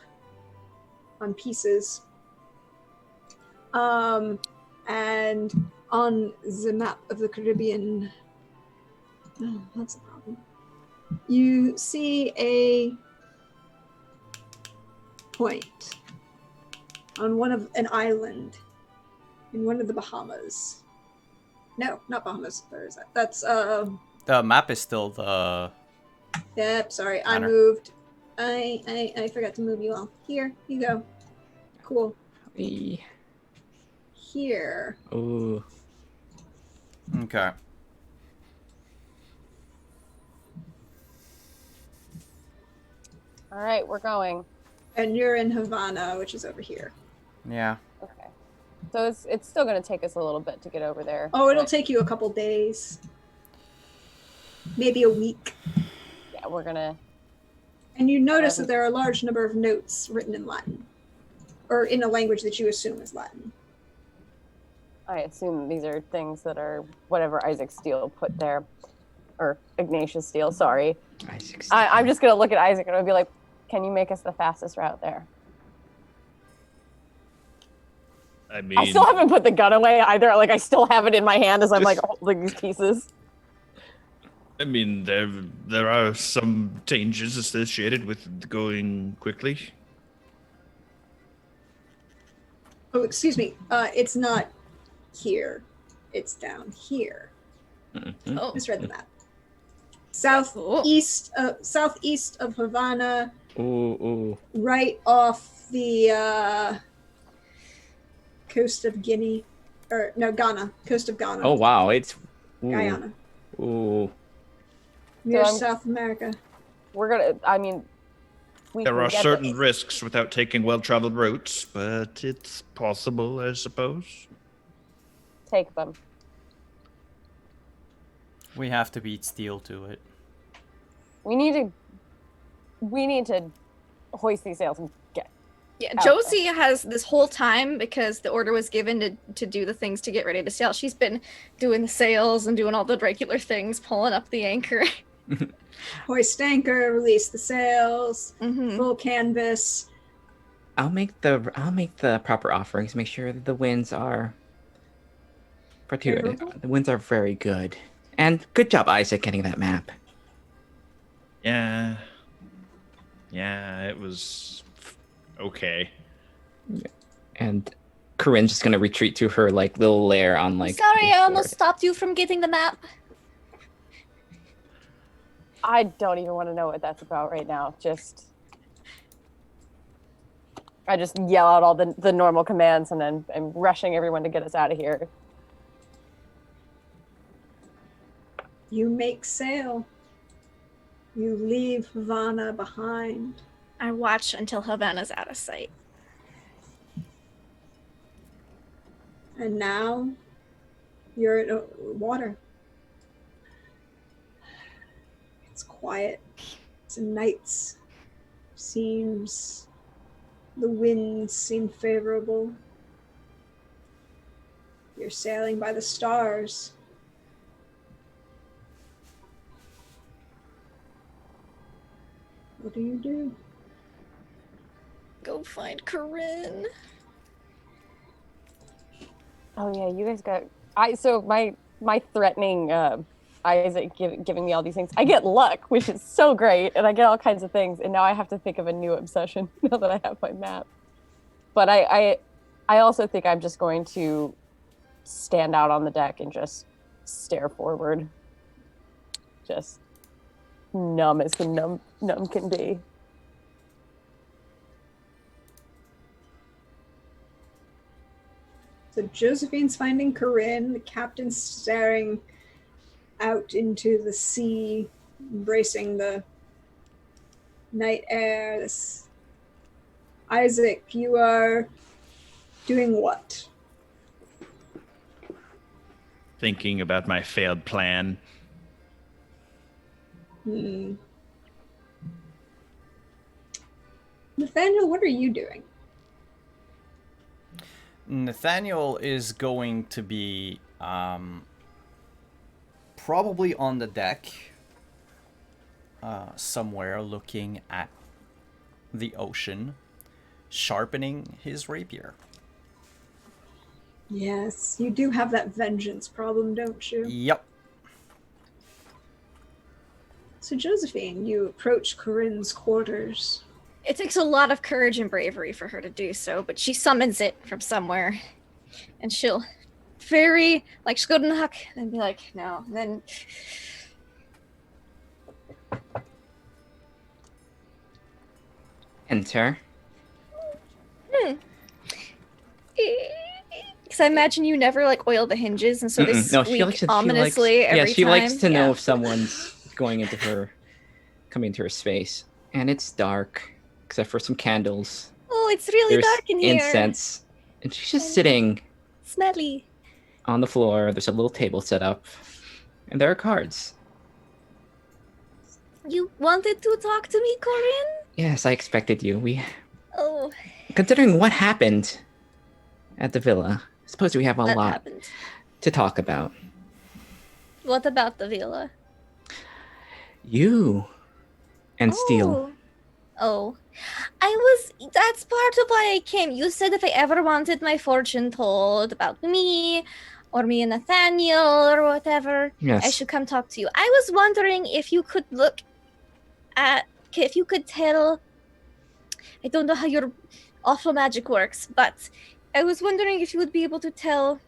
on pieces. And on the map of the Caribbean, oh, that's a problem. You see a point on an island in one of the Bahamas. No, not Bahamas. Where is that? That's The map is still the... Yep, sorry, I Banner. moved. I forgot to move you all. Here, you go. Cool. Here. Ooh. Okay. All right, we're going. And you're in Havana, which is over here. Yeah. Okay. So it's still going to take us a little bit to get over there. Oh, it'll take you a couple days. Maybe a week. Yeah, we're going to... And you notice that there are a large number of notes written in Latin. Or in a language that you assume is Latin. I assume these are things that are whatever Isaac Steele put there. Or Ignatius Steele, sorry. Isaac Steele. I'm just going to look at Isaac and I'll be like, can you make us the fastest route there? I mean, I still haven't put the gun away either. Like, I still have it in my hand as I'm like holding these pieces. I mean, there are some dangers associated with going quickly. Oh, excuse me. It's not here. It's down here. Mhm. Oh, Misread the map. Southeast of Havana, Ooh. right off the coast of Guinea, or no, Ghana, coast of Ghana. Oh wow, it's Guyana, Ooh. near So South America. We're going to, I mean... There are certain risks without taking well-traveled routes, but it's possible, I suppose. Take them. We have to beat Steel to it. We need to hoist these sails and get... yeah. out Josie has this whole time, because the order was given to do the things to get ready to sail. She's been doing the sails and doing all the regular things, pulling up the anchor. Hoist anchor, release the sails, Mm-hmm. full canvas. I'll make the proper offerings. Make sure that the winds are Favorable? the winds are very good. And good job, Isaac, getting that map. Yeah, it was okay. And Corinne's just gonna retreat to her like little lair on like. Sorry, the I almost fort. stopped you from getting the map. I don't even want to know what that's about right now. I just yell out all the normal commands and then I'm rushing everyone to get us out of here. You make sail. You leave Havana behind. I watch until Havana's out of sight. And now you're in water. It's quiet. Some nights the winds seem favorable. You're sailing by the stars. What do you do? Go find Corinne. Oh yeah, you guys got... So my threatening Isaac giving me all these things. I get luck, which is so great, and I get all kinds of things, and now I have to think of a new obsession now that I have my map. But I also think I'm just going to stand out on the deck and just stare forward. Just numb as the numb can be. So Josephine's finding Corinne, the captain's staring out into the sea, embracing the night air, this Isaac, you are doing what? Thinking about my failed plan. Nathaniel, what are you doing? Nathaniel is going to be probably on the deck somewhere looking at the ocean, sharpening his rapier. Yes, you do have that vengeance problem, don't you? Yep. So, Josephine, you approach Corinne's quarters. It takes a lot of courage and bravery for her to do so, but she summons it from somewhere. And she'll she'll go to knock and be like, no. And then Enter. Because I imagine you never oil the hinges, and so they squeak ominously every time. Yeah, she likes to know if someone's coming into her space. And it's dark, except for some candles. Oh, it's really dark in here. Incense. And she's just sitting smelly on the floor. There's a little table set up. And there are cards. You wanted to talk to me, Corinne? Yes, I expected you. Oh. Considering what happened at the villa, I suppose we have a lot to talk about. What about the villa? You and Steele. Oh. That's part of why I came. You said if I ever wanted my fortune told about me, or me and Nathaniel, or whatever, yes, I should come talk to you. I was wondering if you could if you could tell, I don't know how your awful magic works, but I was wondering if you would be able to tell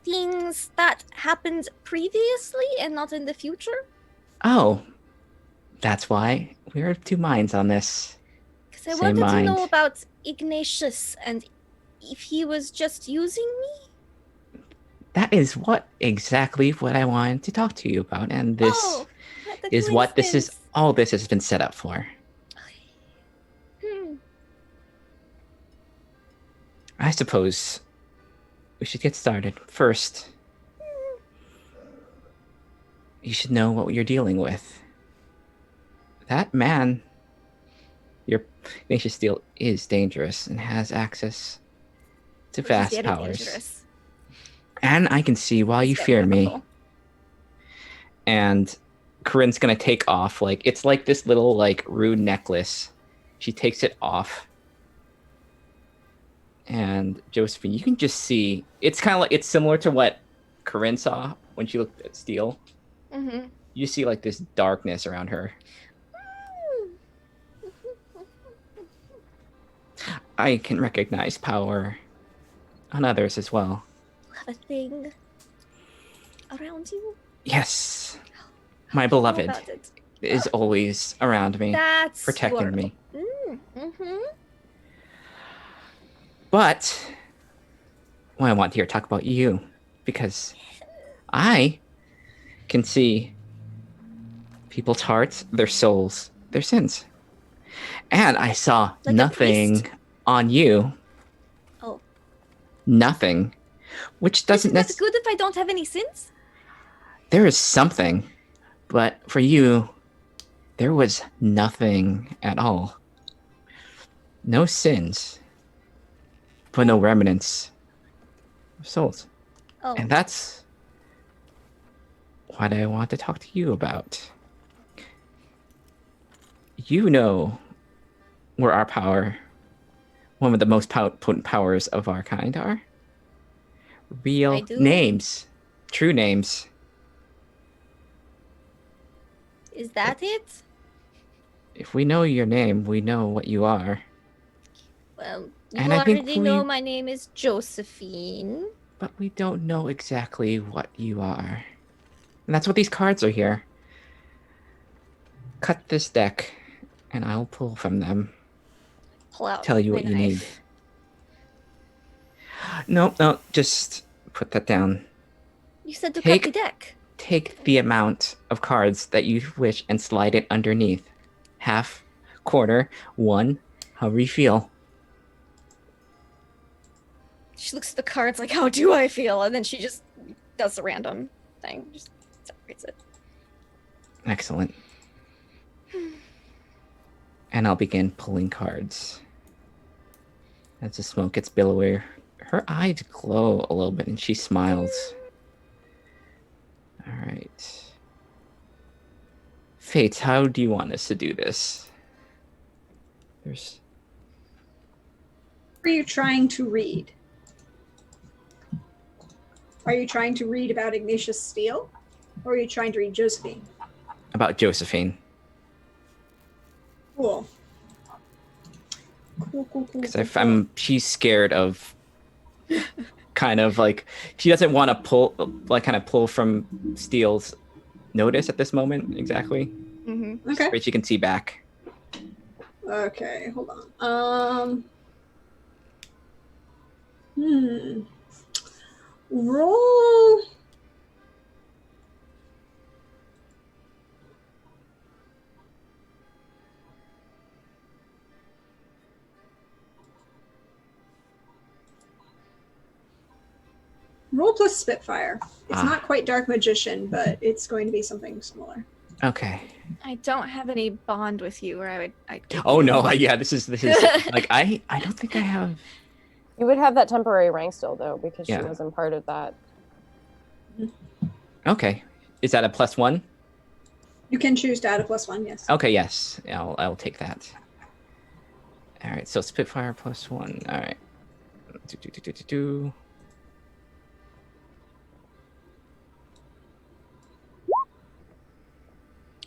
things that happened previously and not in the future. Oh, that's why we're of two minds on this. Because I wanted to know about Ignatius and if he was just using me. That is exactly what I wanted to talk to you about, and this is what this is. All this has been set up for. I suppose we should get started. First, you should know what you're dealing with. That man, your Ignatius Steele, is dangerous and has access to vast powers. Dangerous. And I can see why you fear me. And Corinne's gonna take off, it's like this little rude necklace. She takes it off. And Josephine, you can just see, it's kind of it's similar to what Corinne saw when she looked at Steele. Mm-hmm. You see this darkness around her. I can recognize power on others as well. Have a thing around you? Yes. My beloved is always around me, protecting me. Mm-hmm. But I want to talk about you, because I can see people's hearts, their souls, their sins. And I saw nothing on you. Oh. Nothing. Which doesn't necessarily... That's good if I don't have any sins? There is something. But for you, there was nothing at all. No sins. But no remnants of souls. Oh. And that's what I want to talk to you about. You know where our power, one of the most potent powers of our kind, are. Real names. True names. Is that it? If we know your name, we know what you are. Well, you already know my name is Josephine. But we don't know exactly what you are. And that's what these cards are here. Cut this deck, and I'll pull from them. Pull out. Tell you what you need. No, just put that down. You said to cut the deck. Take the amount of cards that you wish and slide it underneath. Half, quarter, 1, However you feel. She looks at the cards like, how do I feel? And then she just does the random thing. Just separates it. Excellent. And I'll begin pulling cards. As the smoke gets billowier, her eyes glow a little bit and she smiles. All right. Fates, how do you want us to do this? There's... What are you trying to read? Are you trying to read about Ignatius Steele? Or are you trying to read Josephine? About Josephine. Cool. Because she's scared of kind of like, she doesn't want to pull from Steele's notice at this moment exactly. Mm-hmm. Okay. But she can see back. Okay, hold on. Roll. Roll plus Spitfire. It's not quite Dark Magician, but it's going to be something similar. Okay. I don't have any bond with you, or I'd Oh no! Yeah, this is like I don't think I have. You would have that temporary rank still, though, because Yeah. she wasn't part of that. Okay, is that a +1? You can choose to add a +1, yes. Okay, yes, I'll take that. All right, so Spitfire +1. All right.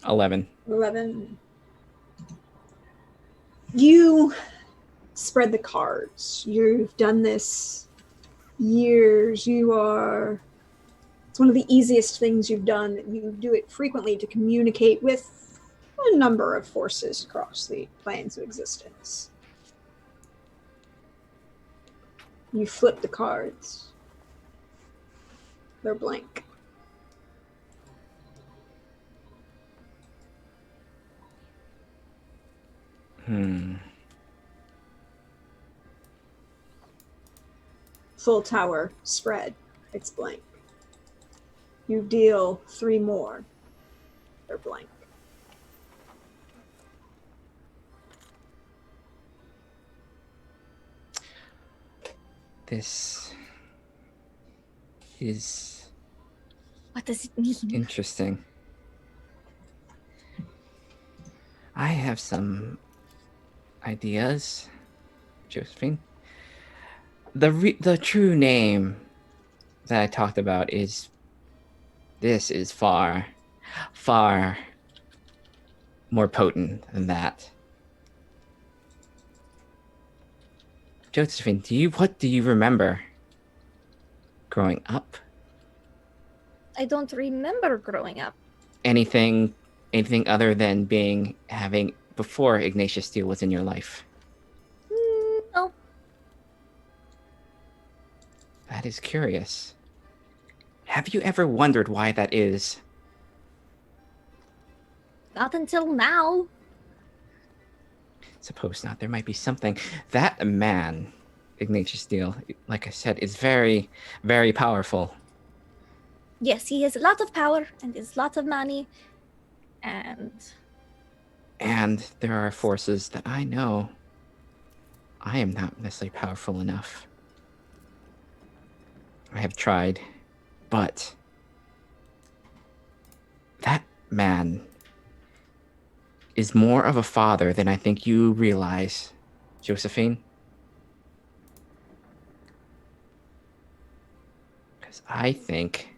11. 11. You spread the cards. You've done this years. It's one of the easiest things you've done. You do it frequently to communicate with a number of forces across the planes of existence. You flip the cards. They're blank. Full tower spread. It's blank. You deal 3 more. They're blank. This is What does it mean? interesting. I have some ideas, Josephine. The true name that I talked about is far, far more potent than that. Josephine, what do you remember growing up? I don't remember growing up. Anything other than having before Ignatius Steele was in your life? No. That is curious. Have you ever wondered why that is? Not until now. Suppose not. There might be something. That man, Ignatius Steele, like I said, is very, very powerful. Yes, he has a lot of power and has a lot of money. And there are forces that I know I am not necessarily powerful enough. I have tried, but that man is more of a father than I think you realize, Josephine. Because I think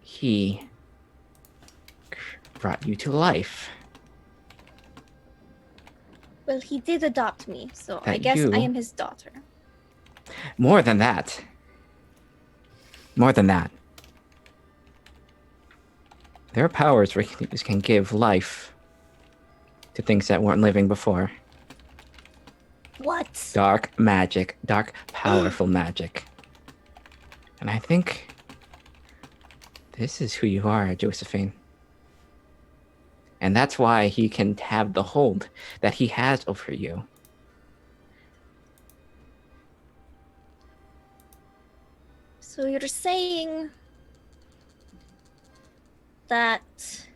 he brought you to life. Well, he did adopt me, so I That guess you- I am his daughter. More than that. More than that. There are powers where he can give life to things that weren't living before. What? Dark magic. Dark, powerful magic. And I think this is who you are, Josephine. And that's why he can have the hold that he has over you. So you're saying that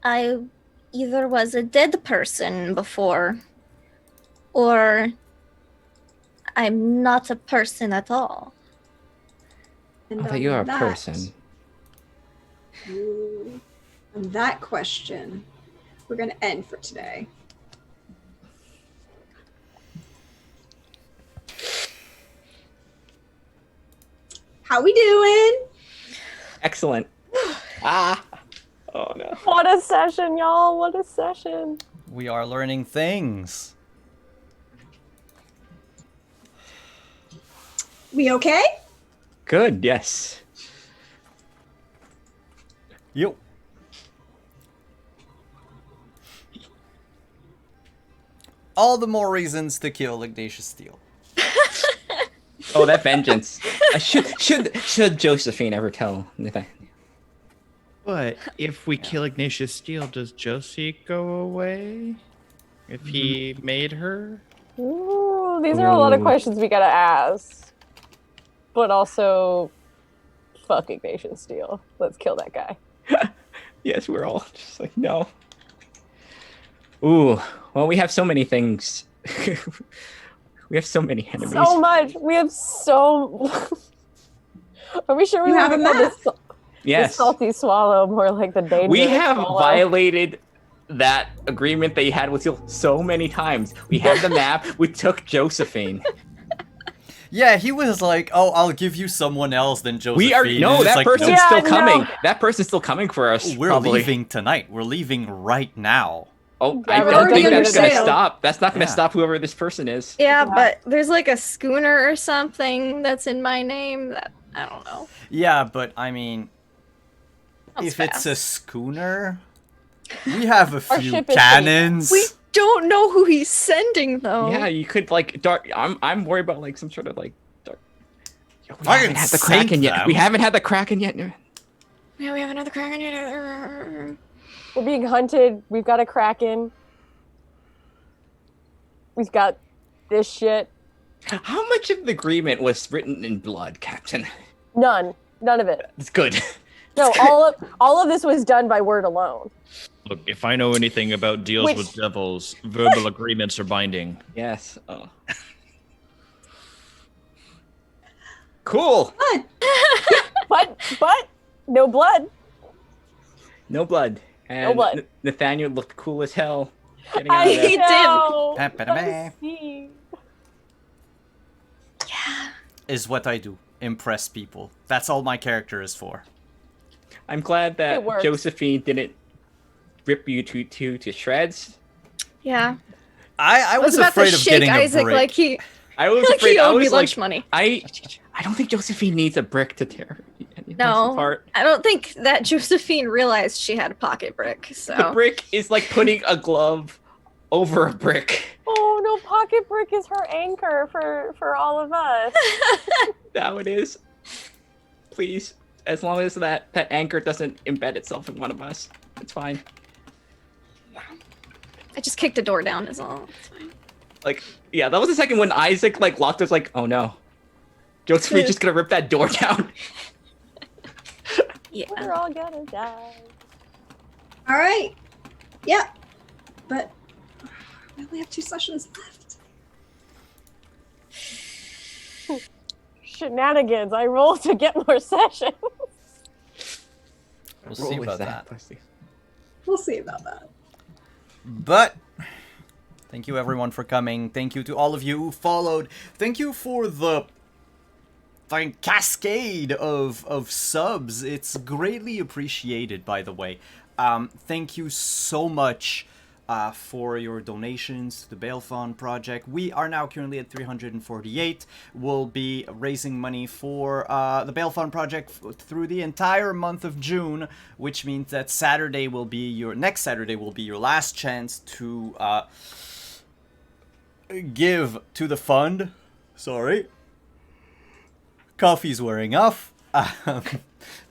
I either was a dead person before, or I'm not a person at all. And That on you are a that- person. Ooh, on that question, we're going to end for today. How we doing? Excellent. Ah. Oh no. What a session, y'all! What a session! We are learning things. We okay? Good, yes. Yo. All the more reasons to kill Ignatius Steele. Oh, that vengeance. Should Josephine ever tell Nathaniel? But if we kill Ignatius Steele, does Josie go away? If he made her? Ooh, these are a lot of Ooh. questions we gotta ask. But also, fuck Ignatius Steele. Let's kill that guy. Yes, we're all just like, no. Ooh, well, we have so many things. We have so many enemies. So much. We have so. Are we sure we You want have to a call map. this Yes. the salty swallow more like the dangerous We have swallow? violated that agreement they had with you so many times. We have the map. We took Josephine. Yeah, he was like, "Oh, I'll give you someone else than Josephine." We are And no, it's that like, person's Yeah, still no. coming. That person's still coming for us. We're probably. leaving tonight. We're leaving right now. Oh, Yeah, I we're don't already think gonna that's gonna sail. stop. That's not gonna Yeah. stop whoever this person is. Yeah, Yeah. but there's like a schooner or something that's in my name that I don't know. Yeah, but I mean, That's if it's a fast. schooner, we have a Our few ship is cannons. We don't know who he's sending though. Yeah, you could like dark. I'm worried about like some sort of like dark. Yo, we I haven't can had the sink Kraken yet. them. We haven't had the Kraken yet. Yeah, we have another Kraken. We're being hunted. We've got a Kraken. We've got this shit. How much of the agreement was written in blood, Captain? None of it. It's good. No, all of this was done by word alone. Look, if I know anything about deals Which- with devils, verbal agreements are binding. Yes. Oh. Cool. Fun. But no blood. No blood. And No blood. Nathaniel looked cool as hell. Getting out of I there. did. know. Pa-pa-da-ba. I see. Yeah. Is what I do. Impress people. That's all my character is for. I'm glad It that works. Josephine didn't rip you to shreds. Yeah. I I was was about afraid to of shake getting Isaac a break. like he I was like afraid. he I owed me was lunch like, money. I don't think Josephine needs a brick to tear any No, apart. I don't think that Josephine realized she had a pocket brick. The So brick is like putting a glove over a brick. Oh no, Pocket Brick is her anchor for all of us. Now it is. Please, as long as that anchor doesn't embed itself in one of us, it's fine. I just kicked a door down. Is all. It's fine. Like, yeah, that was the second when Isaac like locked us. Like, oh no, Josephine's just gonna rip that door down. Yeah. We're all gonna die. All right. Yep. But we only have 2 sessions left. Shenanigans. I roll to get more sessions. We'll Roll see with about that. We'll see about that. But thank you everyone for coming. Thank you to all of you who followed. Thank you for the cascade of subs. It's greatly appreciated, by the way. Thank you so much for your donations to the Bail Fund project. We are now currently at 348. We'll be raising money for the Bail Fund project through the entire month of June, which means that next Saturday will be your last chance to give to the fund. Sorry. Coffee's wearing off.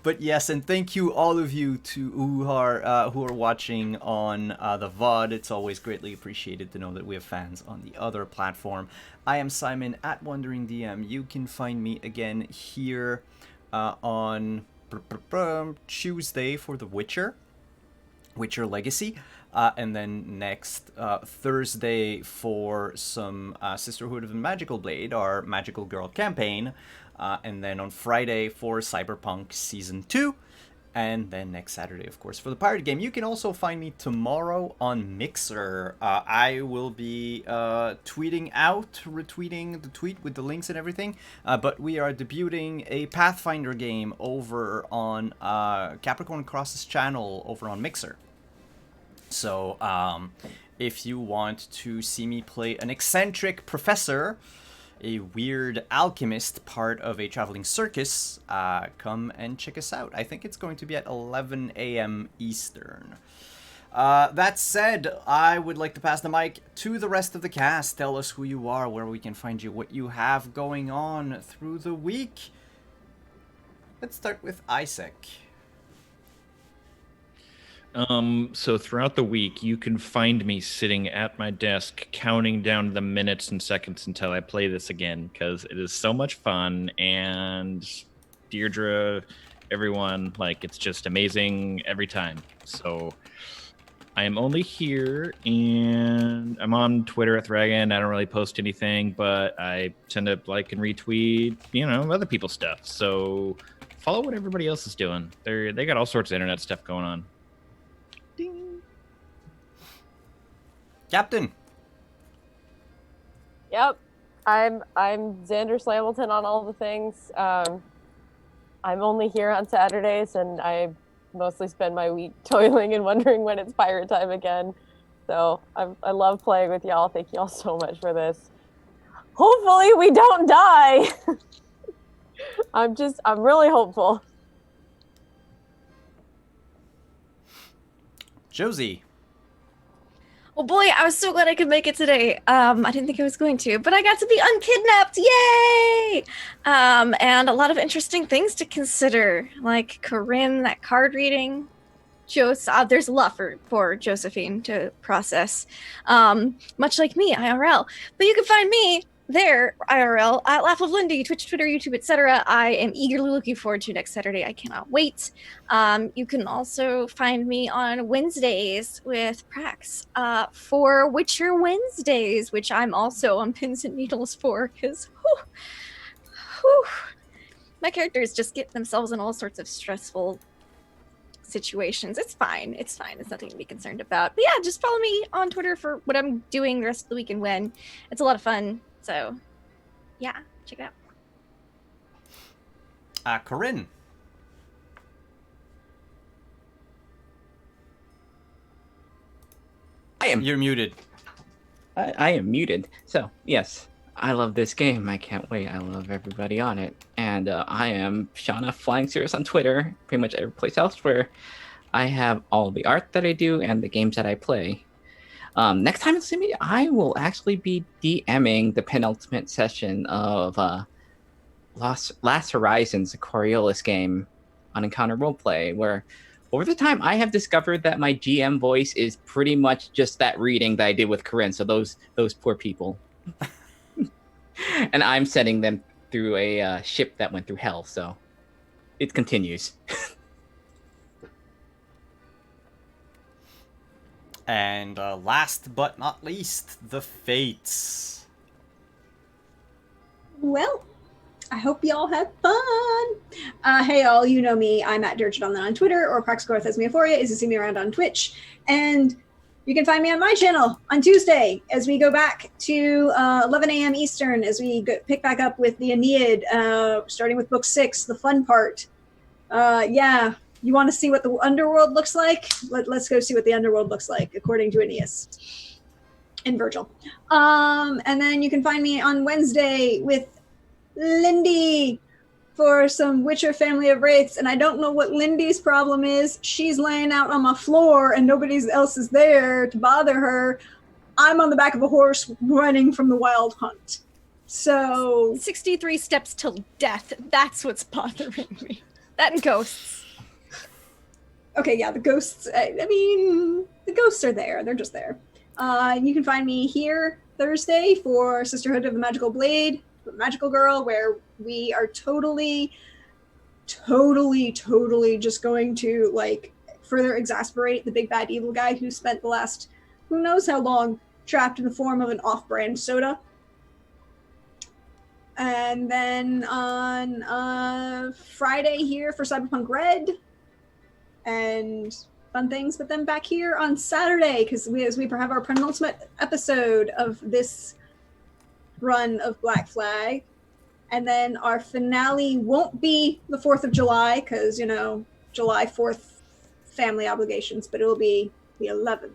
But yes, and thank you all of you who are watching on the VOD. It's always greatly appreciated to know that we have fans on the other platform. I am Simon at Wandering DM. You can find me again here on Tuesday for The Witcher Legacy. And then next Thursday for some Sisterhood of the Magical Blade, our Magical Girl campaign. And then on Friday for Cyberpunk Season 2. And then next Saturday, of course, for the pirate game. You can also find me tomorrow on Mixer. I will be retweeting the tweet with the links and everything. But we are debuting a Pathfinder game over on Capricorn Cross's channel over on Mixer. So if you want to see me play an eccentric professor, a weird alchemist, part of a traveling circus, come and check us out. I think it's going to be at 11 a.m. Eastern. That said, I would like to pass the mic to the rest of the cast. Tell us who you are, where we can find you, what you have going on through the week. Let's start with Isaac. So throughout the week, you can find me sitting at my desk, counting down the minutes and seconds until I play this again, because it is so much fun, and Deirdre, everyone, like, it's just amazing every time. So I am only here, and I'm on Twitter at Thragon. I don't really post anything, but I tend to like and retweet, other people's stuff. So follow what everybody else is doing. They got all sorts of internet stuff going on. Ding. Captain. Yep, I'm Xander Slamilton on all the things. I'm only here on Saturdays, and I mostly spend my week toiling and wondering when it's pirate time again. So I love playing with y'all. Thank y'all so much for this. Hopefully we don't die. I'm really hopeful. Josie. Oh boy, I was so glad I could make it today. I didn't think I was going to, but I got to be unkidnapped. Yay! And a lot of interesting things to consider, like Corinne, that card reading. There's a lot for Josephine to process, much like me, IRL. But you can find me there, IRL, at Laugh of Lindy, Twitch, Twitter, YouTube, etc. I am eagerly looking forward to next Saturday. I cannot wait. You can also find me on Wednesdays with Prax for Witcher Wednesdays, which I'm also on pins and needles for, because my characters just get themselves in all sorts of stressful situations. It's fine. It's nothing to be concerned about. But yeah, just follow me on Twitter for what I'm doing the rest of the week and when. It's a lot of fun. So, yeah, check it out. Corinne. You're muted. I am muted. So, yes, I love this game. I can't wait. I love everybody on it. And I am Shauna Flying Cirrus on Twitter, pretty much every place else where I have all the art that I do and the games that I play. Next time you see me, I will actually be DMing the penultimate session of Last Horizons, the Coriolis game on Encounter Roleplay, where over the time I have discovered that my GM voice is pretty much just that reading that I did with Corinne, so those poor people. And I'm sending them through a ship that went through hell, so it continues. And last but not least, the Fates. Well, I hope y'all had fun. Hey, all, you know me. I'm at Deirdre on Twitter, or Praxagorthesmiophoria is to see me around on Twitch. And you can find me on my channel on Tuesday as we go back to 11 a.m. Eastern as we pick back up with the Aeneid, starting with Book 6, the fun part. Yeah. You want to see what the underworld looks like? Let's go see what the underworld looks like, according to Aeneas and Virgil. And then you can find me on Wednesday with Lindy for some Witcher Family of Wraiths. And I don't know what Lindy's problem is. She's laying out on my floor and nobody else is there to bother her. I'm on the back of a horse running from the wild hunt. So 63 steps till death. That's what's bothering me. That and ghosts. Okay, yeah, the ghosts. I mean, the ghosts are there. They're just there. You can find me here Thursday for Sisterhood of the Magical Blade, Magical Girl, where we are totally just going to like further exasperate the big bad evil guy who spent the last who knows how long trapped in the form of an off-brand soda. And then on Friday here for Cyberpunk Red and fun things, but then back here on Saturday because we have our penultimate episode of this run of Black Flag. And then our finale won't be the 4th of July because, you know, July 4th family obligations, but it'll be the 11th.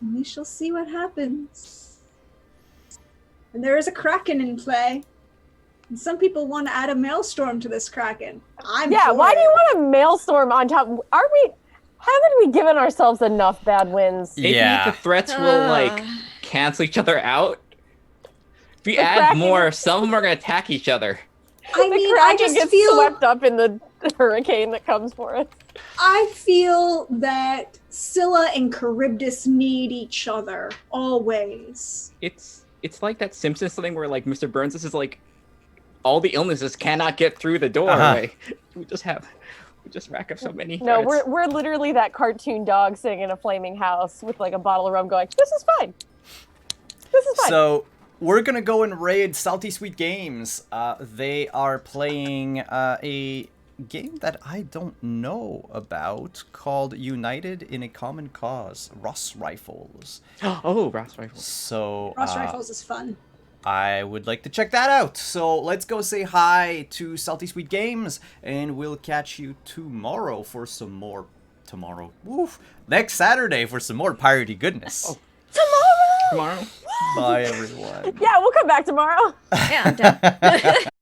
And we shall see what happens. And there is a Kraken in play. And some people want to add a maelstrom to this Kraken. Why do you want a maelstrom on top? Haven't we given ourselves enough bad wins? Maybe the threats will, like, cancel each other out. If we add Kraken more, some of them are going to attack each other. I mean, I just gets feel swept up in the hurricane that comes for us. I feel that Scylla and Charybdis need each other always. It's like that Simpsons thing where, like, Mr. Burns is like, all the illnesses cannot get through the doorway. We just rack up so many No, threats. we're literally that cartoon dog sitting in a flaming house with like a bottle of rum going, this is fine. This is fine. So we're gonna go and raid Salty Sweet Games. They are playing a game that I don't know about called United in a Common Cause, Ross Rifles. Oh, Ross Rifles. So Ross Rifles is fun. I would like to check that out. So let's go say hi to Salty Sweet Games, and we'll catch you tomorrow for some more. Next Saturday for some more piratey goodness. Tomorrow! Bye, everyone. Yeah, we'll come back tomorrow. Yeah, I'm done.